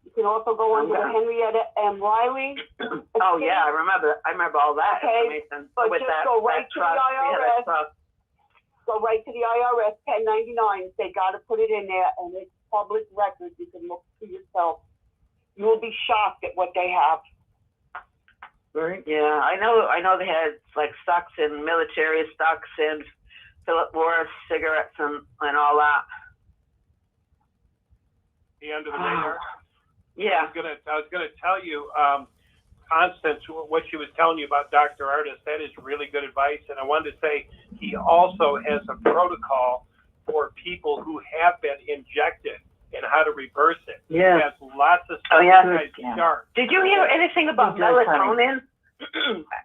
You can also go under the Henrietta M. Riley. Oh yeah, I remember all that information. But with just that, go right that to trust. the IRS. Go right to the IRS 1099s. They got to put it in there, and it's public records. You can look for yourself. You will be shocked at what they have. Right. Yeah, I know they had like stocks in military, stocks in Philip Morris cigarettes and all that. The end of the radar. Yeah. I was gonna tell you, Constance, what she was telling you about Dr. Artis, that is really good advice. And I wanted to say he also has a protocol for people who have been injected and how to reverse it. Yeah. He has lots of stuff. Oh, yeah. Start. Did you hear anything about melatonin?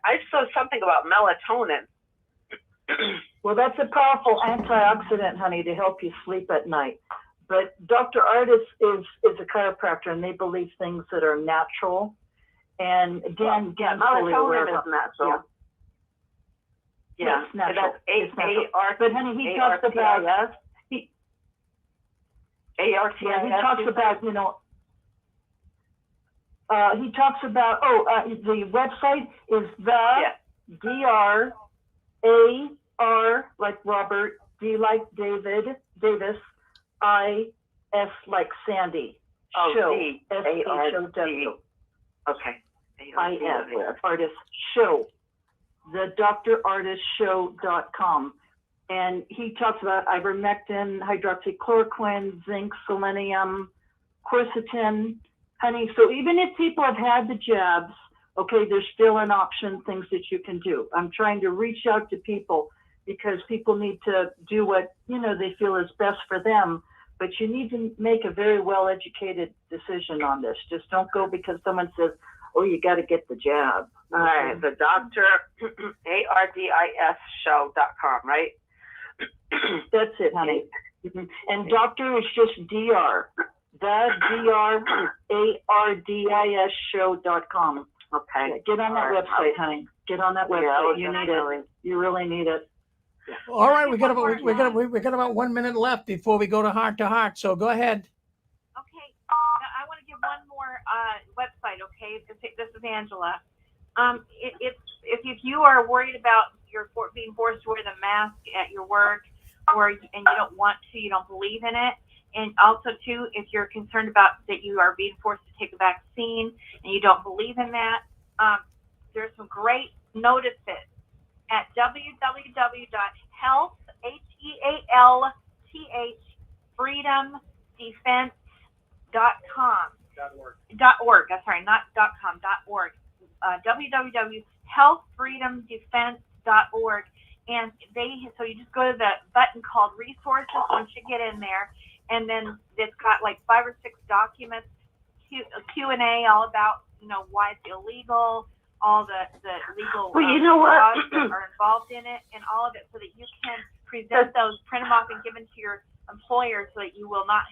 I saw something about melatonin. Well, that's a powerful antioxidant, honey, to help you sleep at night. But Dr. Artis is a chiropractor, and they believe things that are natural. And again, melatonin is natural. Yeah, it's natural. That's ART. But honey, he talks about ARTS. Yeah, he talks about, you know. He talks about the website is the DRAR like Robert D like David, Davis, I, S like Sandy. Oh, Show. D, S-H-O-W. Okay. I-S, artist, show. The drartistshow.com. And he talks about ivermectin, hydroxychloroquine, zinc, selenium, quercetin, honey. So even if people have had the jabs, okay, there's still an option, things that you can do. I'm trying to reach out to people because people need to do what, they feel is best for them. But you need to make a very well-educated decision on this. Just don't go because someone says, oh, you got to get the jab. All right, the doctor, ARDIS show.com, right? That's it, honey. And doctor is just DR. The DRARDIS show.com. Okay. Yeah, get on that website, honey. Get on that website. You need it. You really need it. All right, we got about 1 minute left before we go to heart. So go ahead. Okay, I want to give one more website. Okay, this is Angela. If you are worried about being forced to wear the mask at your work, and you don't want to, you don't believe in it, and also too, if you're concerned about that you are being forced to take a vaccine and you don't believe in that, there's some great notices at www.health, freedomdefense.com. .org. I'm sorry, not .com. .org. www.healthfreedomdefense.org, and so you just go to the button called resources once you get in there, and then it's got like 5 or 6 documents, Q&A all about why it's illegal, all the legal laws that are involved in it, and all of it, so that you can present those, print them off, and give them to your employer, so that you will not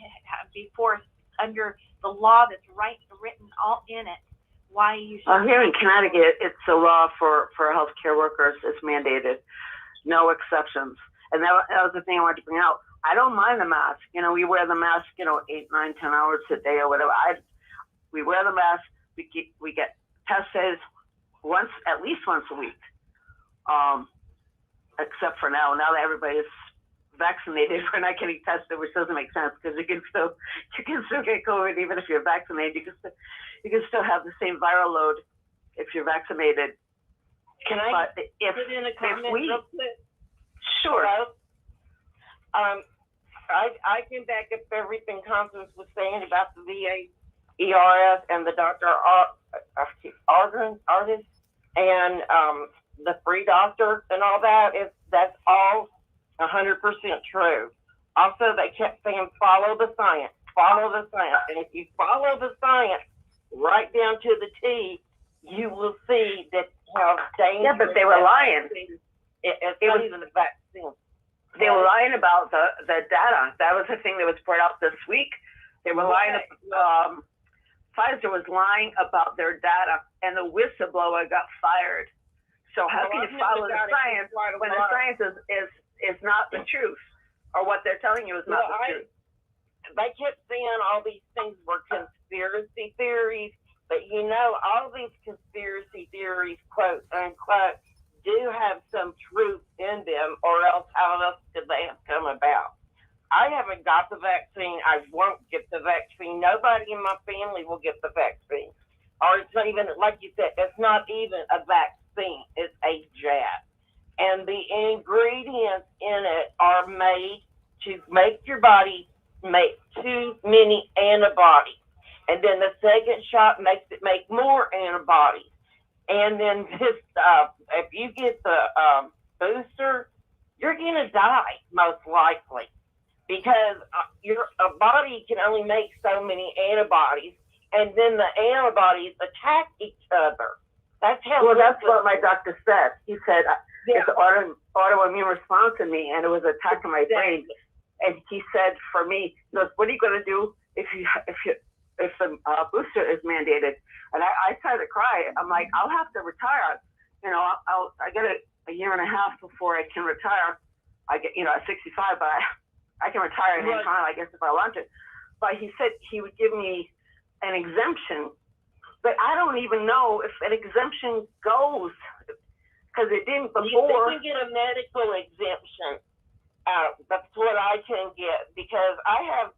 be forced under the law that's written all in it. Why you should. Here in Connecticut, it's a law for healthcare workers. It's mandated, no exceptions. And that was the thing I wanted to bring out. I don't mind the mask. We wear the mask, 8, 9, 10 hours a day or whatever. We wear the mask. We get tested at least once a week. Except for now that everybody is vaccinated, we're not getting tested, which doesn't make sense because you can still get COVID even if you're vaccinated. You can still have the same viral load if you're vaccinated. Can I put in a comment real quick? Sure. I can back up everything Constance was saying about the VA, ERS, and the Dr. Artist, and the free doctor and all that. That's all 100% true. Also, they kept saying, follow the science. And if you follow the science right down to the T, you will see that how dangerous. Yeah, but they were lying. It's not even the vaccine. They were lying about the data. That was the thing that was brought out this week. They were lying. Pfizer was lying about their data, and the whistleblower got fired. So how can you follow the science when the science is not the truth, or what they're telling you is not the truth? They kept saying all these things were conspiracy theories, but all these conspiracy theories, quote unquote, do have some truth in them, or else how else did they have come about? I haven't got the vaccine. I won't get the vaccine. Nobody in my family will get the vaccine. Or it's not even, like you said, it's not even a vaccine. It's a jab. And the ingredients in it are made to make your body make too many antibodies. And then the second shot makes it make more antibodies. And then this, if you get the booster, you're going to die, most likely. Because your body can only make so many antibodies, and then the antibodies attack each other. That's what my doctor said. He said it's an autoimmune response in me, and it was attacking my brain. And he said, for me, he goes, "What are you going to do if the booster is mandated?" And I started to cry. I'm like, I'll have to retire. I get it a year and a half before I can retire. I get at 65, but I can retire at any time, I guess, if I want to. But he said he would give me an exemption. But I don't even know if an exemption goes, because it didn't before. You can get a medical exemption. That's what I can get because I have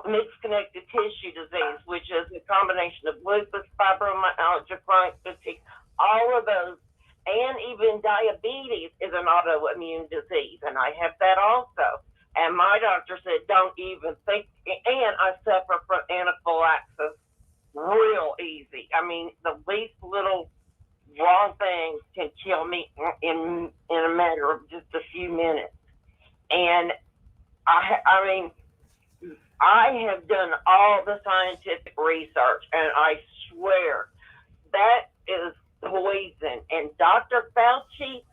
mixed connective tissue disease, which is a combination of lupus, fibromyalgia, chronic fatigue, all of those, and even diabetes is an autoimmune disease, and I have that also. And my doctor said, don't even think, and I suffer from anaphylaxis real easy. I mean, the least little wrong thing can kill me in a matter of just a few minutes. And I mean, I have done all the scientific research, and I swear that is poison. And Dr. Fauci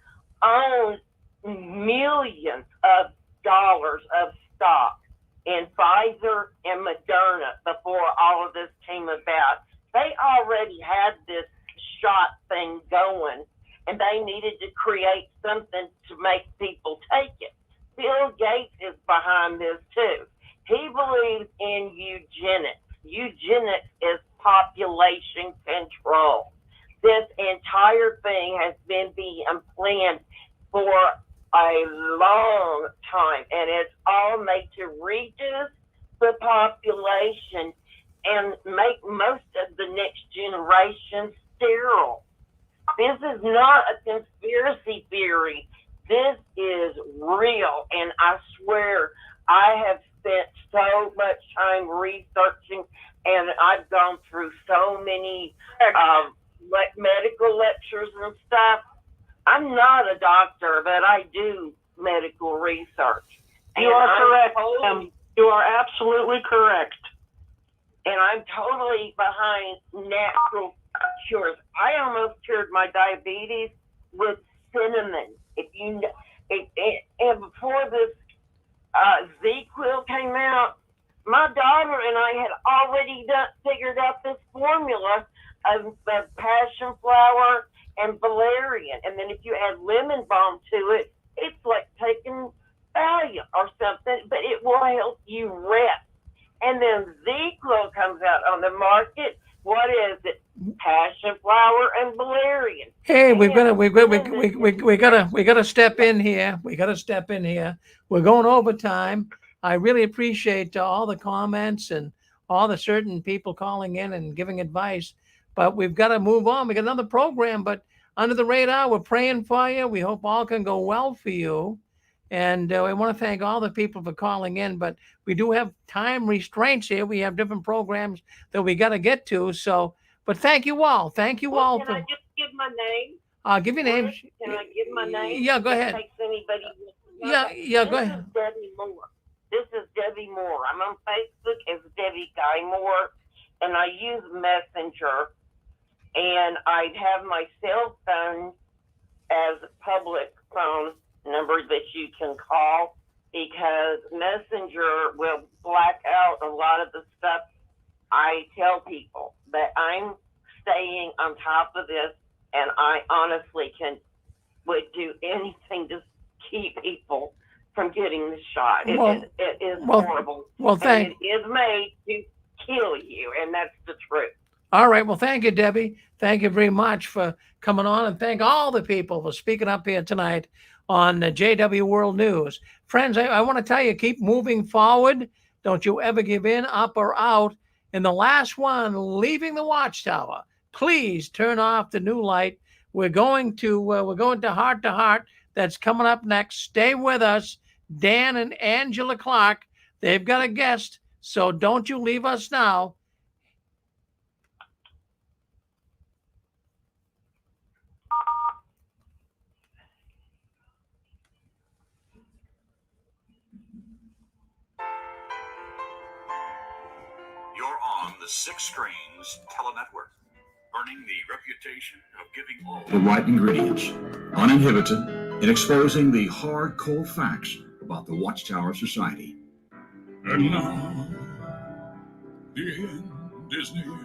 owns millions of dollars of stock in Pfizer and Moderna before all of this came about. They already had this shot thing going, and they needed to create something to make people take it. Bill Gates is behind this too. He believes in eugenics. Eugenics is population control. This entire thing has been being planned for a long time, and it's all made to reduce the population and make most of the next generation sterile. This is not a conspiracy theory. This is real, and I swear I have spent so much time researching, and I've gone through so many medical lectures and stuff. I'm not a doctor, but I do medical research. You are correct. You are absolutely correct. And I'm totally behind natural cures. I almost cured my diabetes with cinnamon. And before this Z-Quil came out, my daughter and I had already figured out this formula of passion flower and valerian. And then if you add lemon balm to it, it's like taking Valium or something, but it will help you rest. And then Z-Quil comes out on the market. What is it? Passion flower and valerian. Hey, we gotta step in here. We gotta step in here. We're going overtime. I really appreciate all the comments and all the certain people calling in and giving advice, but we've got to move on. We got another program, but under the radar, we're praying for you. We hope all can go well for you. And I want to thank all the people for calling in, but we do have time restraints here. We have different programs that we got to get to. So, but thank you all. Thank you all. Can I just give my name? I'll give you names. Can I give my name? Yeah, go ahead. Anybody. Yeah, go ahead. This is Debbie Moore. This is Debbie Moore. I'm on Facebook as Debbie Guy Moore, and I use Messenger, and I have my cell phone as a public phone number that you can call, because Messenger will black out a lot of the stuff I tell people. But I'm staying on top of this, and I honestly would do anything to keep people from getting the shot. It is horrible. Well, and it is made to kill you, and that's the truth. All right. Well, thank you, Debbie. Thank you very much for coming on, and thank all the people for speaking up here tonight on JW World News. Friends, I want to tell you, keep moving forward. Don't you ever give in, up or out. And the last one, leaving the Watchtower, please turn off the new light. We're going to Heart to Heart. That's coming up next. Stay with us. Dan and Angela Clark, they've got a guest, so don't you leave us now. You're on the Six Screens Telenetwork, earning the reputation of giving all the right ingredients, uninhibited, in exposing the hard, cold facts about the Watchtower Society. And now, the end is near.